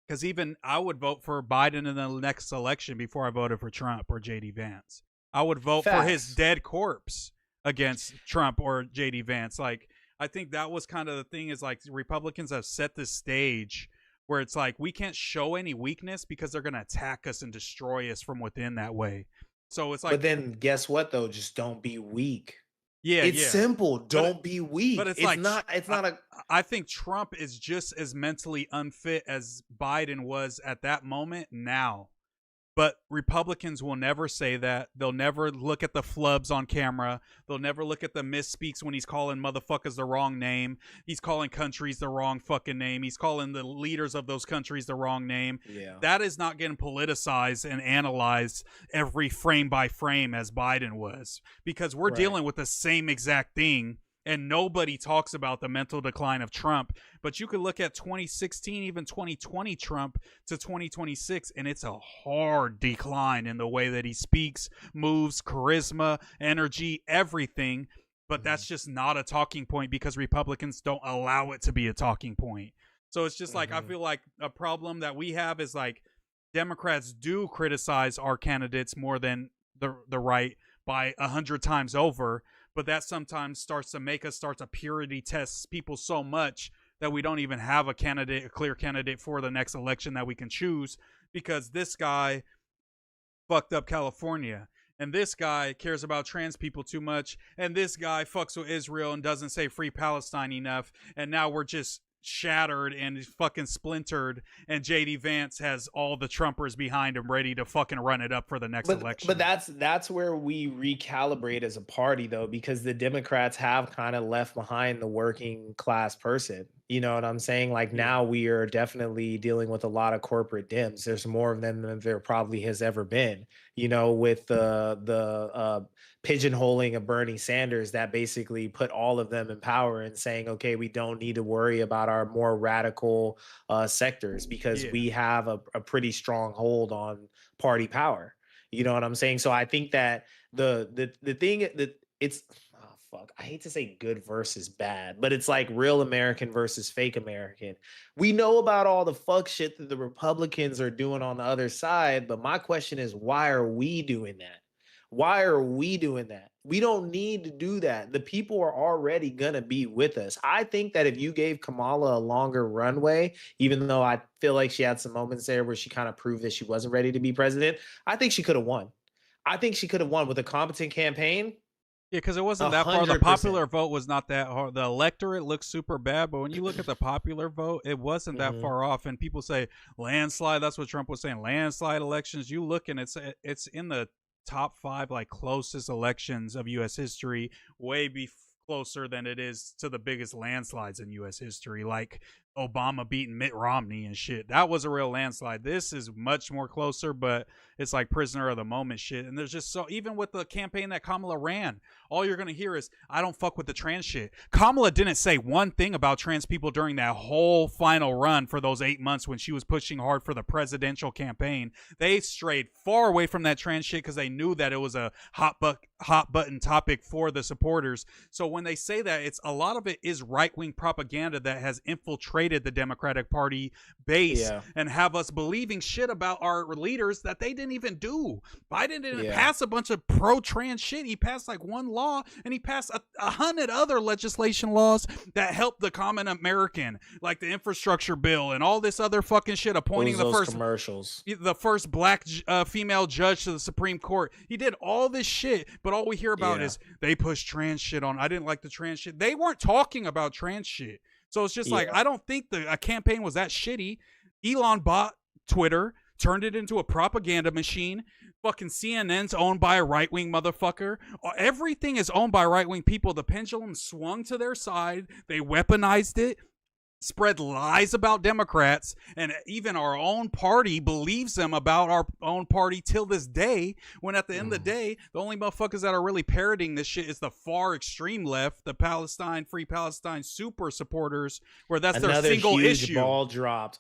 because even I would vote for Biden in the next election before I voted for Trump or JD Vance. I would vote for his Facts. dead corpse against Trump or JD Vance. Like, I think that was kind of the thing, is like Republicans have set this stage where it's like we can't show any weakness because they're going to attack us and destroy us from within that way. So it's But like, then guess what though? Just don't be weak. yeah, It's yeah. simple. But Don't be but weak. it's It's like not it's I, not a I think Trump is just as mentally unfit as Biden was at that moment now. But Republicans will never say that. They'll never look at the flubs on camera. They'll never look at the misspeaks when he's calling motherfuckers the wrong name. He's calling countries the wrong fucking name. He's calling the leaders of those countries the wrong name. yeah. That is not getting politicized and analyzed every frame by frame as Biden was, because we're Right. dealing with the same exact thing. And nobody talks about the mental decline of Trump. But you could look at 2016, even 2020 Trump to 2026, and it's a hard decline in the way that he speaks, moves, charisma, energy, everything. But that's just not a talking point because Republicans don't allow it to be a talking point. So it's just like, I Mhm. feel like a problem that we have is like Democrats do criticize our candidates more than the right by 100 times over, but that sometimes starts to make us start to purity test people so much that we don't even have a clear candidate for the next election that we can choose, because this guy fucked up California, and this guy cares about trans people too much, and this guy fucks with Israel and doesn't say free Palestine enough, and now we're just shattered and fucking splintered, and JD Vance has all the Trumpers behind him ready to fucking run it up for the next election. But that's where we recalibrate as a party, though, because the Democrats have kind of left behind the working class person. You know what I'm saying? Like, now we are definitely dealing with a lot of corporate Dems. There's more of them than there probably has ever been. You know, with the pigeonholing of Bernie Sanders, that basically put all of them in power and saying, okay, we don't need to worry about our more radical sectors, because we have a pretty strong hold on party power. You know what I'm saying? So I think that the thing that it's, oh fuck, I hate to say good versus bad, but it's like real American versus fake American. We know about all the fuck shit that the Republicans are doing on the other side, but my question is, why are we doing that? Why are we doing that? We don't need to do that. The people are already going to be with us. I think that if you gave Kamala a longer runway, even though I feel like she had some moments there where she kind of proved that she wasn't ready to be president, I think she could have won. I think she could have won with a competent campaign. Yeah, because it wasn't that far. The popular vote was not that hard. The electorate looks super bad, but when you look at the popular vote, it wasn't that far off. And people say landslide. That's what Trump was saying. Landslide elections. You look, and it's in the top 5 like closest elections of U.S. history, way closer than it is to the biggest landslides in U.S. history, like Obama beating Mitt Romney and shit. That was a real landslide. This is much more closer, but it's like prisoner of the moment shit. And there's just so, even with the campaign that Kamala ran, all you're gonna hear is, I don't fuck with the trans shit. Kamala didn't say one thing about trans people during that whole final run for those 8 months when she was pushing hard for the presidential campaign. They strayed far away from that trans shit because they knew that it was a hot button topic for the supporters. So when they say that, it's a lot of it is right-wing propaganda that has infiltrated the Democratic Party base and have us believing shit about our leaders that they didn't even do. Biden didn't pass a bunch of pro-trans shit. He passed like one law, and he passed 100 other legislation laws that help the common American, like the infrastructure bill and all this other fucking shit, appointing the first black female judge to the Supreme Court. He did all this shit, but all we hear about is they push trans shit on. I didn't like the trans shit. They weren't talking about trans shit. So it's just like, I don't think a campaign was that shitty. Elon bought Twitter, turned it into a propaganda machine. Fucking CNN's owned by a right-wing motherfucker. Everything is owned by right-wing people. The pendulum swung to their side. They weaponized it, spread lies about Democrats, and even our own party believes them about our own party till this day, when at the end of the day, the only motherfuckers that are really parroting this shit is the far extreme left, the Free Palestine super supporters, where that's their single issue.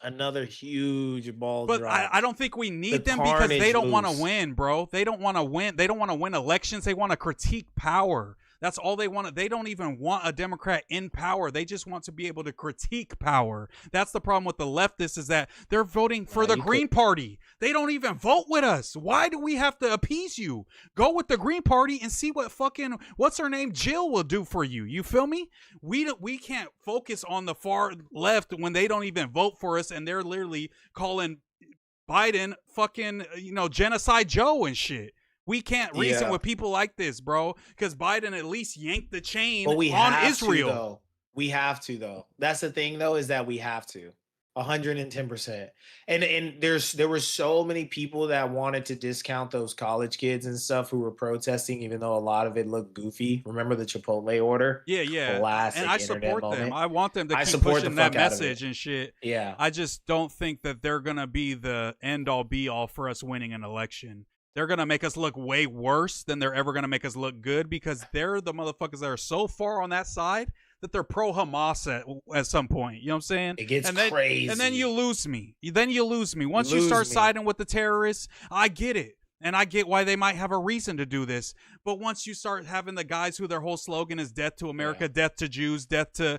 Another huge ball but drop. I don't think we need them because they don't want to win, bro. They don't want to win. They don't want to win elections. They want to critique power. That's all they want. They don't even want a Democrat in power. They just want to be able to critique power. That's the problem with the leftists, is that they're voting for the Green Party. They don't even vote with us. Why do we have to appease you? Go with the Green Party and see what fucking, what's her name, Jill will do for you. You feel me? We can't focus on the far left when they don't even vote for us, and they're literally calling Biden fucking, Genocide Joe and shit. We can't reason with people like this, bro, because Biden at least yanked the chain on Israel. We have to, though. That's the thing, though, is that we have to. 110%. And there were so many people that wanted to discount those college kids and stuff who were protesting, even though a lot of it looked goofy. Remember the Chipotle order? Yeah. Classic. And I support them. Moment. I want them to keep pushing that message and shit. Yeah. I just don't think that they're going to be the end-all be-all for us winning an election. They're going to make us look way worse than they're ever going to make us look good, because they're the motherfuckers that are so far on that side that they're pro-Hamas at some point. You know what I'm saying? It gets crazy. And then you lose me. Once you start siding with the terrorists, I get it. And I get why they might have a reason to do this. But once you start having the guys who their whole slogan is death to America, death to Jews, death to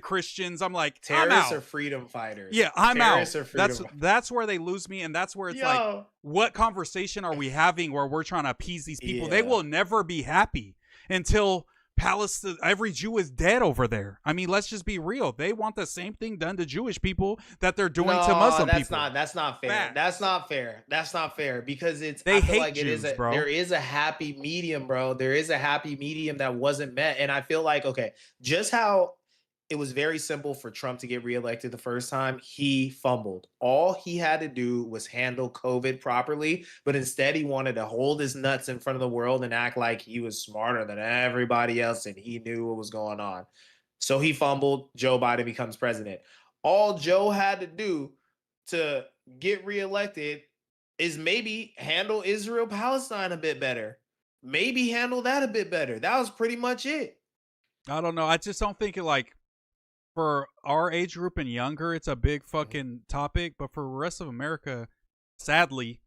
Christians, I'm like, terrorists are freedom fighters. Yeah, I'm out. That's where they lose me. And that's where it's like, what conversation are we having where we're trying to appease these people? They will never be happy. until Palestine, every Jew is dead over there. I mean, let's just be real. They want the same thing done to Jewish people that they're doing to No, Muslim that's people. not that's not fair. That's Facts. not fair. That's not fair because I They feel hate like Jews, there bro. is a happy medium, bro. There is a happy medium that wasn't met. And I feel like, okay, just how it was very simple for Trump to get reelected the first time, he fumbled. All he had to do was handle COVID properly, but instead he wanted to hold his nuts in front of the world and act like he was smarter than everybody else and he knew what was going on. So he fumbled. Joe Biden becomes president. All Joe had to do to get reelected is maybe handle Israel Palestine a bit better. Maybe handle that a bit better. That was pretty much it. I don't know. I just don't think it like for our age group and younger, it's a big fucking topic. But for the rest of America, sadly,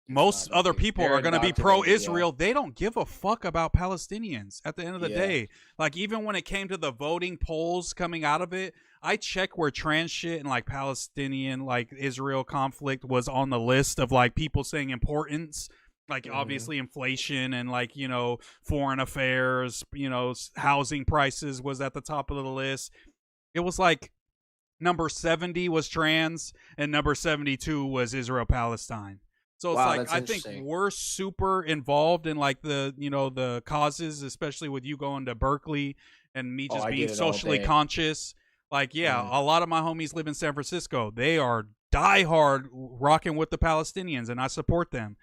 most not other big. people They're are going to be indoctrinated, pro-Israel. They don't give a fuck about Palestinians at the end of the Yeah. day. Like, even when it came to the voting polls coming out of it, I check where trans shit and like Palestinian, like Israel conflict was on the list of like people saying importance. Like, obviously inflation and like, you know, foreign affairs, you know, housing prices was at the top of the list. It was like number 70 was trans and number 72 was Israel Palestine. So it's Wow, like that's I think interesting. we're super involved in like the, you know, the causes, especially with you going to Berkeley and me Oh, just I being get it all socially day. conscious. Like, yeah, Mhm. a lot of my homies live in San Francisco. They are diehard rocking with the Palestinians and I support them.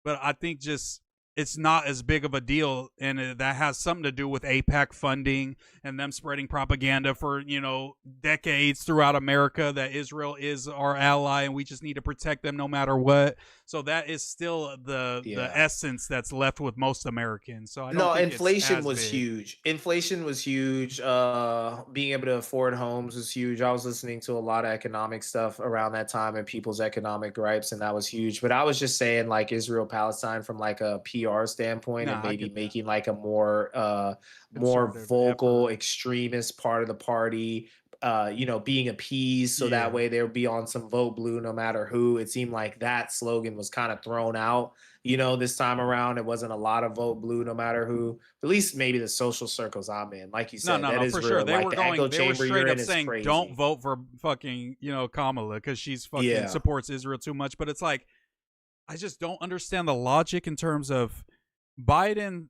But I think just it's not as big of a deal, and that has something to do with APAC funding and them spreading propaganda for, you know, decades throughout America that Israel is our ally and we just need to protect them no matter what. So that is still the Yeah. essence that's left with most Americans. So I don't No, think it's inflation as was big. huge. Inflation was huge. Being able to afford homes was huge. I was listening to a lot of economic stuff around that time and people's economic gripes, and that was huge. But I was just saying, like Israel Palestine from like a PR standpoint, and Nah, I maybe get that. making like a more Conservative vocal effort. extremist part of the party. Being appeased so that Yeah. way they'll be on some vote blue no matter who. It seemed like that slogan was kind of thrown out, this time around. It wasn't a lot of vote blue no matter who, at least maybe the social circles I'm in. Like you No, said, no, that no, is for sure. real. They Like were the echo going, they were chamber you're straight up in is saying, don't crazy. vote for fucking, you know, Kamala because she's fucking Yeah. supports Israel too much. But it's like, I just don't understand the logic in terms of Biden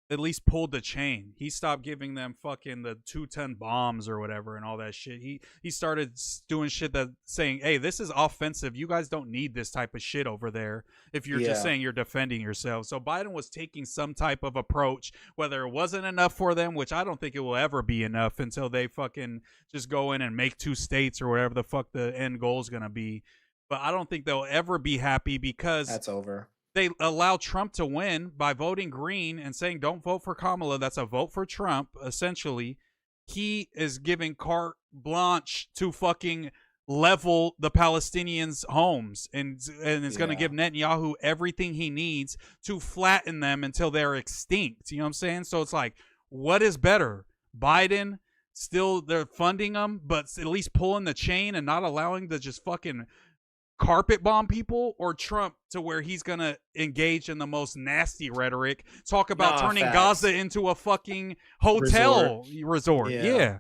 at least pulled the chain. He stopped giving them fucking the 2-ton bombs or whatever and all that shit. He started doing shit that saying, "Hey, this is offensive. You guys don't need this type of shit over there if you're just Yeah. saying you're defending yourself." So Biden was taking some type of approach, whether it wasn't enough for them, which I don't think it will ever be enough until they fucking just go in and make 2 states or whatever the fuck the end goal is going to be. But I don't think they'll ever be happy because That's over. they allow Trump to win by voting green and saying don't vote for Kamala. That's a vote for Trump, essentially. He is giving carte blanche to fucking level the Palestinians' homes and is going to give Yeah. Netanyahu everything he needs to flatten them until they're extinct. You know what I'm saying? So it's like, what is better? Biden still they're funding them, but at least pulling the chain and not allowing the just fucking carpet bomb people, or Trump to where he's gonna engage in the most nasty rhetoric, talk about Nah, turning facts. Gaza into a fucking Resort. hotel resort. Yeah. Yeah.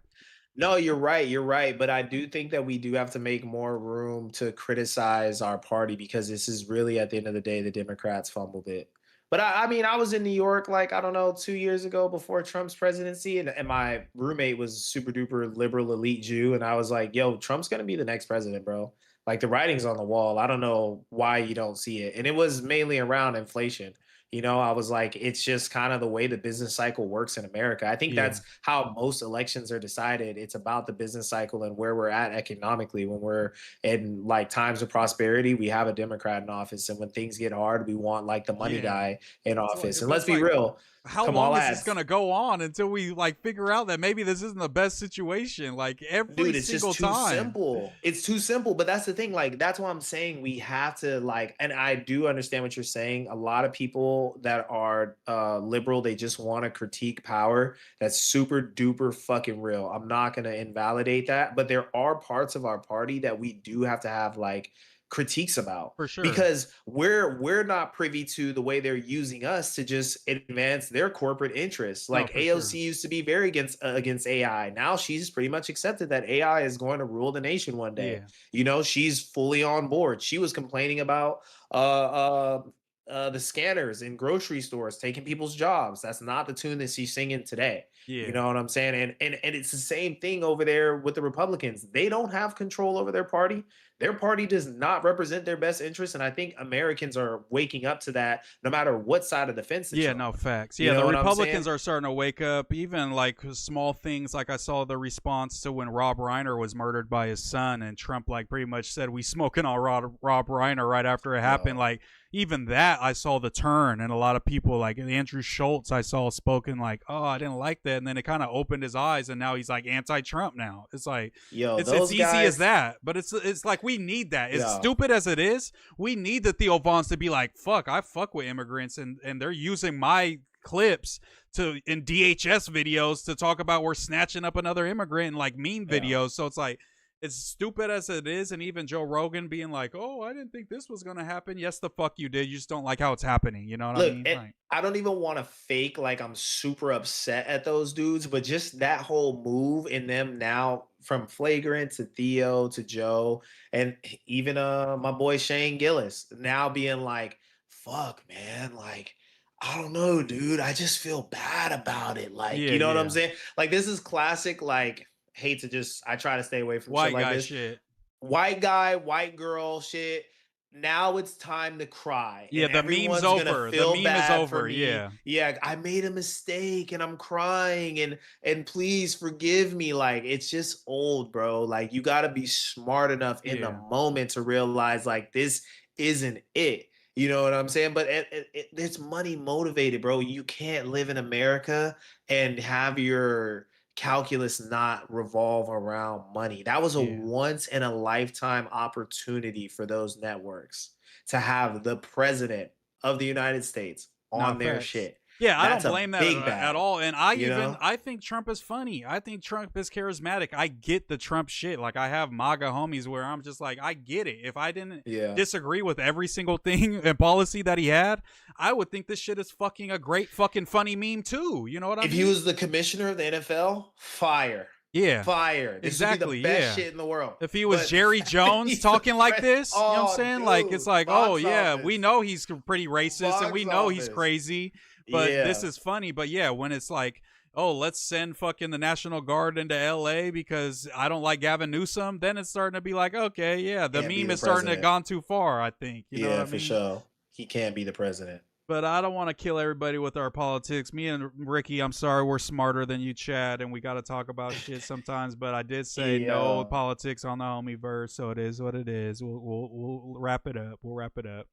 No, you're right. You're right. But I do think that we do have to make more room to criticize our party because this is really, at the end of the day, the Democrats fumbled it. But I mean, I was in New York, like, I don't know, 2 years ago before Trump's presidency, and my roommate was super duper liberal elite Jew. And I was like, yo, Trump's going to be the next president, bro. Like, the writing's on the wall. I don't know why you don't see it. And it was mainly around inflation. I was like, it's just kind of the way the business cycle works in America. I think Yeah. that's how most elections are decided. It's about the business cycle and where we're at economically. When we're in like times of prosperity, we have a Democrat in office. And when things get hard, we want like the money Yeah. guy in So, office. And but let's it's be like, real, how long Kamala is this had gonna go on until we like figure out that maybe this isn't the best situation? Like every dude, it's single just too time. simple. It's too simple. But that's the thing. Like, that's why I'm saying we have to, like, and I do understand what you're saying. A lot of people that are liberal, they just want to critique power. That's super duper fucking real. I'm not gonna invalidate that. But there are parts of our party that we do have to have like critiques about, For sure. because we're not privy to the way they're using us to just advance their corporate interests. No, Like for AOC sure. used to be very against AI. Now she's pretty much accepted that AI is going to rule the nation one day. Yeah. You know, she's fully on board. She was complaining about the scanners in grocery stores taking people's jobs. That's not the tune that she's singing today. You Yeah. know what I'm saying? And it's the same thing over there with the Republicans. They don't have control over their party. Their party does not represent their best interests. And I think Americans are waking up to that no matter what side of the fence that Yeah, you're no, on. facts. You Yeah, know the what I'm Republicans saying? are starting to wake up. Even like small things, like I saw the response to when Rob Reiner was murdered by his son, and Trump like pretty much said we smoking on Rob Reiner right after it happened. Yo, Like even that, I saw the turn, and a lot of people like Andrew Schultz, I saw spoken like, oh, I didn't like that, and then it kind of opened his eyes, and now he's like anti-Trump now. It's like yo, it's those easy as guys, that, but it's like we need that. As yo, stupid as it is, we need the Theo Vaughns to be like, fuck, I fuck with immigrants, and they're using my clips to in DHS videos to talk about we're snatching up another immigrant in like meme yeah. videos. So it's like as stupid as it is, and even Joe Rogan being like, "Oh, I didn't think this was gonna happen." Yes, the fuck you did. You just don't like how it's happening. You know what I Look, mean? and Like, I don't even want to fake like I'm super upset at those dudes, but just that whole move in them now, from Flagrant to Theo to Joe, and even my boy Shane Gillis now being like, fuck man, like I don't know, dude. I just feel bad about it. Like, yeah, you know what I'm yeah, saying? Like this is classic, like hate to just I try to stay away from shit white like guy this. shit. White guy, white girl shit. Now it's time to cry, Yeah, and the meme's everyone's gonna over. The feel meme is bad for over. me. Yeah, Yeah, I made a mistake and I'm crying, and please forgive me. Like it's just old, bro. Like you got to be smart enough in the yeah, moment to realize like this isn't it. You know what I'm saying? But it's money motivated, bro. You can't live in America and have your calculus not revolve around money. That was a yeah. once in a lifetime opportunity for those networks to have the president of the United States No on their facts. shit. Yeah, I don't That's a blame that big at bag, all. And you know? I think Trump is funny. I think Trump is charismatic. I get the Trump shit. Like I have MAGA homies where I'm just like, I get it. If I didn't Yeah. disagree with every single thing and policy that he had, I would think this shit is fucking a great fucking funny meme too. You know what I If he mean? was the commissioner of the NFL, fire. Yeah. Fire. This would be the Exactly. best Yeah. shit in the world. If he was But Jerry Jones he's the talking like this, you know what I'm oh, saying? Like it's dude, like, oh box yeah, we office. know he's pretty racist and we Box know he's office. crazy, but this Yeah. is funny. But yeah, when it's like, oh, let's send fucking the National Guard into LA because I don't like Gavin Newsom, then it's starting to be like, okay, yeah, the Can't be meme the is starting to president. gone too far, I think. You know what Yeah, I for mean? sure. He can't be the president. But I don't want to kill everybody with our politics. Me and Ricky, I'm sorry, we're smarter than you, Chad, and we got to talk about shit sometimes. But I did say no Yeah. politics on the homie verse, so it is what it is. We'll wrap it up. We'll wrap it up.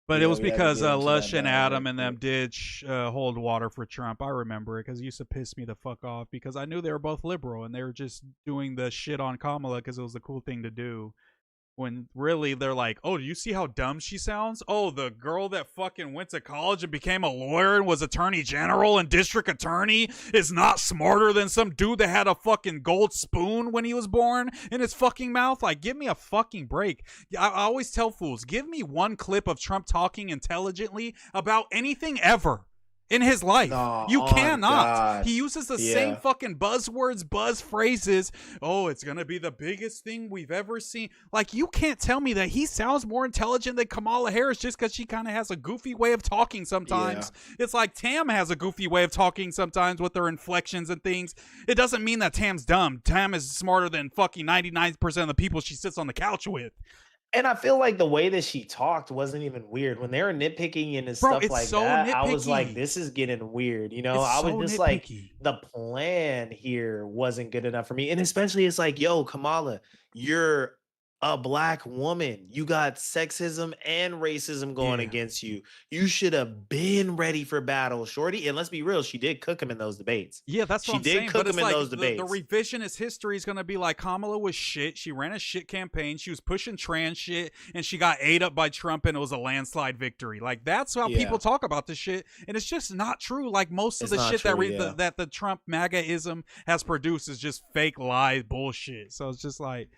But it Yeah, was we had to because get into that Lush and bag real Adam and them quick. did hold water for Trump. I remember it because it used to piss me the fuck off because I knew they were both liberal and they were just doing the shit on Kamala because it was the cool thing to do when really they're like, oh, do you see how dumb she sounds? Oh, the girl that fucking went to college and became a lawyer and was attorney general and district attorney is not smarter than some dude that had a fucking gold spoon when he was born in his fucking mouth. Like, give me a fucking break. I always tell fools, give me one clip of Trump talking intelligently about anything ever in his life. No, You on cannot. God. He uses the same Yeah. fucking buzzwords, buzz phrases. Oh, it's gonna be the biggest thing we've ever seen. Like, you can't tell me that he sounds more intelligent than Kamala Harris just because she kind of has a goofy way of talking sometimes. It's like Tam has a goofy way of talking sometimes with her inflections and things. It doesn't mean that Tam's dumb. Tam is smarter than fucking 99% of the people she sits on the couch with. And I feel like the way that she talked wasn't even weird. When they were nitpicking and Bro, stuff it's like so that, I was like, nitpicky. this is getting weird. You know, It's I was so just like, nitpicky. the plan here wasn't good enough for me. And especially it's like, yo, Kamala, you're a black woman. You got sexism and racism going Yeah. against you. You should have been ready for battle, Shorty. And let's be real, she did cook him in those debates. Yeah, that's what She I'm did saying. cook But it's him in like those the debates. revisionist history is going to be like Kamala was shit. She ran a shit campaign. She was pushing trans shit, and she got ate up by Trump, and it was a landslide victory. Like that's how Yeah. people talk about this shit, and it's just not true. Like most of It's the not shit true, yeah. that the Trump MAGAism has produced is just fake lie bullshit. So it's just like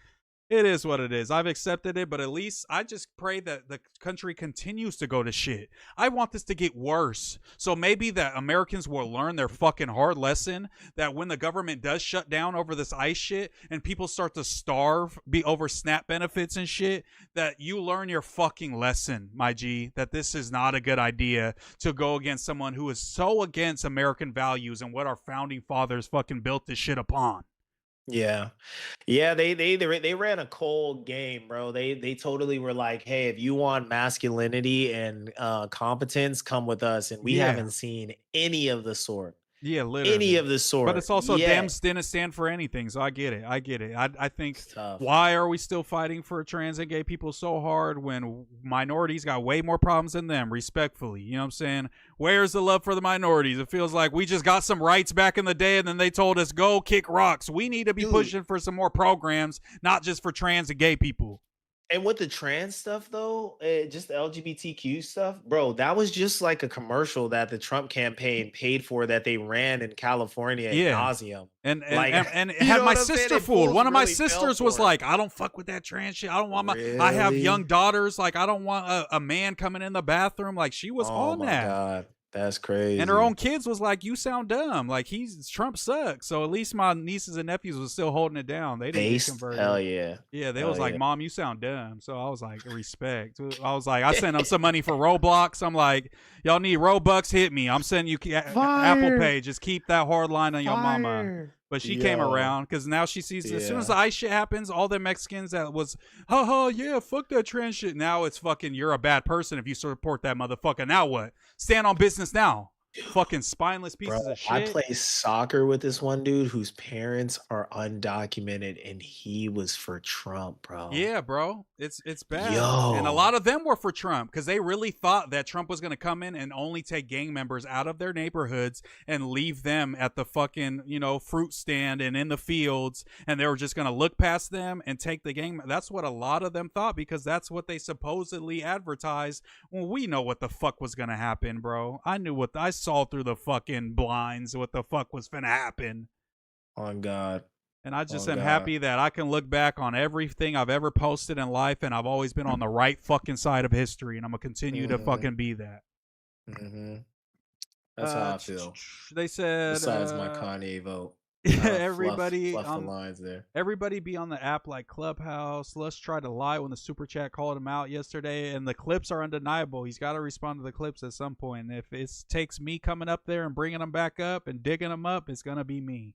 It is what it is. I've accepted it, but at least I just pray that the country continues to go to shit. I want this to get worse. So maybe that Americans will learn their fucking hard lesson that when the government does shut down over this ICE shit and people start to starve be over SNAP benefits and shit, that you learn your fucking lesson, my G, that this is not a good idea to go against someone who is so against American values and what our founding fathers fucking built this shit upon. Yeah. Yeah, they ran a cold game, bro. They totally were like, "Hey, if you want masculinity and competence, come with us." And we Yeah. haven't seen any of the sort. Yeah, Any literally. of the But sort it's also yet. Dems didn't stand for anything, so I get it. I get it. I think It's tough. why are we still fighting for trans and gay people so hard when minorities got way more problems than them? Respectfully, you know what I'm saying? Where's the love for the minorities? It feels like we just got some rights back in the day, and then they told us go kick rocks. We need to be Dude, pushing for some more programs, not just for trans and gay people. and with the trans stuff though, just the LGBTQ stuff, bro, that was just like a commercial that the Trump campaign paid for that they ran in California ad Yeah. nauseum. And Like, and it you had know my what I'm saying? sister And fooled. fools One of my really fell sisters was for it. like, "I don't fuck with that trans shit. I don't want my. I have young Really? daughters. Like, I don't want a man coming in the bathroom." Like, she was Oh on my that. god, that's And her own crazy. kids was like, "You sound dumb. Like Trump sucks." So at least my nieces and nephews was still holding it down. They didn't get Based? Hell converted. yeah. Yeah, they Hell was like, yeah. "Mom, you sound dumb." So I was like, "Respect." I was like, I sent them some money for Roblox. I'm like, "Y'all need Robux? Hit me. I'm sending you Apple Fire! Pay. Just keep that hard line on your mama." Fire! But she came Yo, around because now she sees as soon as the yeah. ICE shit happens, all the Mexicans that was, haha, yeah, fuck that trans shit. Now it's fucking, you're a bad person if you support that motherfucker. Now what? Stand on business now. Fucking spineless Bro, pieces of I shit. play soccer with this one dude whose parents are undocumented, and he was for Trump, bro. Yeah, bro, it's bad, and a Yo. lot of them were for Trump because they really thought that Trump was going to come in and only take gang members out of their neighborhoods and leave them at the fucking fruit stand and in the fields, and they were just going to look past them and take the gang. That's what a lot of them thought because that's what they supposedly advertised. Well, we know what the fuck was going to happen, bro. I saw through the fucking blinds what the fuck was finna happen. On God. And I just On am God. happy that I can look back on everything I've ever posted in life, and I've always been on the right fucking side of history, and I'm gonna continue to Mhm. fucking be that. Mhm. That's how I feel. They said Besides my Kanye vote. Trying to everybody fluff the lines there. everybody be on the app like Clubhouse. Let's try to lie when the super chat called him out yesterday, and the clips are undeniable. He's got to respond to the clips at some point. And if it takes me coming up there and bringing them back up and digging them up, it's gonna be me.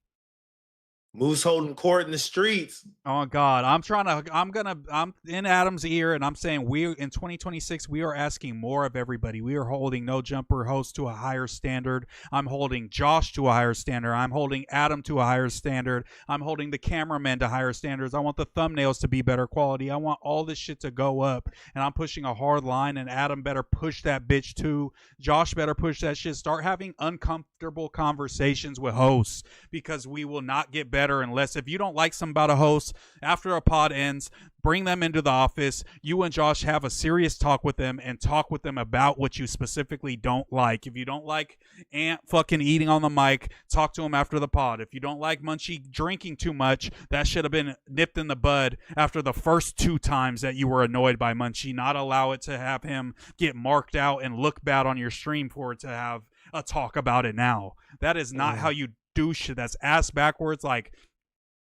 Moose holding court in the streets. Oh God, I'm in Adam's ear and I'm saying we in 2026 we are asking more of everybody. We are holding No Jumper host to a higher standard. I'm holding Josh to a higher standard. I'm holding Adam to a higher standard. I'm holding the cameramen to higher standards. I want the thumbnails to be better quality. I want all this shit to go up, and I'm pushing a hard line, and Adam better push that bitch too. Josh better push that shit. Start having uncomfortable conversations with hosts because we will not get better unless if you don't like something about a host after a pod ends, bring them into the office. You and Josh have a serious talk with them and talk with them about what you specifically don't like. If you don't like Ant fucking eating on the mic, talk to him after the pod. If you don't like Munchie drinking too much, that should have been nipped in the bud after the first 2 times that you were annoyed by Munchie. Not allow it to have him get marked out and look bad on your stream for it to have a talk about it now. That is not how you do shit. That's ass backwards, like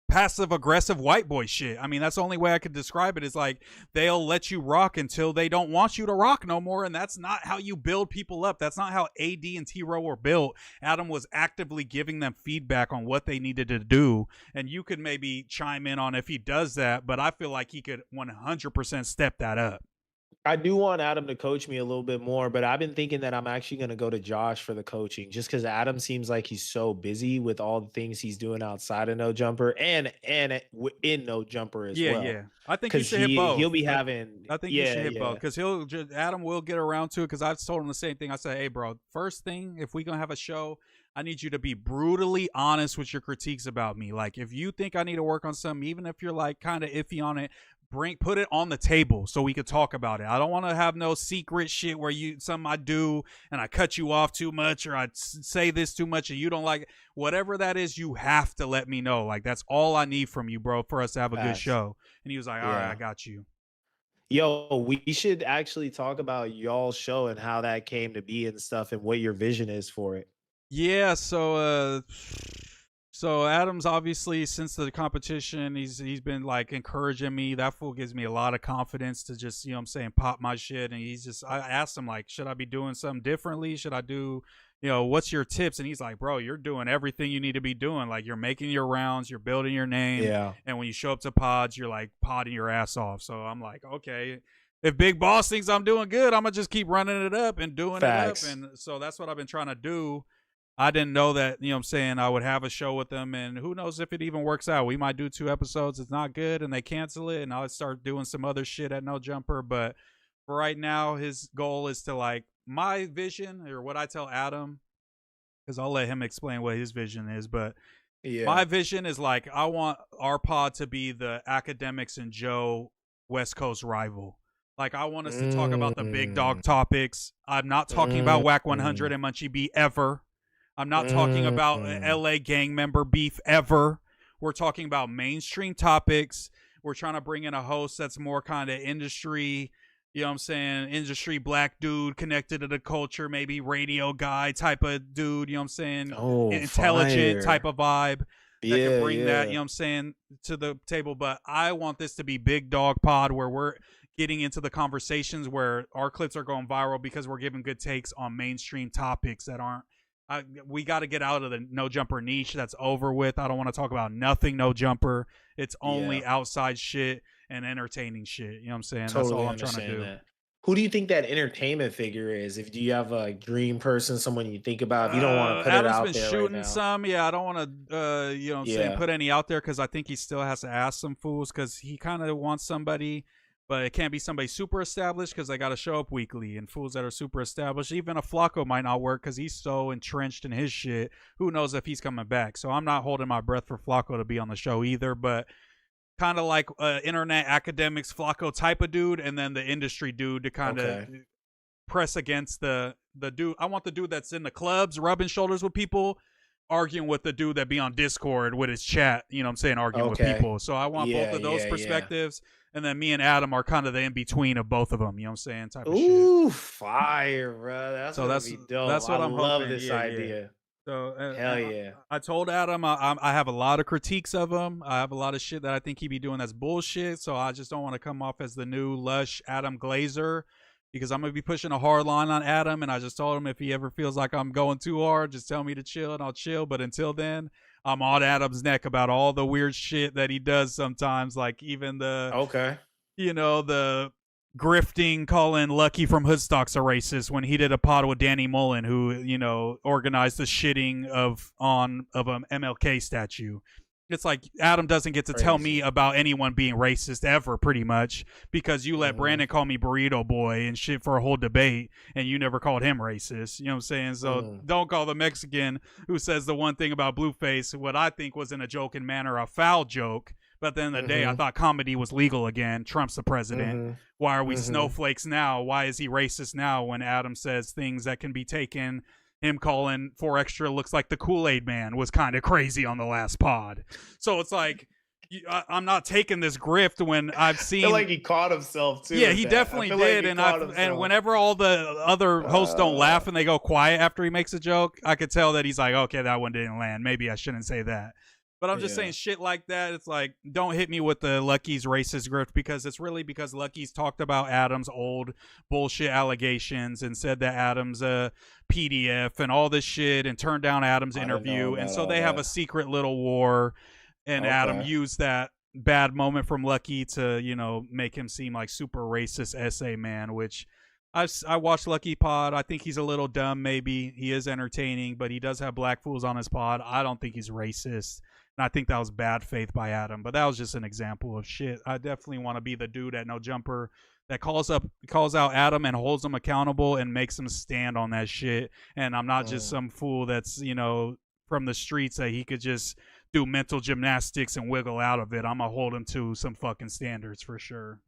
passive aggressive white boy shit. I mean, that's the only way I could describe it is like they'll let you rock until they don't want you to rock no more, and that's not how you build people up. That's not how AD and T-Row were built. Adam was actively giving them feedback on what they needed to do, and you could maybe chime in on if he does that, but I feel like he could 100% step that up. I do want Adam to coach me a little bit more, but I've been thinking that I'm actually going to go to Josh for the coaching just because Adam seems like he's so busy with all the things he's doing outside of No Jumper in No Jumper as Yeah, well. yeah. I think you Because should hit both. he'll be having I think you should yeah, hit both yeah. because Adam will get around to it. Because I've told him the same thing. I said, "Hey, bro, first thing, if we gonna have a show, I need you to be brutally honest with your critiques about me. Like, if you think I need to work on something, even if you're like kind of iffy on it, put it on the table so we could talk about it. I don't want to have no secret shit where something I do and I cut you off too much, or I say this too much and you don't like it. Whatever that is, you have to let me know. Like, that's all I need from you, bro, for us to have a good show. And he was like, all right, I got you. Yo, we should actually talk about y'all's show and how that came to be and stuff, and what your vision is for it. Yeah, so Adam's obviously, since the competition, he's been like encouraging me. That fool gives me a lot of confidence to just, you know what I'm saying, pop my shit. And I asked him, like, should I be doing something differently? Should I do, what's your tips? And he's like, bro, you're doing everything you need to be doing. Like, you're making your rounds, you're building your name. Yeah. And when you show up to pods, you're like podding your ass off. So I'm like, okay, if Big Boss thinks I'm doing good, I'm gonna just keep running it up and doing Facts. it up. And so that's what I've been trying to do. I didn't know that, you know what I'm saying, I would have a show with them, and who knows if it even works out. We might do 2 episodes, it's not good, and they cancel it, and I'll start doing some other shit at No Jumper. But for right now, his goal is to, like, my vision, or what I tell Adam, because I'll let him explain what his vision is, but my vision is, like, I want our pod to be the Academics and Joe West Coast rival. Like, I want us to talk about the big dog topics. I'm not talking about Whack 100 and Munchie B ever. I'm not talking about LA gang member beef ever. We're talking about mainstream topics. We're trying to bring in a host that's more kind of industry, you know what I'm saying, industry black dude connected to the culture, maybe radio guy type of dude, you know what I'm saying, intelligent type of vibe that can bring that, you know what I'm saying, to the table. But I want this to be Big Dog Pod, where we're getting into the conversations where our clips are going viral because we're giving good takes on mainstream topics that aren't. We got to get out of the No Jumper niche. That's over with. I don't want to talk about nothing No Jumper. It's only outside shit and entertaining shit. You know what I'm saying? Totally, that's all I'm trying to do. That. Who do you think that entertainment figure is? If do you have a dream person, someone you think about? If you don't want to put Adam's it out been there shooting right now. some. Yeah, I don't want to, you know what I'm saying, put any out there, because I think he still has to ask some fools, because he kind of wants somebody. But it can't be somebody super established, because they got to show up weekly. And fools that are super established, even a Flacco might not work because he's so entrenched in his shit. Who knows if he's coming back? So I'm not holding my breath for Flacco to be on the show either. But kind of like internet academics Flacco type of dude, and then the industry dude to kind of press against the dude. I want the dude that's in the clubs rubbing shoulders with people, arguing with the dude that be on Discord with his chat, you know what I'm saying, arguing with people. So I want both of those perspectives. And then me and Adam are kind of the in-between of both of them, you know what I'm saying, type of shit. Ooh, fire, bro. That's so be dope. That's what I'm love hoping. This idea. So hell yeah. I told Adam I have a lot of critiques of him. I have a lot of shit that I think he be doing that's bullshit. So I just don't want to come off as the new lush Adam Glazer, because I'm going to be pushing a hard line on Adam. And I just told him if he ever feels like I'm going too hard, just tell me to chill and I'll chill. But until then, I'm on Adam's neck about all the weird shit that he does sometimes. Like even the, the grifting, calling Lucky from Hoodstocks a racist when he did a pod with Danny Mullen, who, organized the shitting of an MLK statue. It's like Adam doesn't get to tell me about anyone being racist ever, pretty much, because you let Brandon call me burrito boy and shit for a whole debate, and you never called him racist. You know what I'm saying? So don't call the Mexican who says the one thing about Blueface, what I think was in a joking manner, a foul joke. But at the end of the day, I thought comedy was legal again. Trump's the president. Why are we snowflakes now? Why is he racist now when Adam says things that can be taken? Him calling 4 Extra looks like the Kool-Aid Man was kind of crazy on the last pod. So it's like, I'm not taking this grift when I've seen. I feel like he caught himself too. Yeah, he definitely did. And whenever all the other hosts don't laugh and they go quiet after he makes a joke, I could tell that he's like, okay, that one didn't land. Maybe I shouldn't say that. But I'm just saying shit like that. It's like, don't hit me with the Lucky's racist grift, because it's really because Lucky's talked about Adam's old bullshit allegations and said that Adam's a PDF and all this shit and turned down Adam's interview. And so they have a secret little war. And Adam used that bad moment from Lucky to, make him seem like super racist essay man, which I watched Lucky Pod. I think he's a little dumb, maybe. He is entertaining, but he does have black fools on his pod. I don't think he's racist. And I think that was bad faith by Adam. But that was just an example of shit. I definitely want to be the dude at No Jumper that calls out Adam and holds him accountable and makes him stand on that shit. And I'm not just some fool that's, from the streets that he could just do mental gymnastics and wiggle out of it. I'm gonna hold him to some fucking standards for sure.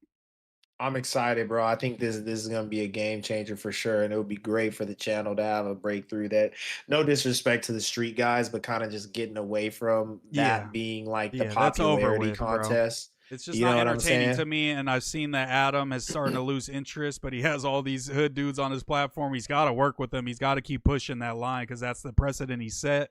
I'm excited, bro. I think this is gonna be a game changer for sure, and it would be great for the channel to have a breakthrough. That no disrespect to the street guys, but kind of just getting away from Yeah, that being like the yeah, that's over popularity with, bro. contest. It's just You not know what I'm entertaining to saying? me, and I've seen that Adam is starting to lose interest, but he has all these hood dudes on his platform. He's got to work with them. He's got to keep pushing that line because that's the precedent he set.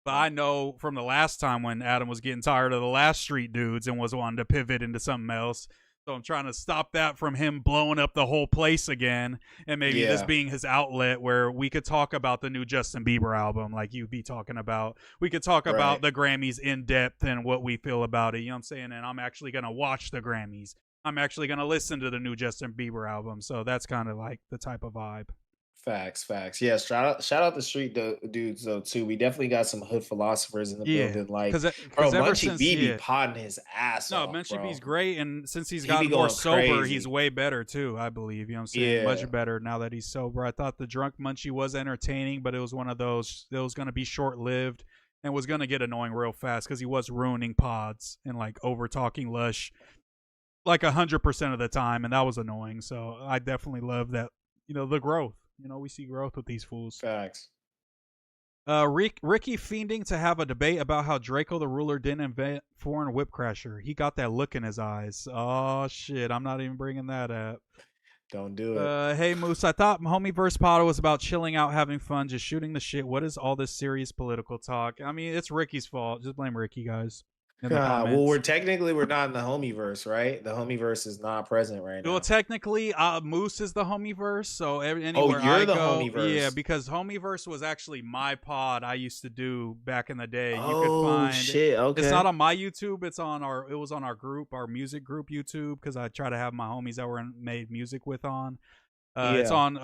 But I know from the last time when Adam was getting tired of the last street dudes and was wanting to pivot into something else. So I'm trying to stop that from him blowing up the whole place again, and maybe this Yeah, being his outlet where we could talk about the new Justin Bieber album, like you'd be talking about. We could talk about right. the Grammys in depth and what we feel about it. You know what I'm saying? And I'm actually gonna watch the Grammys. I'm actually gonna listen to the new Justin Bieber album. So that's kind of like the type of vibe. Facts, facts. Yeah, shout out the street dudes though too. We definitely got some hood philosophers in the Yeah, building. Like, bro, because ever Munchie since B be potting his ass no, off, Menchie B's bro. great, and since he's He be gotten more going sober, he's crazy. way better too. I believe. You know what I'm saying? Much Yeah, better now that he's sober. I thought the drunk Munchie was entertaining, but it was one of those that was going to be short lived and was going to get annoying real fast because he was ruining pods and like over talking Lush like 100% of the time, and that was annoying. So I definitely love that. You know the growth. You know we see growth with these fools. facts. Ricky fiending to have a debate about how Draco the Ruler didn't invent foreign whip crasher. He got that look in his eyes. Oh shit, I'm not even bringing that up. Don't do it. Hey Moose, I thought Homie Verse Potter was about chilling out, having fun, just shooting the shit. What is all this serious political talk? I mean, it's Ricky's fault. Just blame Ricky, guys, in the Well, comments. we're not in the homieverse, right? The homieverse is not present right Well, now. technically, Moose is the Homieverse, so Oh, anywhere I you're the go, yeah, homieverse. because Homieverse was actually my pod I used to do back in the day. You could Oh find shit. it's not Okay. on my YouTube, it was on our group, our music group YouTube, because I try to have my homies that were made music with on. It's Yeah. on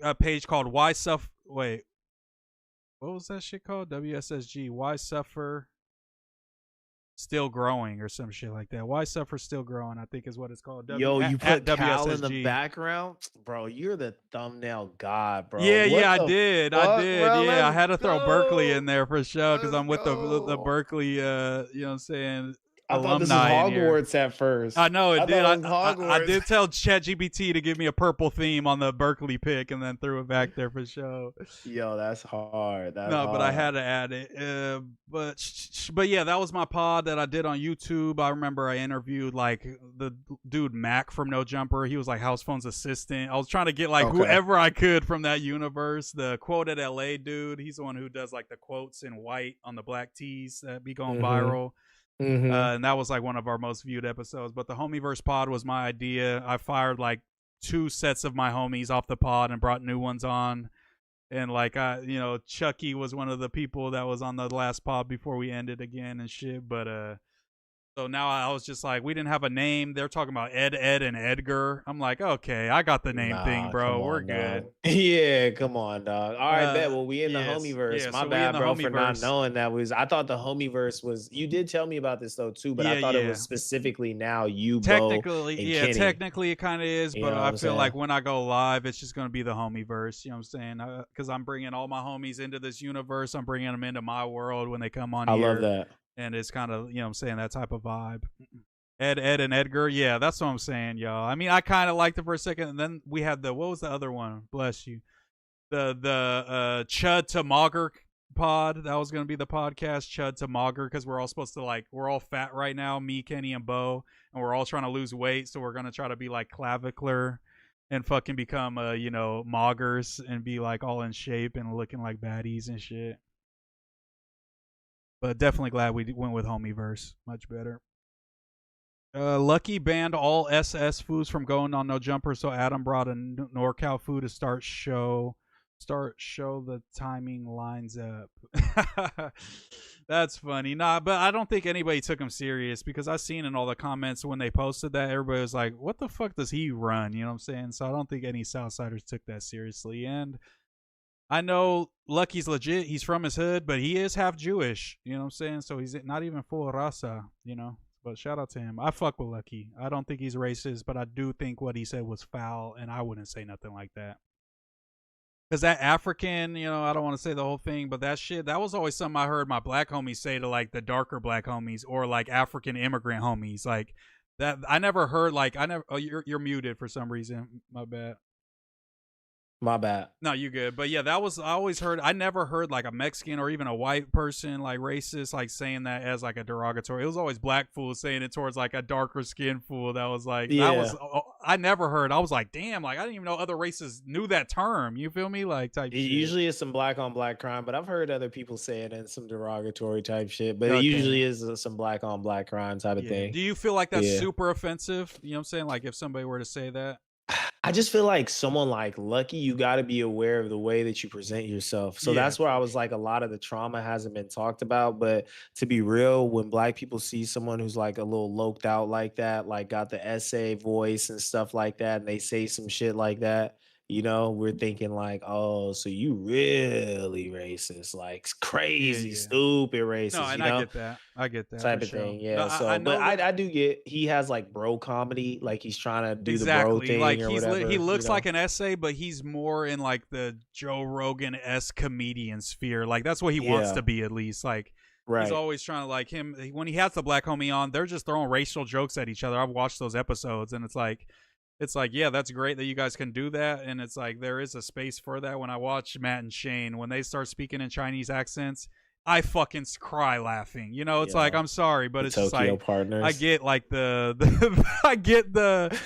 a page called Why Suffer. Wait, what was that shit called? WSSG. Why Suffer Still Growing or some shit like that. Why Suffer Still Growing, I think is what it's called. Yo, you At put Cal in the WSSG. background, bro. You're the thumbnail god, bro. Yeah, What yeah, I the did. I fuck, did. bro? Yeah, I Let's had to throw Berkeley in go. there for sure because Let's I'm with the go. Berkeley, you know what I'm saying, I thought this was alumni in here. Hogwarts at I first. know it I did. thought it was I Hogwarts. did tell ChatGPT to give me a purple theme on the Berkeley pick and then threw it back there for sure. Yo, that's hard. That's No, but I hard. had to add it. But yeah, that was my pod that I did on YouTube. I remember I interviewed like the dude Mac from No Jumper. He was like House Phone's assistant. I was trying to get like Okay. whoever I could from that universe. The Quoted LA dude. He's the one who does like the quotes in white on the black tees that be going Mm-hmm. viral. Mm-hmm. And that was like one of our most viewed episodes. But the Homieverse pod was my idea. I fired like two sets of my homies off the pod and brought new ones on. And like you know, Chucky was one of the people that was on the last pod before we ended again and shit. But so now I was just like, we didn't have a name. They're talking about Ed, and Edgar. I'm like, okay, I got the name thing, Nah, bro. come We're on, good. dog. Yeah, come on, dog. All right, bet. Well, we in the Yes, homieverse. yeah. My So we in bad, the bro, for not Homieverse. knowing that was. I thought the homieverse was. You did tell me about this though too, but I Yeah, thought it was yeah. specifically now you, Bo, Technically, and yeah, Kenny. technically it kind of is, You but know what I I'm feel saying? like when I go live, it's just gonna be the homieverse. You know what I'm saying? Because I'm bringing all my homies into this universe. I'm bringing them into my world when they come on I love here, that. and it's kind of, you know what I'm saying, that type of vibe. Ed, and Edgar, yeah, that's what I'm saying, y'all. I mean, I kind of liked it for a second, and then we had the what was the other one? Bless you, the Chud to Mogger pod. That was gonna be the podcast Chud to Mogger because we're all supposed to like we're all fat right now, me, Kenny, and Bo, and we're all trying to lose weight, so we're gonna try to be like clavicular and fucking become you know moggers and be like all in shape and looking like baddies and shit. But definitely glad we went with Homieverse, much better. Lucky banned all SS foods from going on No Jumper, so Adam brought a NorCal food to start show the timing lines up. That's funny. Nah, but I don't think anybody took him serious because I seen in all the comments when they posted that everybody was like, "What the fuck does he run?" You know what I'm saying? So I don't think any Southsiders took that seriously. And I know Lucky's legit. He's from his hood, but he is half Jewish. You know what I'm saying? So he's not even full raza, you know? But shout out to him. I fuck with Lucky. I don't think he's racist, but I do think what he said was foul, and I wouldn't say nothing like that. Because that African, I don't want to say the whole thing, but that shit, that was always something I heard my black homies say to like the darker black homies or like African immigrant homies. Like that, I never heard like I never. Oh, you're muted for some reason. My bad. My bad. No, you good. But yeah, that was I always heard. I never heard like a Mexican or even a white person like racist like saying that as like a derogatory. It was always black fools saying it towards like a darker skinned fool. That was like that Yeah. was I never heard. I was like, damn, like I didn't even know other races knew that term. You feel me? Like type shit. Usually it's some black on black crime, but I've heard other people say it in some derogatory type shit. But it Okay. usually is some black on black crime type of Yeah. thing. Do you feel like that's Yeah. super offensive? You know what I'm saying? Like if somebody were to say that. I just feel like someone like Lucky, you got to be aware of the way that you present yourself. So Yeah, that's where I for was like, a lot of the trauma hasn't been talked about. But to be real, when black people see someone who's like a little loked out like that, like got the essay voice and stuff like that, and they say some shit like that, we're thinking like, oh, so you really racist, like yeah, crazy, yeah. stupid No, racist, and I get that. I get that for type of sure. thing. No, Yeah. I So, but know that I do get he has like bro comedy, like he's trying to do the bro exactly. Like thing or he whatever, looks like an essay, but he's more in like the Joe Rogan esque comedian sphere. Like that's what he wants Yeah. to be at least. Like he's Right. always trying to like him when he has the black homie on. They're just throwing racial jokes at each other. I've watched those episodes, and it's like yeah, that's great that you guys can do that, and it's like there is a space for that. When I watch Matt and Shane when they start speaking in Chinese accents, I fucking cry laughing. It's like Yeah. I'm sorry, but The it's just Tokyo like I Partners. get like the I get the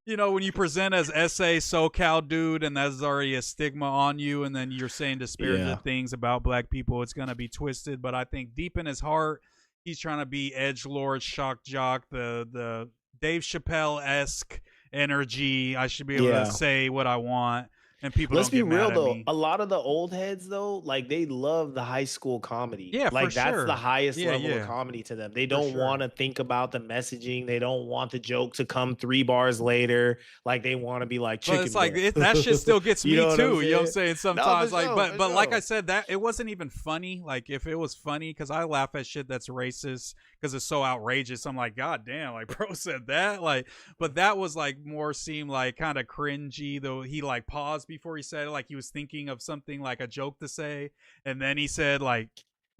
when you present as essay SoCal dude and there's already a stigma on you and then you're saying disparaging Yeah. things about black people, it's gonna be twisted. But I think deep in his heart, he's trying to be edge lord, shock jock, the Dave Chappelle esque energy. I should be able to Yeah. say what I want and people Let's don't be get real mad at though. me. A lot of the old heads though, like they love the high school comedy. Yeah, for Like that's the sure. highest Yeah, level of yeah, comedy to them. They for don't want sure. to think about the messaging. They don't want the joke to come 3 bars later. Like they want to be like But it's chicken like butt. that shit still gets You me know what I'm too. You know what I'm saying? saying? No, for Sometimes, like, sure, but for but like I sure. said, that it wasn't even funny. Like, if it was funny, because I laugh at shit that's racist because it's so outrageous. I'm like, God damn, like, bro said that. Like, but that was like more seemed like kind of cringy. Though he like paused before he said it, like he was thinking of something like a joke to say, and then he said like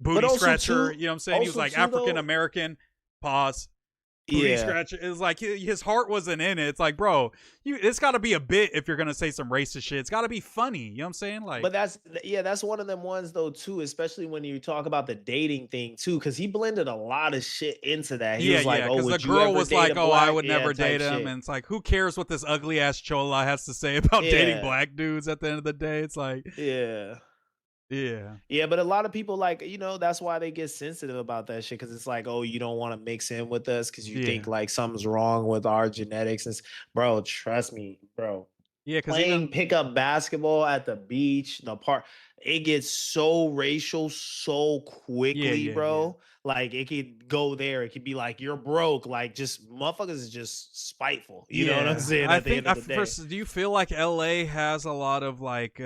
But booty scratcher. You know what I'm saying? He was like African though, American. Pause booty yeah. scratcher. It's like his heart wasn't in it. It's like, bro, it's got to be a bit if you're gonna say some racist shit. It's got to be funny. You know what I'm saying? Like, But that's one of them ones though too, especially when you talk about the dating thing too, because he blended a lot of shit into that. He yeah, was like, yeah, "Oh, because the would you girl ever was date a like, "Oh, I black?" would Yeah, never type date him," shit. and it's like, who cares what this ugly ass chola has to say about dating Yeah, black dudes? At the end of the day, it's like, yeah, yeah, yeah. But a lot of people like, that's why they get sensitive about that shit because it's like, "Oh, you don't want to mix in with us because you think yeah, like something's wrong with our genetics." Bro, trust me, bro. yeah, because Playing even pickup basketball at the beach, the park, it gets so racial so yeah, quickly, yeah, yeah, bro. Like it could go there. It could be like you're broke. Like just motherfuckers is just spiteful. You know what I'm yeah. saying? I At the think end of the day. do you feel like L.A. has a lot of like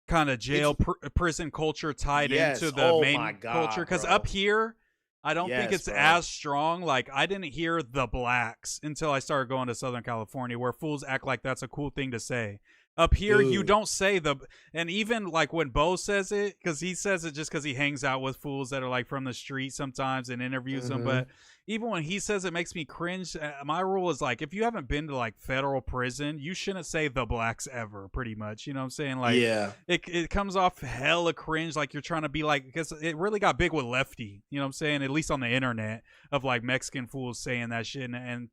kind of It's prison culture tied into yes. the Oh my main culture god, because up bro. here I don't think Yes, it's bro. as strong. Like I didn't hear the blacks until I started going to Southern California where fools act like that's a cool thing to say. Up here you Dude. don't say the and even like when Bo says it because he says it just because he hangs out with fools that are like from the street sometimes and interviews them, Hmm. but even when he says it makes me cringe. My rule is like if you haven't been to like federal prison, you shouldn't say the blacks ever. Pretty much, you know what I'm saying? Like Yeah. it comes off hella cringe, like you're trying to be like because it really got big with Lefty. You know what I'm saying? At least on the internet of like Mexican fools saying that shit, and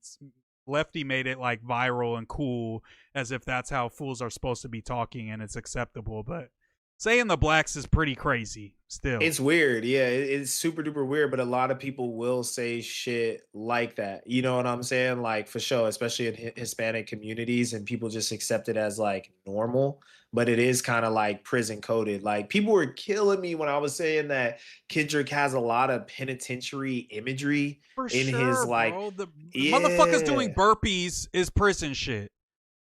Lefty made it like viral and cool as if that's how fools are supposed to be talking and it's acceptable. But saying the blacks is pretty crazy still. It's weird. Yeah, it's super duper weird, but a lot of people will say shit like that. You know what I'm saying? Like for sure, especially in Hispanic communities, and people just accept it as like normal, but it is kind of like prison coded. Like people were killing me when I was saying that Kendrick has a lot of penitentiary imagery For in his sure, like, bro. The motherfuckers doing yeah. burpees is prison shit.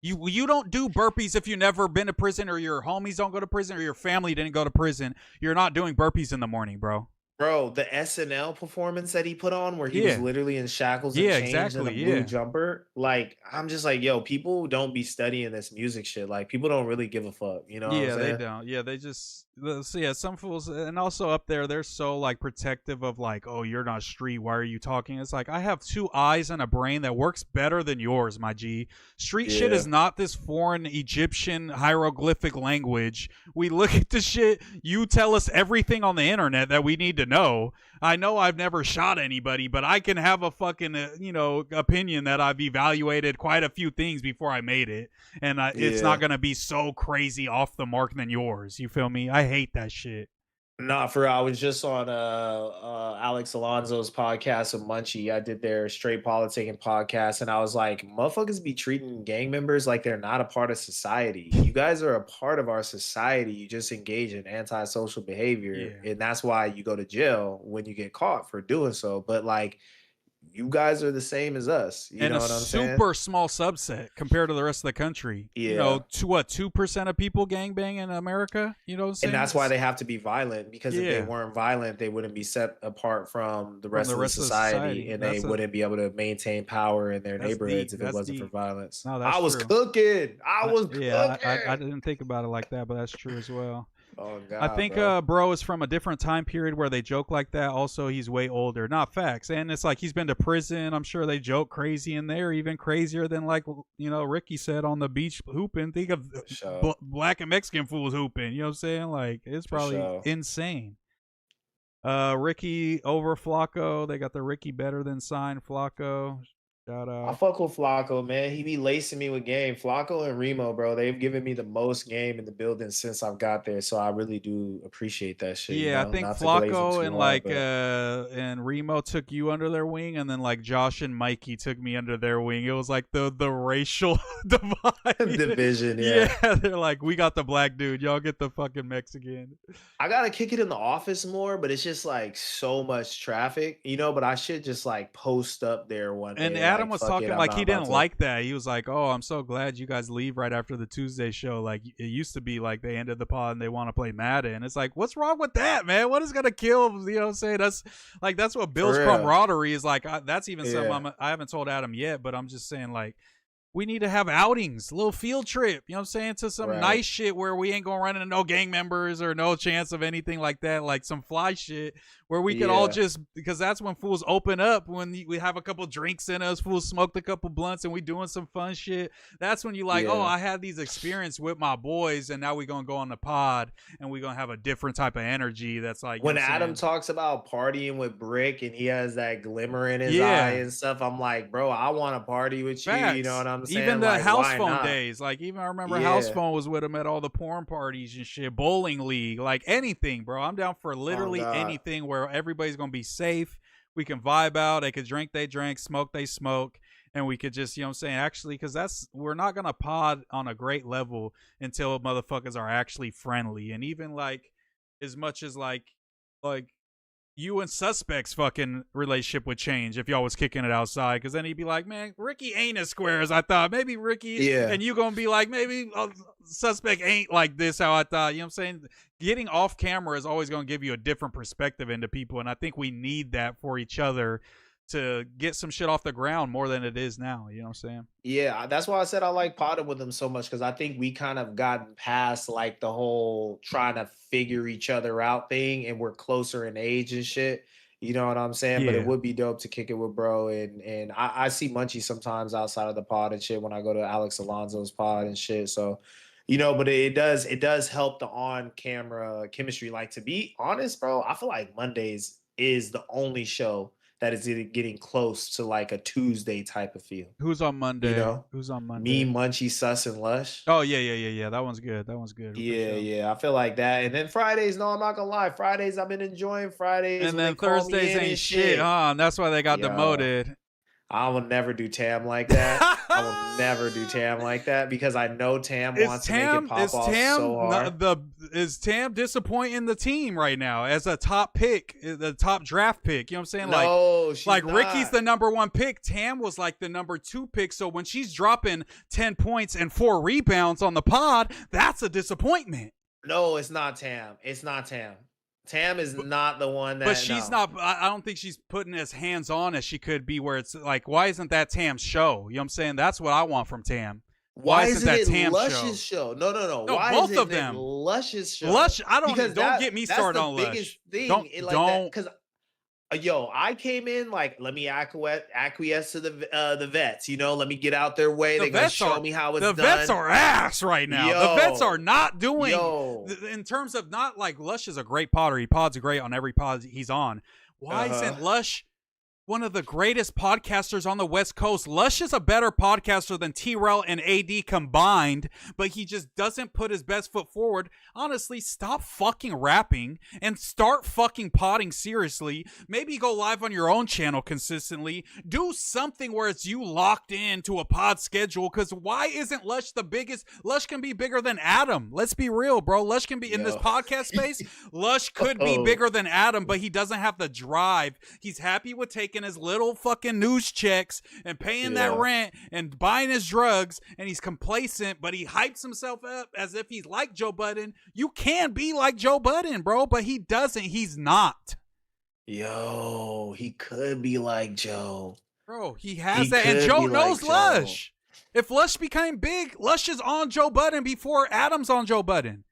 You don't do burpees if you never been to prison or your homies don't go to prison or your family didn't go to prison. You're not doing burpees in the morning, bro. Bro, the SNL performance that he put on where he was Yeah. literally in shackles and Yeah, chains in a exactly. blue Yeah. jumper, like, I'm just like, yo, people don't be studying this music shit. Like, people don't really give a fuck. You know what I'm Yeah, they saying? don't. Yeah, they just so yeah, some fools and also up there they're so like protective of like, "Oh, you're not street. Why are you talking?" It's like, "I have two eyes and a brain that works better than yours, my G. Street shit Yeah. is not this foreign Egyptian hieroglyphic language. We look at the shit, you tell us everything on the internet that we need to know. I know I've never shot anybody, but I can have a fucking, opinion that I've evaluated quite a few things before I made it. And it's not Yeah. gonna be so crazy off the mark than yours. You feel me? I hate that shit. Nah, for real. I was just on Alex Alonso's podcast with Munchie. I did their straight politicking podcast, and I was like, motherfuckers be treating gang members like they're not a part of society. You guys are a part of our society. You just engage in antisocial behavior, Yeah. and that's why you go to jail when you get caught for doing so. But like, you guys are the same as us. You And know a what I'm saying? super small subset compared to the rest of the country. Yeah. To what 2% of people gangbang in America? You know what I'm And saying? that's why they have to be violent, because if they Yeah, weren't violent, they wouldn't be set apart from the from rest the of the rest of the society, society. and they wouldn't be able to maintain power in their That's deep. neighborhoods if it That's wasn't for deep. violence. No, that's I was true. cooking. I was Yeah, I cooking. didn't think about it like that, but that's true as well. Oh I God, think bro. bro is from a different time period where they joke like that. Also, he's way older. Not facts. And it's like he's been to prison. I'm sure they joke crazy in there, even crazier than like Ricky said on the beach hooping. Think of For sure. black and Mexican fools hooping. You know what I'm saying? Like it's For probably sure. insane. Ricky over Flacco. They got the Ricky better than sign Flacco. Shout I out. fuck with Flacco, man. He be lacing me with game. Flacco and Remo, bro. They've given me the most game in the building since I've got there. So I really do appreciate that shit, Yeah, I think Not to glaze them Flacco too and hard, like but and Remo took you under their wing, and then like Josh and Mikey took me under their wing. It was like the racial divide. division, yeah. Yeah, they're like, we got the black dude, y'all get the fucking Mexican. I gotta kick it in the office more, but it's just like so much traffic, But I should just like post up there one And day, Adam like, was fuck it, talking I'm like not he about didn't to. like that. He was like, "Oh, I'm so glad you guys leave right after the Tuesday show. Like it used to be like they ended the pod and they want to play Madden. It's like, what's wrong with that, man? What is gonna kill? You know what I'm saying? That's what builds For real. camaraderie. Is like that's even something Yeah, I haven't told Adam yet, but I'm just saying like we need to have outings, a little field trip, you know what I'm saying, to some right. nice shit where we ain't gonna run into no gang members or no chance of anything like that, like some fly shit where we could all Yeah, just, because that's when fools open up, when we have a couple drinks in us, fools smoked a couple blunts and we doing some fun shit. That's when you like, oh, yeah. I had these experience with my boys and now we gonna go on the pod and we gonna have a different type of energy that's like, you know When what I'm Adam saying? talks about partying with Brick and he has that glimmer in his eye Yeah. and stuff, I'm like, bro, I want to party with you. You know Facts. what I'm Even saying? the Like, house why phone not? days. Like, even I remember house Yeah. phone was with him at all the porn parties and shit. Bowling league. Like, anything, bro. I'm down for Oh literally God. anything where everybody's going to be safe. We can vibe out. They could drink, they drink. Smoke, they smoke. And we could just, you know what I'm saying? Actually, because we're not going to pod on a great level until motherfuckers are actually friendly. And even, like, as much as, like, you and Suspect's fucking relationship would change if y'all was kicking it outside, because then he'd be like, man, Ricky ain't as square as I thought. Maybe Ricky, Yeah. and you gonna be like, maybe Suspect ain't like this how I thought. You know what I'm saying? Getting off camera is always gonna give you a different perspective into people, and I think we need that for each other to get some shit off the ground more than it is now. You know what I'm saying? Yeah, that's why I said I like potting with him so much, because I think we kind of gotten past like the whole trying to figure each other out thing, and we're closer in age and shit. You know what I'm saying? But it Yeah. would be dope to kick it with bro, and I see Munchie sometimes outside of the pod and shit when I go to Alex Alonso's pod and shit. So, but it does help the on camera chemistry. Like, to be honest, bro, I feel like Mondays is the only show that is getting close to like a Tuesday type of feel. Who's on You Monday? know, Who's on me, Monday? Munchie, Sus, and Lush. Oh yeah. That one's good. That one's good for Yeah, sure. yeah, I feel like that. And then Fridays, no, I'm not gonna lie. Fridays, I've been enjoying Fridays And when they then call me Thursdays in ain't and shit, shit. huh? And that's why they got Yo, demoted. I will never do Tam like that. I will never do Tam like that, because I know Tam wants to make it pop off so hard. Is Tam disappointing the team right now as a top pick, the top draft pick? You know what I'm saying? No, she's Like not. Ricky's the number 1 pick. Tam was like the number 2 pick. So when she's dropping 10 points and 4 rebounds on the pod, that's a disappointment. No, it's not Tam. It's not Tam. Tam is not the one But that she's no. not. I don't think she's putting as hands on as she could be. Where it's like, why isn't that Tam's show? You know what I'm saying? That's what I want from Tam. Why Why isn't isn't that it Tam's show? Lush's show? No, no, no. No, Why both of isn't it them. Lush's show? Lush. I don't. Because Don't get me that's started the on biggest Lush. thing. Don't. Like that, Don't. because yo, I came in like, let me acquiesce to the vets. You know, let me get out their way. They're gonna show me how it's the done. vets are ass right now. The vets are not doing in terms of not like Lush is a great podder. He pods great on every pod he's on. Why isn't Lush one of the greatest podcasters on the West Coast? Lush is a better podcaster than T-Rel and AD combined, but he just doesn't put his best foot forward. Honestly, stop fucking rapping and start fucking podding seriously. Maybe go live on your own channel consistently. Do something where it's you locked into a pod schedule, because why isn't Lush the biggest? Lush can be bigger than Adam. Let's be real, bro. Lush can be in this podcast space. Lush could be bigger than Adam, but he doesn't have the drive. He's happy with taking his little fucking news checks and paying that rent and buying his drugs, and he's complacent, but he hypes himself up as if he's like Joe Budden. You can be like Joe Budden, bro, but he doesn't. He's not. Yo, he could be like Joe. Bro, he has that, and Joe knows like Lush. If Lush became big, Lush is on Joe Budden before Adam's on Joe Budden.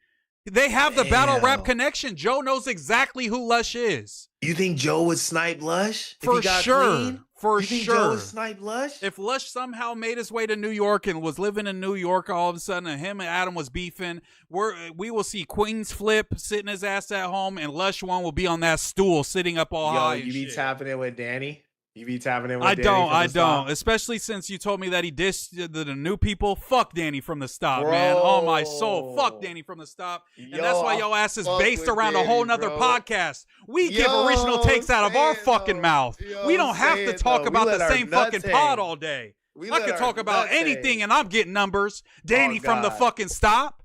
They have the battle rap connection. Joe knows exactly who Lush is. You think Joe would snipe Lush? For sure. Clean? For you think sure. Joe would snipe Lush? If Lush somehow made his way to New York and was living in New York all of a sudden, and him and Adam was beefing, we will see Queens Flip sitting his ass at home, and Lush one will be on that stool sitting up all high. You be tapping in with Danny? You be tapping in with I Danny? I don't. Especially since you told me that he dissed the new people. Fuck Danny from the stop, man. Oh, my soul. Fuck Danny from the stop. And that's why your ass is based around Danny, a whole nother podcast. We give original takes out of our fucking mouth. We don't have to talk about the same fucking pod all day. I can talk about anything and I'm getting numbers. Danny from the fucking stop.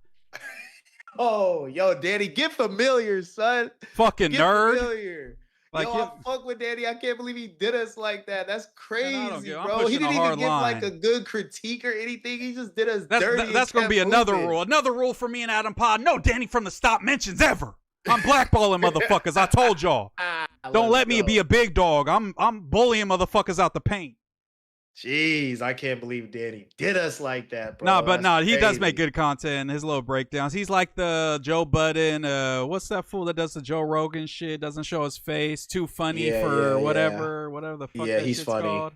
Oh, yo, Danny, get familiar, son. Fucking get nerd. Familiar. Like, yo, I fuck with Danny. I can't believe he did us like that. That's crazy, bro. He didn't even give like a good critique or anything. He just did us dirty. That's going to be another rule. Another rule for me and Adam Pod. No Danny from the stop mentions ever. I'm blackballing motherfuckers. I told y'all. Don't let me be a big dog. I'm bullying motherfuckers out the paint. Jeez, I can't believe Danny did us like that, bro. He does make good content. His little breakdowns. He's like the Joe Budden. What's that fool that does the Joe Rogan shit? Doesn't show his face. Too funny for whatever the fuck that he's shit's funny. called.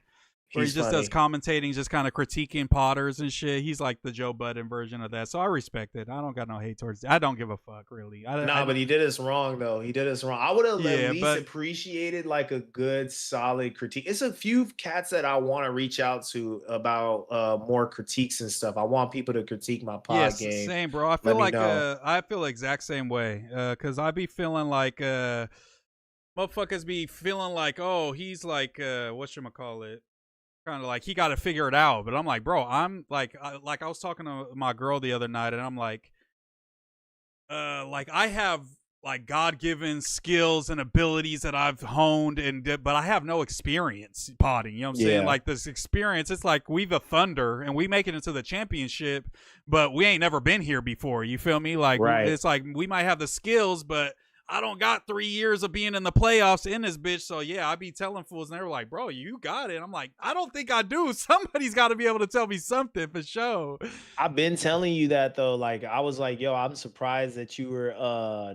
Where he just does commentating, just kind of critiquing potters and shit. He's like the Joe Budden version of that. So I respect it. I don't got no hate towards it. I don't give a fuck, really. But he did us wrong, though. He did us wrong. I would have at least appreciated like a good, solid critique. It's a few cats that I want to reach out to about more critiques and stuff. I want people to critique my pod game. Same, bro. I feel like I feel the exact same way. Because I be feeling like motherfuckers be feeling like, oh, he's like whatchamacallit? Kind of like he got to figure it out, but I'm like, bro, I'm like I was talking to my girl the other night, and I'm like I have like God-given skills and abilities that I've honed, but I have no experience potting. You know what I'm saying? Like this experience, it's like we the Thunder and we make it into the championship, but we ain't never been here before. You feel me? Like it's like we might have the skills, but I don't got 3 years of being in the playoffs in this bitch. So yeah, I be telling fools and they were like, bro, you got it. I'm like, I don't think I do. Somebody's got to be able to tell me something for sure. I've been telling you that though. Like I was like, yo, I'm surprised that you were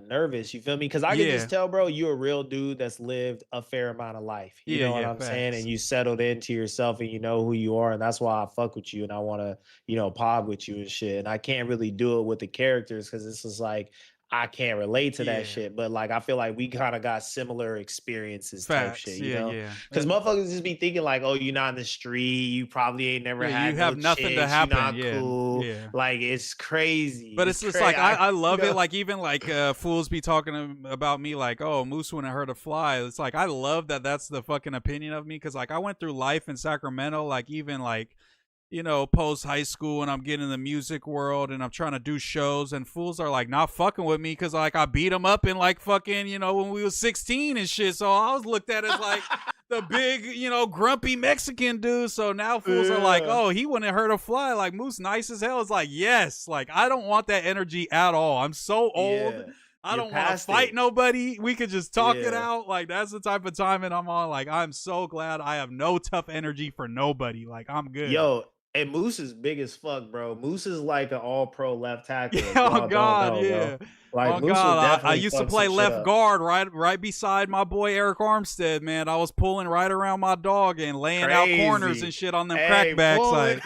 nervous. You feel me? Because I can just tell, bro, you're a real dude that's lived a fair amount of life. You know what I'm saying? And you settled into yourself and you know who you are. And that's why I fuck with you and I want to, pod with you and shit. And I can't really do it with the characters because this is like, I can't relate to that shit, but like I feel like we kind of got similar experiences type shit, you know? Because motherfuckers just be thinking like, oh, you're not in the street, you probably ain't never had you have nothing chicks, to happen. You're not cool. Like it's crazy. But it's just like I love it. Like even like fools be talking about me like, oh, Moose wouldn't hurt a fly. It's like I love that that's the fucking opinion of me because like I went through life in Sacramento, like even like post high school and I'm getting in the music world and I'm trying to do shows and fools are like not fucking with me because like I beat them up in like fucking, when we was 16 and shit. So I was looked at as like the big, grumpy Mexican dude. So now fools are like, oh, he wouldn't hurt a fly. Like Moose nice as hell. It's like, yes, like I don't want that energy at all. I'm so old. I You're don't want to past fight it. nobody. We could just talk it Yeah. out. Like that's the type of time and I'm on. Like I'm so glad I have no tough energy for nobody. Like I'm good. Yo, and Moose is big as fuck, bro. Moose is like an all pro left tackle. If Oh y'all don't God, know, yeah. bro. Like Oh Moose will God, I definitely used to fuck some play shit left up. guard right beside my boy Eric Armstead. Man, I was pulling right around my dog and laying out corners and Crazy. shit on them Hey, crackbacks. pull it. Like,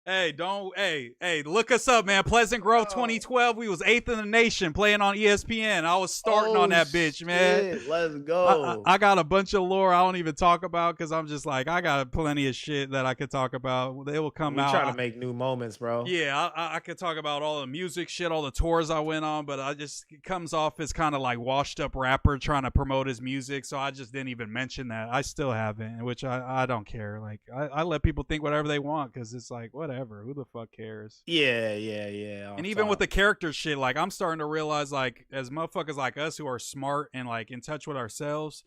hey, look us up, man. Pleasant Grove Oh, 2012. We was 8th in the nation playing on ESPN. I was starting on oh that bitch, man. shit. Let's I, go. I got a bunch of lore I don't even talk about because I'm just like I got plenty of shit that I could talk about. They will come We trying to out. make new moments, bro. Yeah, I could talk about all the music shit, all the tours I went on, but it comes off as kind of like washed up rapper trying to promote his music, so I just didn't even mention that. I still haven't, which I don't care. Like I let people think whatever they want because it's like whatever, who the fuck cares? Yeah, yeah, yeah. And Off even with top. the character shit, like I'm starting to realize, like as motherfuckers like us who are smart and like in touch with ourselves,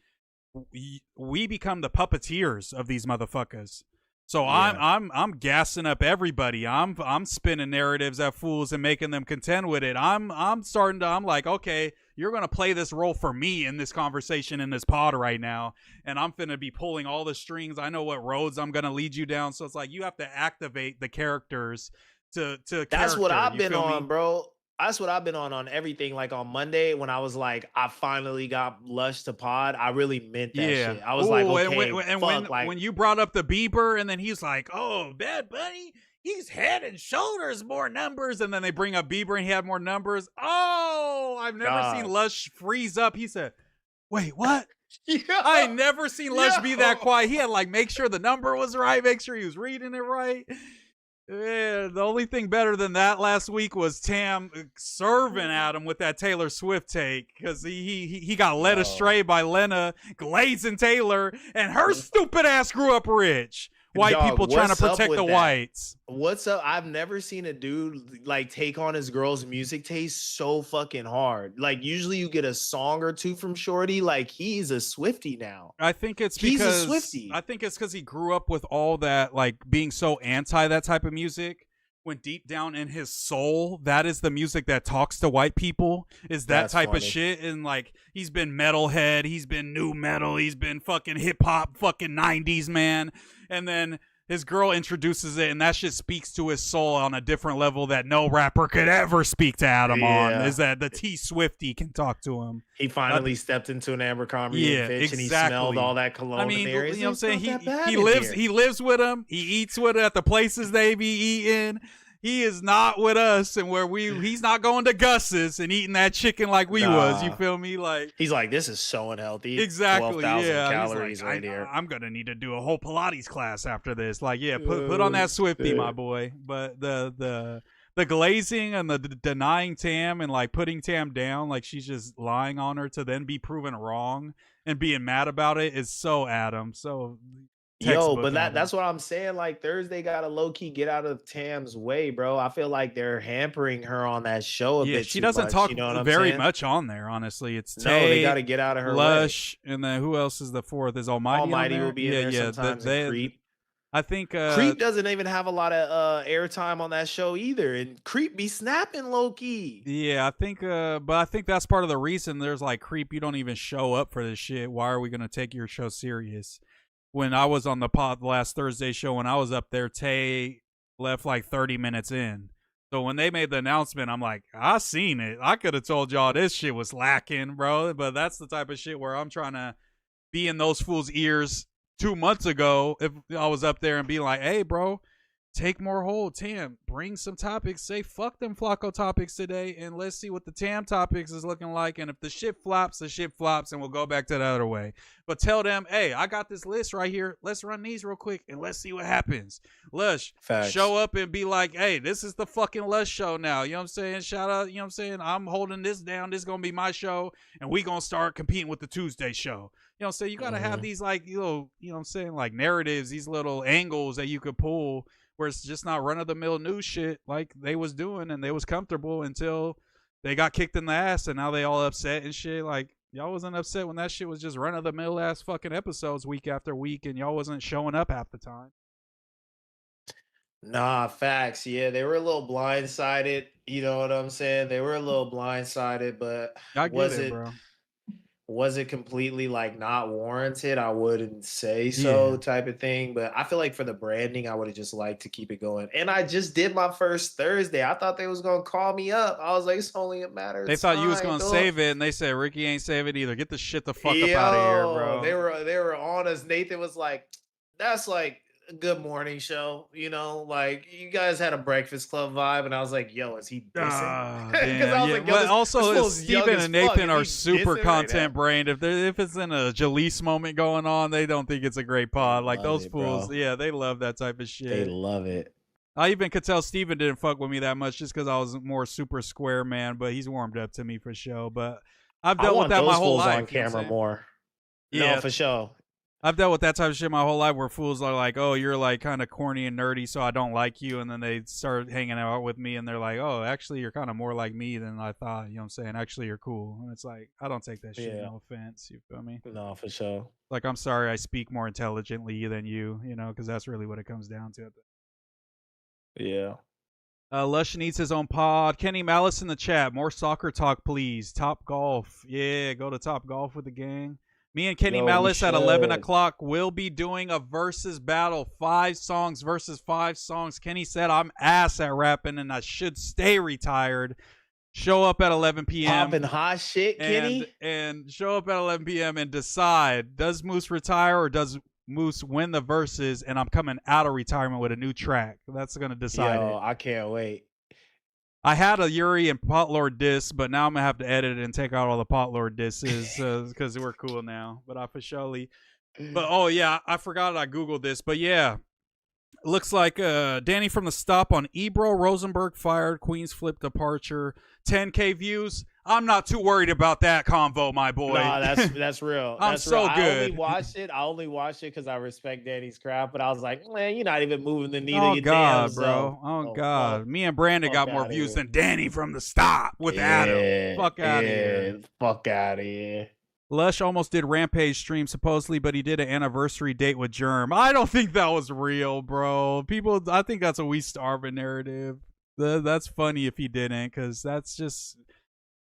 we become the puppeteers of these motherfuckers. So Yeah. I'm gassing up everybody. I'm spinning narratives at fools and making them contend with it. I'm like, okay, you're gonna play this role for me in this conversation in this pod right now, and I'm finna be pulling all the strings. I know what roads I'm gonna lead you down. So it's like you have to activate the characters to That's what character. I've You been feel on, me? bro. That's what I've been on everything. Like on Monday, when I was like, I finally got Lush to pod. I really meant that Yeah. shit. I was like, Oh, okay, fuck, when like, you brought up the Bieber, and then he's like, "Oh, Bad Bunny, he's head and shoulders more numbers," and then they bring up Bieber, and he had more numbers. Oh, I've never seen dog. Lush freeze up. He said, "Wait, what?" Yo, I ain't never seen Lush be that yo. quiet. He had like make sure the number was right, make sure he was reading it right. Yeah, the only thing better than that last week was Tam serving at him with that Taylor Swift take because he got led Yo. astray by Lena Glazing Taylor and her stupid ass grew up rich. White Dog, people trying to what's up protect with the that? whites. What's up? I've never seen a dude like take on his girl's music taste so fucking hard. Like usually you get a song or two from Shorty. Like he's a Swiftie now. I think it's He's a because Swiftie. he grew up with all that like being so anti that type of music. When deep down in his soul, that is the music that talks to white people, is that That's type of funny. shit. And like he's been metalhead, he's been new metal, he's been fucking hip hop, fucking 90s man. And then his girl introduces it, and that shit speaks to his soul on a different level that no rapper could ever speak to Adam on. Yeah. Is that the T Swifty can talk to him? He finally stepped into an Abercrombie Yeah, and Fitch, and he exactly. smelled all that cologne I mean, in there. you know what I'm saying? It's not that bad He in lives here. he lives with him. He eats with it at the places they be eating. He is not with us, and he's not going to Gus's and eating that chicken like we was. You Nah. feel me? Like He's like, this is so unhealthy. exactly, 12,000 yeah. calories He's like, right here. I'm gonna need to do a whole Pilates class after this. Like, yeah, put on that Swifty, my shit. boy. But the glazing and the denying Tam and like putting Tam down, like she's just lying on her to then be proven wrong and being mad about it is so Adam. So Yo, textbook but Adam. that's what I'm saying. Like Thursday got to low key get out of Tam's way, bro. I feel like they're hampering her on that show a Yeah, bit. she too doesn't much, talk you know what I'm very saying? much on there. Honestly, it's No, they Tay, got to get out of her way. Lush, and then who else is the fourth? Is Almighty? Almighty on there? will be in there sometimes. And Creep. I think Creep doesn't even have a lot of airtime on that show either, and Creep be snapping low key. Yeah, I think but I think that's part of the reason there's like Creep, you don't even show up for this shit. Why are we gonna take your show serious? When I was on the pod last Thursday show, when I was up there, Tay left like 30 minutes in. So when they made the announcement, I'm like, I seen it. I could have told y'all this shit was lacking, bro. But that's the type of shit where I'm trying to be in those fools' ears 2 months ago if I was up there and be like, hey, bro, take more hold. Tam, bring some topics. Say fuck them Flacco topics today, and let's see what the Tam topics is looking like. And if the shit flops, and we'll go back to the other way. But tell them, hey, I got this list right here. Let's run these real quick, and let's see what happens. Lush, Facts. show up and be like, hey, this is the fucking Lush show now. You know what I'm saying? Shout out, you know what I'm saying? I'm holding this down. This is going to be my show, and we going to start competing with the Tuesday show. You know what I'm saying? You got to have these, like, you know what I'm saying? Like narratives, these little angles that you could pull where it's just not run-of-the-mill news shit like they was doing and they was comfortable until they got kicked in the ass and now they all upset and shit. Like, y'all wasn't upset when that shit was just run-of-the-mill ass fucking episodes week after week and y'all wasn't showing up half the time. Nah, facts. Yeah, they were a little blindsided. You know what I'm saying? They were a little blindsided, but I get was it, it bro. was it completely like not warranted? I wouldn't say so, Yeah. type of thing. But I feel like for the branding, I would have just liked to keep it going. And I just did my first Thursday. I thought they was gonna call me up. I was like, it's only a matter They of thought you was time, gonna dog. save it, and they said Ricky ain't saving either. Get the shit the fuck up out of here, Yo, bro. they were on us. Nathan was like, "That's like a good morning show, you know. Like you guys had a Breakfast Club vibe." And I was like, "Yo, is he dissing?" Ah, Because damn. I was Yeah, like, "Yo, but this also fool's young Steven as and fuck. Nathan Is are he super dissing right content now?" brained. If it's in a Jalise moment going on, they don't think it's a great They pod. Like love those it, fools, bro. yeah, they love that type of They shit. love it. I even could tell Steven didn't fuck with me that much just because I was more super square man, but he's warmed up to me for sure. But I've I dealt with want that my those whole fools on life, you know what I'm camera saying? more. No, Yeah, for sure. I've dealt with that type of shit my whole life where fools are like, oh, you're like kind of corny and nerdy, so I don't like you. And then they start hanging out with me and they're like, oh, actually, you're kind of more like me than I thought. You know what I'm saying? Actually, you're cool. And it's like, I don't take that shit. Yeah. No offense. You feel me? No, for sure. Like, I'm sorry I speak more intelligently than you know, because that's really what it comes down to. Yeah. Lush needs his own pod. Kenny Malice in the chat. More soccer talk, please. Top Golf. Yeah, go to Top Golf with the gang. Me and Kenny Yo, we Malice at 11 should. o'clock will be doing a versus battle. 5 songs versus 5 songs. Kenny said I'm ass at rapping and I should stay retired. Show up at 11 p.m. Popping hot shit, Kenny. and show up at 11 p.m. and decide, does Moose retire or does Moose win the verses and I'm coming out of retirement with a new track? That's going to decide Yo, it. I can't wait. I had a Yuri and Potlord diss, but now I'm gonna have to edit it and take out all the Potlord disses because we're cool now. But I for surely. But oh yeah, I forgot I googled this. But yeah, looks like Danny from the Stop on Ebro Rosenberg fired. Queens flip departure. 10K views. I'm not too worried about that convo, my boy. No, that's real. I'm That's so real. good. I only watched it because I respect Danny's craft. But I was like, man, you're not even moving the needle. Oh Your damn God, self. bro. Oh Oh God. Me and Brandon got fuck more out of views here. than Danny from the Stop with Adam. Fuck out of here. Fuck out of here. Lush almost did Rampage stream supposedly, but he did an anniversary date with Germ. I don't think that was real, bro. People, I think that's a We Starving narrative. That's funny if he didn't, because that's just,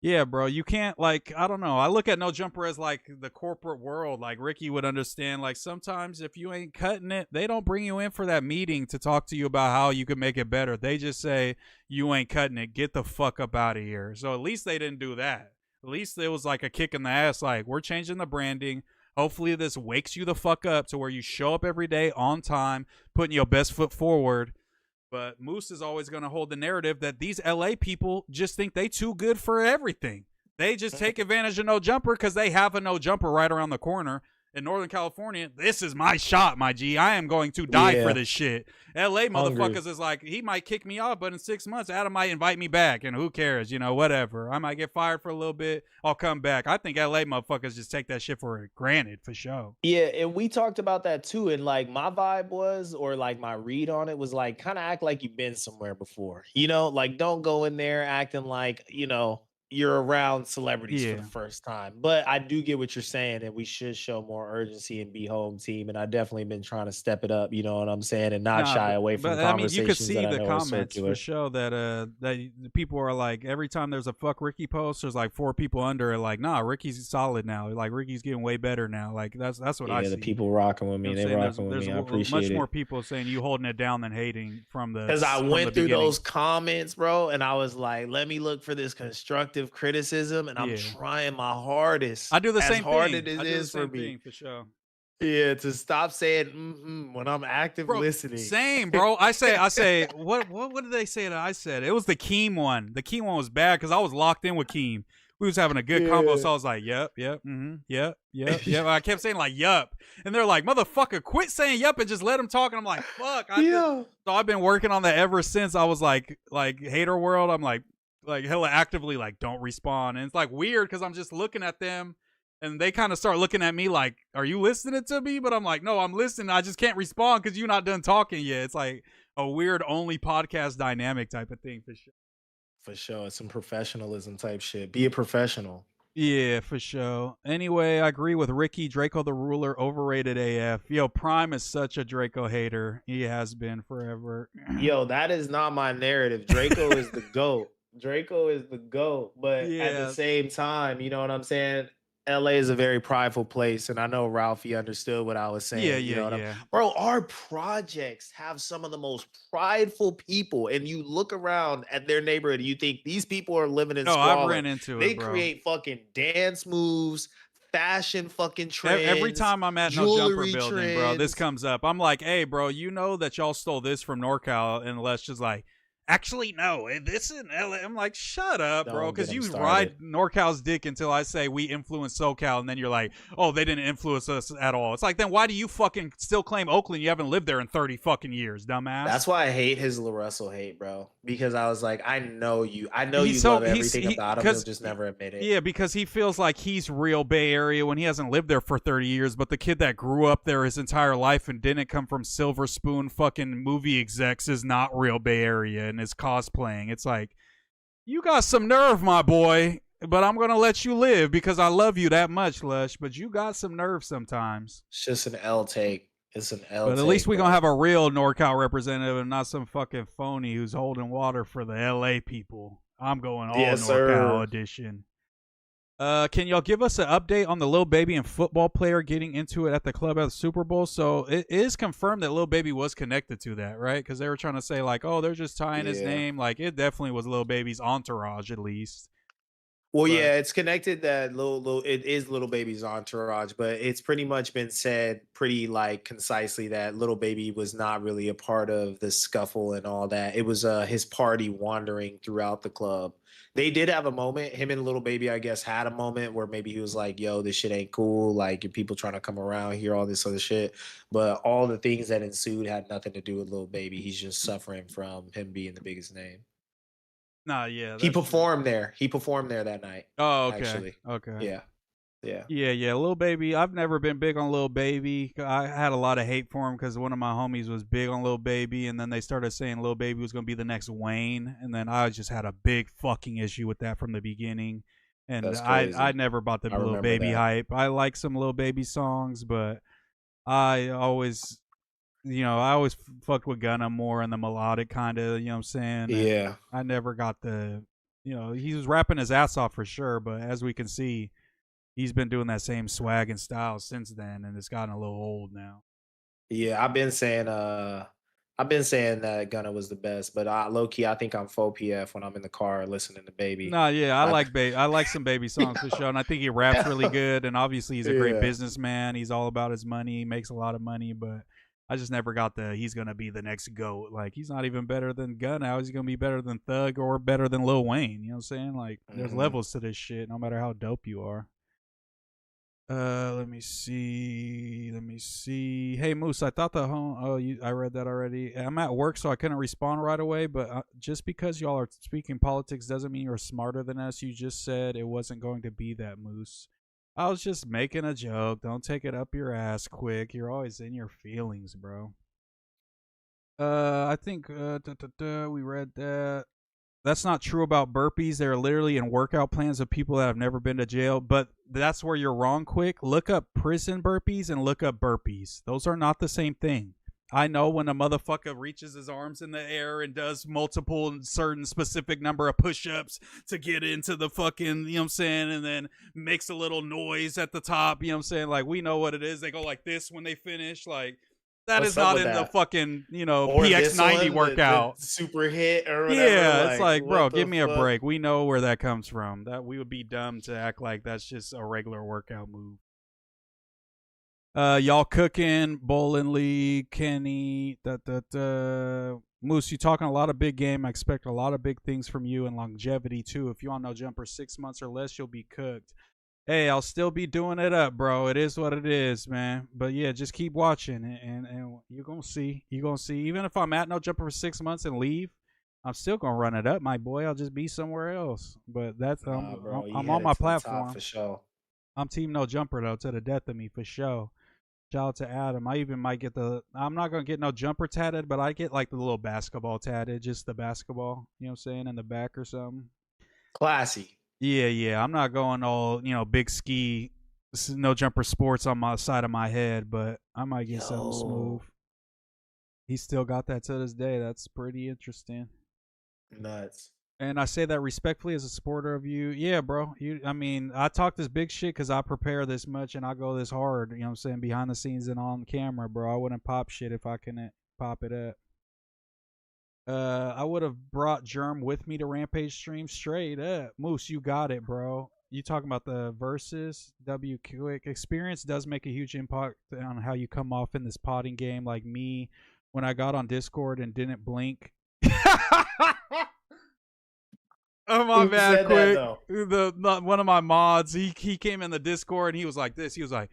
yeah, bro. You can't, like, I don't know. I look at No Jumper as like the corporate world. Like Ricky would understand. Like sometimes if you ain't cutting it, they don't bring you in for that meeting to talk to you about how you can make it better. They just say you ain't cutting it. Get the fuck up out of here. So at least they didn't do that. At least it was like a kick in the ass. Like, we're changing the branding. Hopefully, this wakes you the fuck up to where you show up every day on time, putting your best foot forward. But Moose is always going to hold the narrative that these LA people just think they too good for everything. They just take advantage of No Jumper because they have a No Jumper right around the corner. In Northern California, this is my shot, my G. I am going to die for this shit. LA motherfuckers is like, he might kick me off, but in 6 months, Adam might invite me back, and who cares? You know, whatever. I might get fired for a little bit. I'll come back. I think LA motherfuckers just take that shit for granted, for sure. Yeah, and we talked about that too. And like my vibe was, or like my read on it was like, kind of act like you've been somewhere before. You know, like don't go in there acting like, you're around celebrities for Yeah. the first time. But I do get what you're saying, and we should show more urgency and be home team. And I definitely been trying to step it up, you know what I'm saying, and not Nah, shy away from but I mean, you could conversations see that I the know are comments for circular. sure that that people are like, every time there's a fuck Ricky post, there's like 4 people under it, like, nah, Ricky's solid now. Like Ricky's getting way better now. Like that's what I Yeah, see. the people rocking with me. You know They what I'm rocking saying? with There's me. I much appreciate more it. people saying you holding it down than hating from the Because I from went the through beginning. those comments, bro, and I was like, let me look for this constructive criticism. And I'm Yeah, trying my hardest, I do the as same hard thing. as I it do the is for same me. thing for sure. Yeah, to stop saying when I'm active Bro, listening. same, bro. I say, what did they say that I said? It was the Keem one. The Keem one was bad because I was locked in with Keem. We was having a good combo, Yeah. so I was like, yep, yep. I kept saying like, yup, and they're like, motherfucker, quit saying yup and just let him talk. And I'm like, fuck. Yeah. So I've been working on that ever since I was like hater world. I'm like hella actively like don't respond, and it's like weird because I'm just looking at them. And they kind of start looking at me like, are you listening to me? But I'm like, no, I'm listening. I just can't respond because you're not done talking yet. It's like a weird only podcast dynamic type of thing for sure. For sure. It's some professionalism type shit. Be a professional. Yeah, for sure. Anyway, I agree with Ricky. Draco the Ruler, overrated AF. Yo, Prime is such a Draco hater. He has been forever. Yo, that is not my narrative. Draco is the GOAT. Draco is the GOAT. But at the Yeah. same time, you know what I'm saying? LA is a very prideful place, and I know Ralphie understood what I was Yeah, saying. You yeah, know what I'm, yeah. bro. Our projects have some of the most prideful people, and you look around at their neighborhood, and you think these people are living in No, I've squalor. ran into it, They bro. create fucking dance moves, fashion fucking Every trends, time I'm at No Jumper jewelry building, bro, this trends. comes up. I'm like, hey, bro, you know that y'all stole this from NorCal, and Les just like, actually, no, this in LA. I'm like, shut up, bro, Don't get because them you started. ride NorCal's dick until I say we influence SoCal, and then you're like, oh, they didn't influence us at all. It's like, then why do you fucking still claim Oakland? You haven't lived there in 30 fucking years, dumbass. That's why I hate his LaRussell hate, bro. Because I was like, I know you. I know He's you so love everything about him. You'll because just never admit it. yeah, because he feels like he's real Bay Area when he hasn't lived there for 30 years, but the kid that grew up there his entire life and didn't come from Silver Spoon fucking movie execs is not real Bay Area and is cosplaying. It's like, you got some nerve, my boy, but I'm going to let you live because I love you that much, Lush, but you got some nerve sometimes. It's just an L take. It's an L But at least take, we're going to bro. have a real NorCal representative and not some fucking phony who's holding water for the LA people. I'm going all Yes, NorCal sir. edition. Can y'all give us an update on the Lil Baby and football player getting into it at the club at the Super Bowl? So it is confirmed that Lil Baby was connected to that, right? Because they were trying to say like, oh, they're just tying his Yeah. name. Like it definitely was Lil Baby's entourage, at least. Well, But yeah, it's connected that little it is little baby's entourage, but it's pretty much been said pretty like concisely that little baby was not really a part of the scuffle and all that. It was his party wandering throughout the club. They did have a moment, him and little baby, I guess, had a moment where maybe he was like, yo, this shit ain't cool. Like your people trying to come around here, all this other shit. But all the things that ensued had nothing to do with little baby. He's just suffering from him being the biggest name. nah, yeah, He that's true. performed there. He performed there that night, Oh, okay, actually. okay. Yeah. Yeah. Yeah, yeah, Lil Baby. I've never been big on Lil Baby. I had a lot of hate for him because one of my homies was big on Lil Baby, and then they started saying Lil Baby was gonna be the next Wayne, and then I just had a big fucking issue with that from the beginning. And That's I crazy. never bought the I Lil remember Baby that. hype. I like some Lil Baby songs, but I always, I always fucked with Gunna more and the melodic kind of, you know what I'm saying? And Yeah. I never got he was rapping his ass off for sure, but as we can see he's been doing that same swag and style since then, and it's gotten a little old now. Yeah. I've been saying that Gunna was the best, but low key I think I'm faux PF when I'm in the car listening to Baby. No, yeah, I I like some Baby songs for sure, and I think he raps really yeah. good. And obviously, he's a great Yeah. businessman. He's all about his money. He makes a lot of money, but I just never got the he's gonna be the next goat. Like he's not even better than Gunna. How is he gonna be better than Thug or better than Lil Wayne? You know what I'm saying? Like there's Hmm. levels to this shit, no matter how dope you are. Let me see. Let me see. Hey, Moose, I thought the home. Oh, I read that already. I'm at work, so I couldn't respond right away. But just because y'all are speaking politics doesn't mean you're smarter than us. You just said it wasn't going to be that, Moose. I was just making a joke. Don't take it up your ass quick. You're always in your feelings, bro. I think we read that. That's not true about burpees. They're literally in workout plans of people that have never been to jail. But that's where you're wrong, quick. Look up prison burpees and look up burpees. Those are not the same thing. I know when a motherfucker reaches his arms in the air and does multiple certain specific number of push-ups to get into the fucking, you know what I'm saying, and then makes a little noise at the top, you know what I'm saying? Like we know what it is. They go like this when they finish. Like that is What's up not with in the that? fucking, Or this PX90 one, the workout. super hit or whatever. Yeah, it's Like, like, bro, what give the me a fuck? break. We know where that comes from. That we would be dumb to act like that's just a regular workout move. Y'all cooking, bowling league, Kenny, Moose, you talking a lot of big game. I expect a lot of big things from you and longevity too. If you want no jumper 6 months or less, you'll be cooked. Hey, I'll still be doing it up, bro. It is what it is, man. But yeah, just keep watching, and you're gonna see. You're gonna see. Even if I'm at no jumper for 6 months and leave, I'm still gonna run it up, my boy. I'll just be somewhere else. But that's Nah, bro, you I'm on headed my to the top platform. for sure. I'm team no jumper though, to the death of me for sure. Shout out to Adam. I even might get the. I'm not gonna get no jumper tatted, but I get like the little basketball tatted, just the basketball. You know what I'm saying, in the back or something. Classy. Yeah. I'm not going all big ski, no jumper sports on my side of my head, but I might get something smooth. Yo, He still got that to this day. That's pretty interesting. nuts. And I say that respectfully as a supporter of you. Yeah, bro. I mean, I talk this big shit because I prepare this much and I go this hard. You know what I'm saying? Behind the scenes and on camera, bro. I wouldn't pop shit if I couldn't pop it up. I would have brought Germ with me to Rampage stream straight up. Moose, you got it, bro. You talking about the versus W quick experience does make a huge impact on how you come off in this potting game. Like me, when I got on Discord and didn't blink. Oh my Who bad, said that quick. though? One of my mods, he came in the Discord and he was like this. He was like,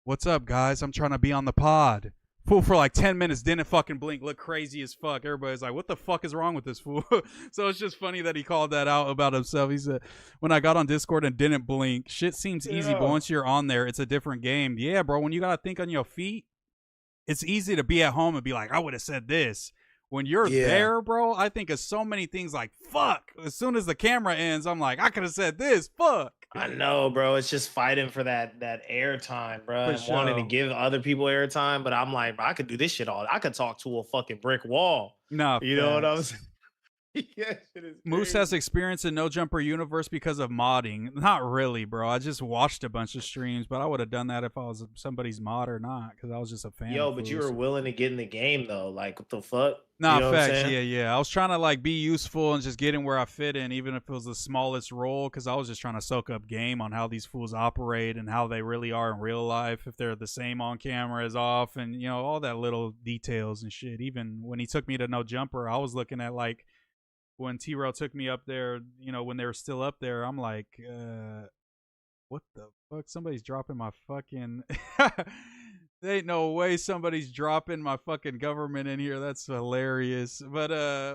"What's up, guys? I'm trying to be on the pod." Fool for like 10 minutes didn't fucking blink, looked crazy as fuck. Everybody's like, "What the fuck is wrong with this fool?" So it's just funny that he called that out about himself. He said, "When I got on Discord and didn't blink, shit seems easy, but once you're on there, it's a different game." Yeah, bro. When you gotta think on your feet, it's easy to be at home and be like, "I would have said this." When you're there, bro, I think of so many things like, fuck. As soon as the camera ends, I'm like, I could have said this, fuck. I know, bro. It's just fighting for that airtime, bro, For and wanting to sure. give other people airtime. But I'm like, bro, I could do this shit all. I could talk to a fucking brick wall. Nah, You know what I'm facts. saying? Yeah, shit is Moose has crazy. experience in No Jumper Universe because of modding. Not really, bro. I just watched a bunch of streams, but I would have done that if I was somebody's mod or not, because I was just a fan Yo, of but you Fools. were willing to get in the game though. Like, what the fuck? You Nah, know what I'm facts. saying? Yeah. I was trying to like be useful and just get in where I fit in, even if it was the smallest role, because I was just trying to soak up game on how these fools operate and how they really are in real life. If they're the same on camera as off, and all that little details and shit. Even when he took me to No Jumper, I was looking at like when T-Rail took me up there. When they were still up there, I'm like, what the fuck? Somebody's dropping my fucking. There ain't no way somebody's dropping my fucking government in here. That's hilarious. But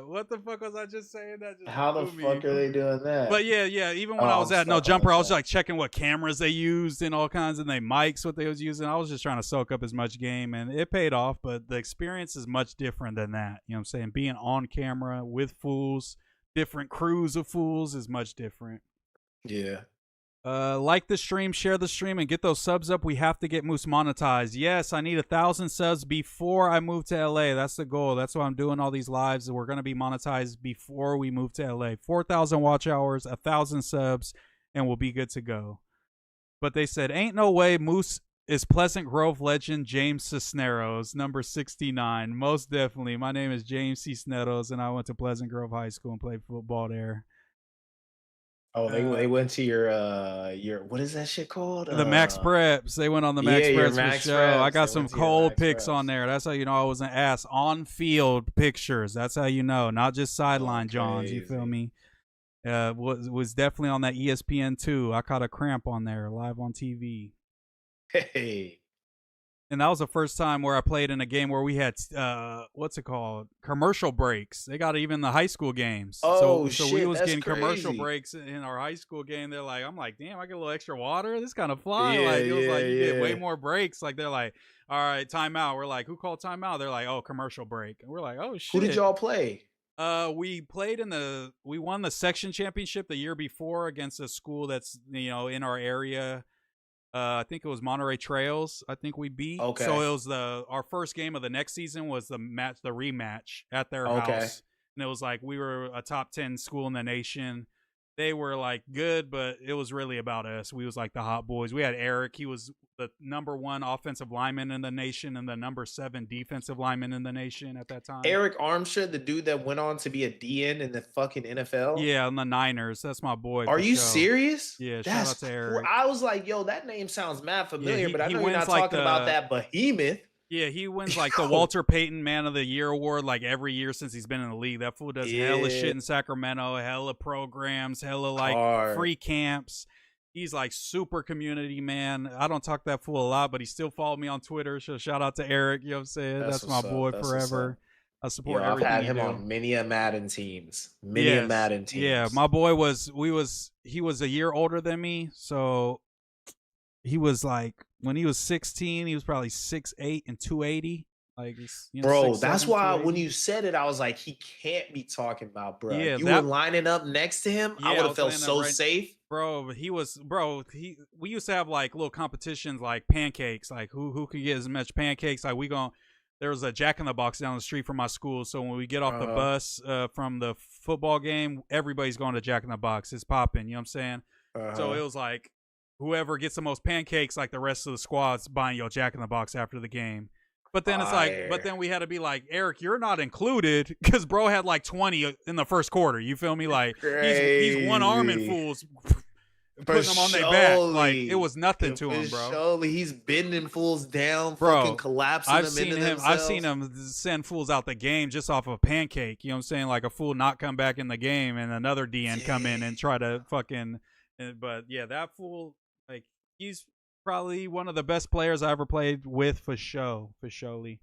what the fuck was I just saying? That just How the threw me. fuck are they doing that? But yeah. Even when I Oh, was I'm at No stuck on the Jumper, I was chat. like checking what cameras they used and all kinds, and they mics what they was using. I was just trying to soak up as much game, and it paid off. But the experience is much different than that. You know what I'm saying? Being on camera with fools, different crews of fools is much different. Yeah. Like the stream, share the stream, and get those subs up. We have to get Moose monetized. Yes, I need 1,000 subs before I move to LA. That's the goal. That's why I'm doing all these lives. We're gonna be monetized before we move to LA. 4,000 watch hours, 1,000 subs, and we'll be good to go. But they said, ain't no way Moose is Pleasant Grove legend James Cisneros, number 69. Most definitely. My name is James Cisneros, and I went to Pleasant Grove High School and played football there. Oh, they went to your what is that shit called? The Max Preps. They went on the Max Yeah, your Preps for Max show. I Preps. got They some went to your cold Max pics on Preps. there. That's how you know I was an ass. On field pictures. That's how you know. Not just sideline Johns. You feel Crazy. me? Was definitely on that ESPN too. I caught a cramp on there live on TV. Hey. And that was the first time where I played in a game where we had what's it called? Commercial breaks. They got even the high school games. Oh so shit, we was that's getting commercial crazy. breaks in our high school game. They're like, I'm like, damn, I get a little extra water. This kind of fly. Yeah, Like it was like you get way yeah. more breaks. Like they're like, all right, timeout. We're like, who called timeout? They're like, oh, commercial break. And we're like, oh Who did shit. y'all play? We won the section championship the year before against a school that's in our area. I think it was Monterey Trails. I think we beat. Okay. So it was our first game of the next season was the rematch at their house, and it was like we were a top 10 school in the nation. They were like good, but it was really about us. We was like the hot boys. We had Eric. He was the number 1 offensive lineman in the nation and the number 7 defensive lineman in the nation at that time. Eric Armstead, the dude that went on to be a DN in the fucking NFL. Yeah, on the Niners. That's my boy. Are you serious? Yeah, That's shout out to Eric. I was like, yo, that name sounds mad familiar, Yeah, but I he know you're wins not like talking about that behemoth. Yeah, he wins like the Walter Payton Man of the Year award like every year since he's been in the league. That fool does hella shit in Sacramento, hella programs, hella like free camps. He's like super community man. I don't talk that fool a lot, but he still followed me on Twitter. So shout out to Eric. You know what I'm saying? That's my boy forever. I support everything. I've had him on many a Madden teams. Yeah, my boy he was a year older than me, so he was like when he was 16, he was probably 6'8" and 280. Like it's, Bro, that's 6'7", why when 280. you said it, I was like, he can't be talking about, bro. Yeah, You were that. lining up next to him, I Yeah, would I have was felt laying up so right. safe. Bro, we used to have like little competitions like pancakes, like who could get as much pancakes. Like there was a Jack in the Box down the street from my school, so when we get off the Uh-huh. bus from the football game, everybody's going to Jack in the Box. It's popping, you know what I'm saying? So Uh-huh. it was like whoever gets the most pancakes, like the rest of the squad's buying your Jack in the Box after the game. But then it's like, but Fire. then we had to be like, Eric, you're not included because bro had like 20 in the first quarter. You feel me? Like he's one arming Crazy. fools, For putting them on their back. Like surely. it was nothing to For him, bro. surely. He's bending fools down, fucking Bro, collapsing I've them seen into him. themselves. I've seen him send fools out the game just off a pancake. You know what I'm saying? Like a fool not come back in the game, and another DN come in and try to fucking. But yeah, that fool, like he's probably one of the best players I ever played with for show, for surely.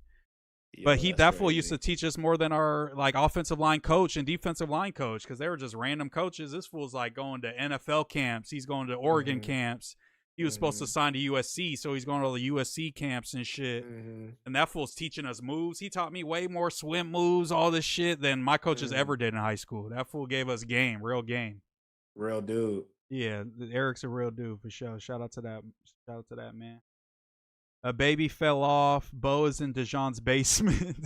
But Yo, that's that fool used to crazy. teach us more than our like offensive line coach and defensive line coach because they were just random coaches. This fool's like going to NFL camps. He's going to Oregon Mhm. camps. He was supposed to sign to USC, so he's going to all the USC camps and shit. Mhm. And that fool's teaching us moves. He taught me way more swim moves, all this shit than my coaches ever did in high school. That fool gave us game, real game. Real dude. Yeah, Eric's a real dude for sure. Shout out to that. Shout out to that man. A baby fell off. Bo is in Dijon's basement.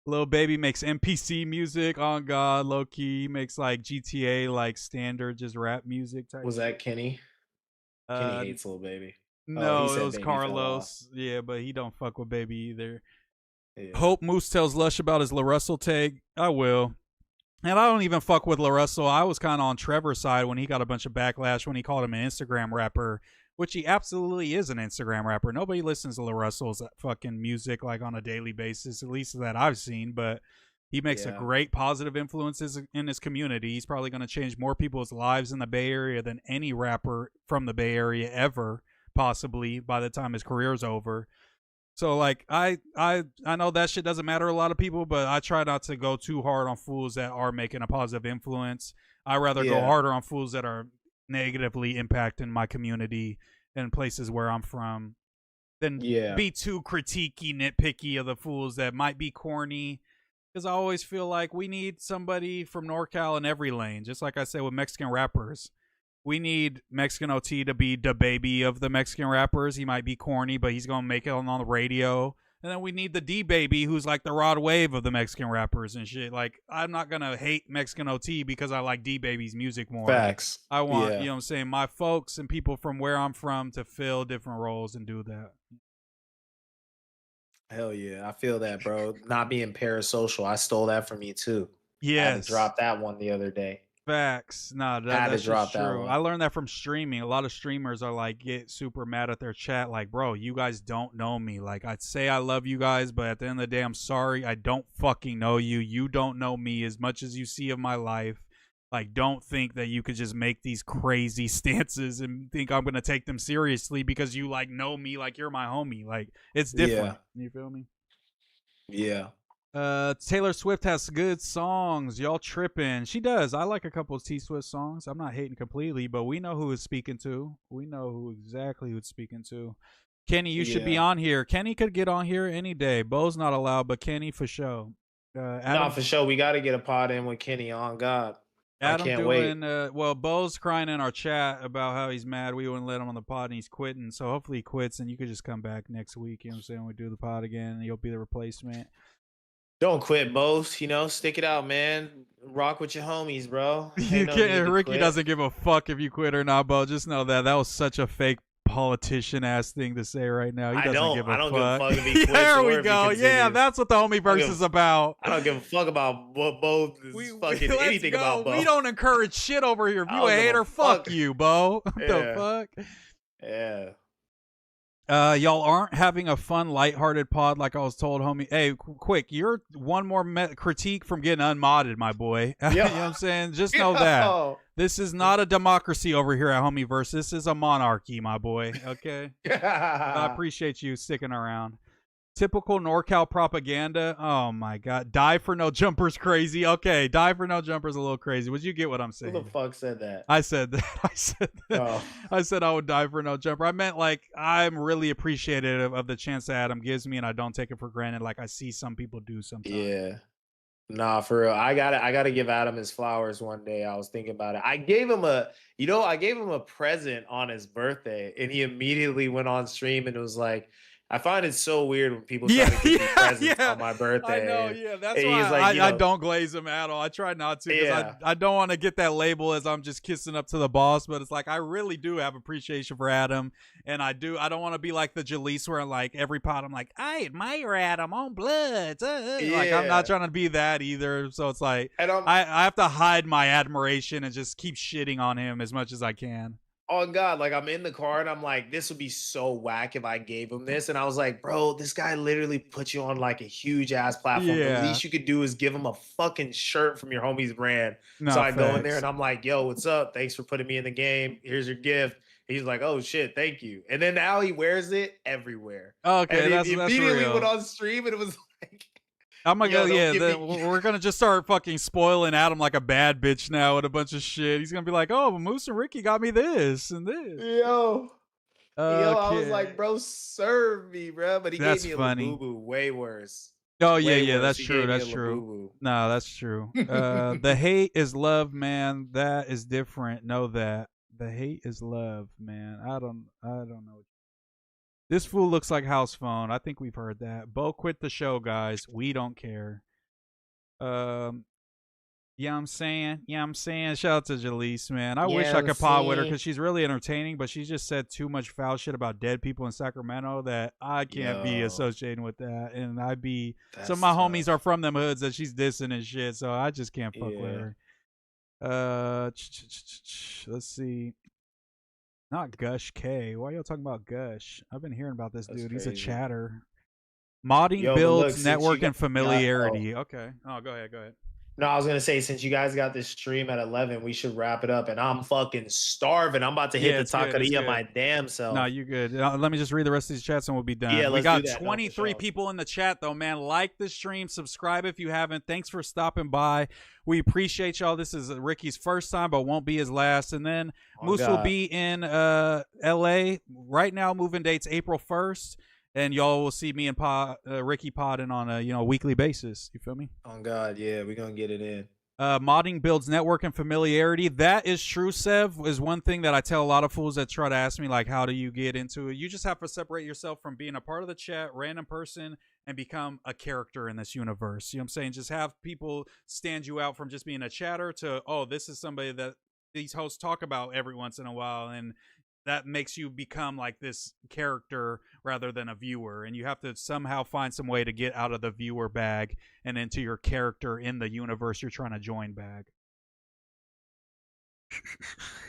Little baby makes NPC music. On God, low key. He makes like GTA, like standard, just rap music type. Was that Kenny? Kenny Uh, hates little baby. Oh, he no, it said was baby fell off. Carlos. Yeah, but he don't fuck with baby either. Yeah. Hope Moose tells Lush about his LaRussell take. I will. And I don't even fuck with LaRussell. I was kind of on Trevor's side when he got a bunch of backlash when he called him an Instagram rapper, which he absolutely is an Instagram rapper. Nobody listens to LaRussell's fucking music like on a daily basis, at least that I've seen, but he makes a great positive influences in his community. He's probably going to change more people's lives in the Bay Area than any rapper from the Bay Area ever, possibly by the time his career's over. So like I know that shit doesn't matter to a lot of people, but I try not to go too hard on fools that are making a positive influence. I rather go harder on fools that are negatively impacting my community and places where I'm from than be too critiquey, nitpicky of the fools that might be corny. Because I always feel like we need somebody from NorCal in every lane, just like I said with Mexican rappers. We need Mexican OT to be the baby of the Mexican rappers. He might be corny, but he's going to make it on the radio. And then we need the D baby, who's like the Rod Wave of the Mexican rappers and shit. Like, I'm not going to hate Mexican OT because I like D baby's music more. Facts. I want, you know what I'm saying, my folks and people from where I'm from to fill different roles and do that. Hell yeah. I feel that, bro. Not being parasocial. I stole that from you too. Yes. I had to drop that one the other day. Facts. No, that's drop true. that one. I learned that from streaming. A lot of streamers are like get super mad at their chat. Like, bro, you guys don't know me. Like, I'd say I love you guys, but at the end of the day, I'm sorry. I don't fucking know you. You don't know me as much as you see of my life. Like, don't think that you could just make these crazy stances and think I'm gonna take them seriously because you like know me like you're my homie. Like, it's different. You feel me? Yeah. Taylor Swift has good songs. Y'all tripping. She does. I like a couple of T Swift songs. I'm not hating completely, but we know who it's speaking to. We know exactly who it's speaking to. Kenny, you should be on here. Kenny could get on here any day. Bo's not allowed, but Kenny for sure. No, for sure. We got to get a pod in with Kenny on God. Adam I can't doing wait. well, Bo's crying in our chat about how he's mad we wouldn't let him on the pod and he's quitting. So hopefully he quits and you could just come back next week. You know what I'm saying? We do the pod again and you'll be the replacement. Don't quit, Bose. You know, stick it out, man. Rock with your homies, bro. You can't. Ricky doesn't give a fuck if you quit or not, Bo. Just know that was such a fake politician ass thing to say right now. He doesn't give a fuck. I don't give a fuck if he quits. There or we if go. He yeah, that's what the homie verse is about. I don't give a fuck about what Bo is fucking anything about Bo. We don't encourage shit over here. If you a hater, fuck you, Bo. What the fuck? Yeah. Y'all aren't having a fun, lighthearted pod like I was told, homie. Hey, quick, you're one more critique from getting unmodded, my boy. You know what I'm saying? Just know that. This is not a democracy over here at Homieverse. This is a monarchy, my boy. Okay? I appreciate you sticking around. Typical NorCal propaganda. Oh my god. Die for no jumper's crazy. Okay, die for no jumper's a little crazy. Would you get what I'm Who the saying? fuck said that? I said that. I said that. Oh, I said I would die for no jumper. I meant like I'm really appreciative of the chance that Adam gives me, and I don't take it for granted. Like I see some people do sometimes. yeah. Nah, for real. I gotta give Adam his flowers one day. I was thinking about it. I gave him a present on his birthday, and he immediately went on stream and was like, I find it so weird when people try Yeah, to give me yeah, presents yeah. on my I know. birthday. Yeah, that's And why he's like, I don't glaze them at all. I try not to because yeah, I don't want to get that label as I'm just kissing up to the boss. But it's like I really do have appreciation for Adam, and I don't want to be like the Jaleese where like every pot I'm like I admire Adam on Bloods. Like I'm not yeah. trying to be that either. So it's like And I have to hide my admiration and just keep shitting on him as much as I can. oh God, like I'm in the car and I'm like, this would be so whack if I gave him this. And I was like, bro, this guy literally put you on like a huge ass platform. The Yeah. least you could do is give him a fucking shirt from your homie's brand. So No I go in there facts. and I'm like, yo, what's up? Thanks for putting me in the game. Here's your gift. He's like, oh shit, thank you. And then now he wears it everywhere. Okay, And that's he immediately went real. on stream and it was like, I'm gonna go. yo, don't Yeah, give me we're gonna just start fucking spoiling Adam like a bad bitch now with a bunch of shit. He's gonna be like, "Oh, Moose and Ricky got me this and this." yo. Yo, I was like, Okay, bro, serve me, bro. But he gave that's me a funny. Labubu, way worse. Oh yeah, Way yeah, worse. that's He true. gave me a That's true. Labubu. No, that's true. The hate is love, man. That is different. Know that the hate is love, man. I don't know. This fool looks like house phone. I think we've heard that. Bo quit the show, guys. We don't care. Um, Yeah, I'm saying. Yeah, I'm saying. Shout out to Jaleese, man. I wish Yeah, I I'm could pod with her saying. because she's really entertaining, but she just said too much foul shit about dead people in Sacramento that I can't be Yo, associating with that. And I'd be some of that's my homies are tough. from them hoods that she's dissing and shit, so I just can't fuck with Yeah, her. Let's see. Not Gush K. Why y'all talking about Gush? I've been hearing about this that's dude. He's a crazy. chatter. Modding Yo, but look, builds since you network guys and got oh, familiarity. Okay. Oh, go ahead. Go ahead. no, I was gonna say since you guys got this stream at 11, we should wrap it up. And I'm fucking starving. I'm about to hit Yeah, the it's good. It's taqueria good. my damn No, self. you good. Let me just read the rest of these chats and we'll be Yeah, done. We let's do got that. No, for 23 sure. people in the chat though, man. Like the stream, subscribe if you haven't. Thanks for stopping by. We appreciate y'all. This is Ricky's first time, but won't be his last. And then Oh Moose will God. be in LA right now. Moving dates April 1st, and y'all will see me and Ricky podding on a weekly basis. You feel me? Oh God. Yeah, we're gonna get it in. Modding builds network and familiarity. That is true, Sev, is one thing that I tell a lot of fools that try to ask me, like, how do you get into it? You just have to separate yourself from being a part of the chat, random person, and become a character in this universe. You know what I'm saying? Just have people stand you out from just being a chatter to, oh, this is somebody that these hosts talk about every once in a while. And that makes you become like this character rather than a viewer, and you have to somehow find some way to get out of the viewer bag and into your character in the universe you're trying to join bag.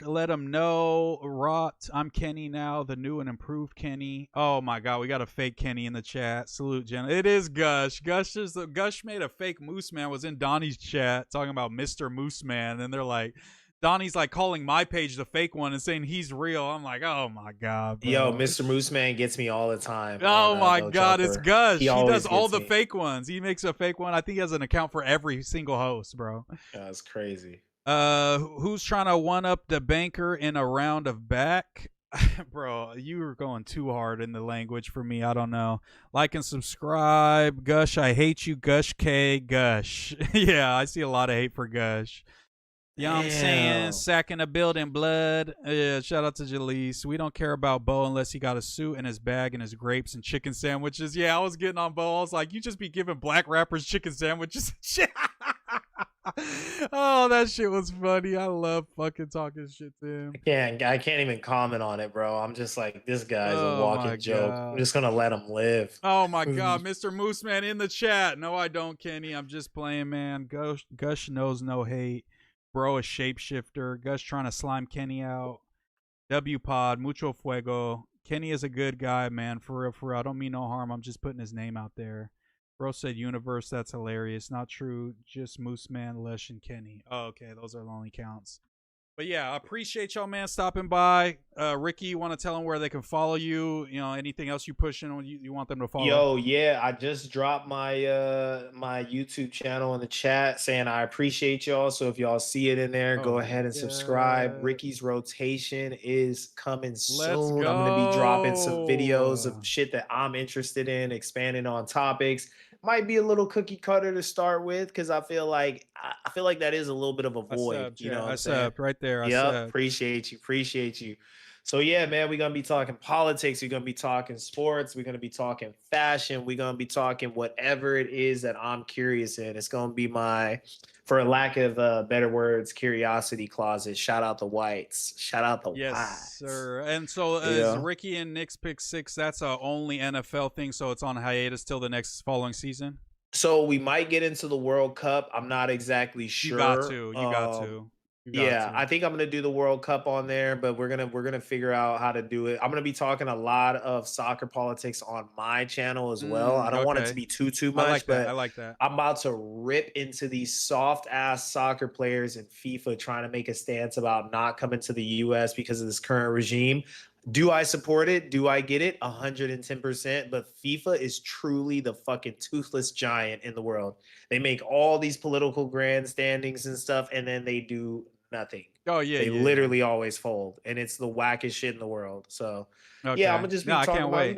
Let them know. Rot. I'm Kenny now, the new and improved Kenny. Oh my god, we got a fake Kenny in the chat. Salute, Jen. It is Gush. Gush made a fake MooseMan. Was in Donnie's chat talking about Mr. MooseMan, and they're like, Donnie's like calling my page the fake one and saying he's real. I'm like, oh my god, Yo, bro. Mr. Mooseman gets me all the time on Oh my No god, it's Jumper. He Gush. He does always all gets the me. fake ones. He makes a fake one. I think he has an account for every single host, bro. That's crazy. Who's trying to one up the banker in a round of back? Bro, you were going too hard in the language for me. I don't know. Like and subscribe. Gush, I hate you. Gush K. Gush. Yeah, I see a lot of hate for Gush. You know what I'm saying? Damn. Sacking a building blood. Yeah, shout out to Jaleese. We don't care about Bo unless he got a suit and his bag and his grapes and chicken sandwiches. Yeah, I was getting on Bo. I was like, you just be giving black rappers chicken sandwiches and shit. Oh, that shit was funny. I love fucking talking shit to him. I can't even comment on it, bro. I'm just like, this guy's a Oh my walking joke. I'm god. just gonna let him live. Oh my god, Mr. Mooseman in the chat. No, I don't, Kenny. I'm just playing, man. Gush knows no hate. Bro, a shapeshifter. Gush trying to slime Kenny out. W Pod, Mucho Fuego. Kenny is a good guy, man. For real, for real. I don't mean no harm. I'm just putting his name out there. Bro said universe. That's hilarious. Not true. Just Mooseman, Lush, and Kenny. Oh, okay. Those are the only counts. But yeah, I appreciate y'all, man, stopping by. Ricky, you want to tell them where they can follow you? You know, anything else you pushing on you want them to follow? Yo, yeah, I just dropped my YouTube channel in the chat saying I appreciate y'all. So if y'all see it in there, go Oh ahead and subscribe. yeah, Ricky's rotation is coming let's soon. I'm gonna be dropping some videos of go. shit that I'm interested in, expanding on topics. Might be a little cookie cutter to start with because I feel like that is a little bit of a I void. subbed, You know chat. what I I'm saying? subbed right there. I Yep, subbed. appreciate you, appreciate you. So yeah, man, we're gonna be talking politics. We're gonna be talking sports. We're gonna be talking fashion. We're gonna be talking whatever it is that I'm curious in. It's gonna be my, for lack of better words, curiosity closet. Shout out the whites. Shout out the Yes, whites. sir. And so is Yeah. Ricky and Nick's pick six? That's a only NFL thing, so it's on hiatus till the next following season. So we might get into the World Cup. I'm not exactly You got sure. to. You got to. You got Yeah, to. I think I'm gonna do the World Cup on there, but we're gonna figure out how to do it. I'm gonna be talking a lot of soccer politics on my channel as well. I don't want it to Okay. be too I like much, that. I but like that. I'm about to rip into these soft ass soccer players in FIFA trying to make a stance about not coming to the US because of this current regime. Do I support it? Do I get it? 110%. But FIFA is truly the fucking toothless giant in the world. They make all these political grandstandings and stuff, and then they do nothing. Oh yeah, They yeah, literally always fold, and it's the wackest shit in the world. So, yeah. yeah, I'm Okay. gonna just No, be I talking can't about, wait.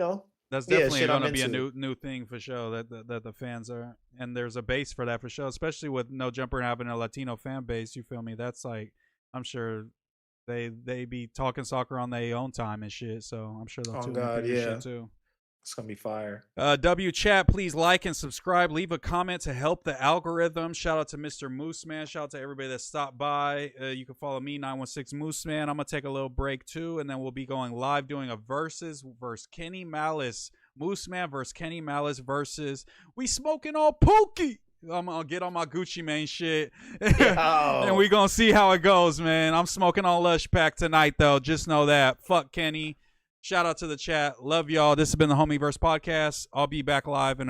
That's yeah, definitely shit I'm going to be a into. new thing for sure that the fans are, and there's a base for that for sure, especially with No Jumper having a Latino fan base. You feel me? That's like, I'm sure they be talking soccer on their own time and shit. So I'm sure they'll Oh tune in for God, your shit yeah, too. it's gonna be fire. W chat, please like and subscribe. Leave a comment to help the algorithm. Shout out to Mr. MooseMan. Shout out to everybody that stopped by. You can follow me, 916 MooseMan. I'm gonna take a little break too, and then we'll be going live doing a versus Kenny Malice. MooseMan versus Kenny Malice versus We Smoking on Pookie. I'm gonna get on my Gucci Mane shit, and we Yo, gonna see how it goes, man. I'm smoking on Lush Pack tonight, though. Just know that. Fuck Kenny. Shout out to the chat. Love y'all. This has been the Homieverse podcast. I'll be back live in a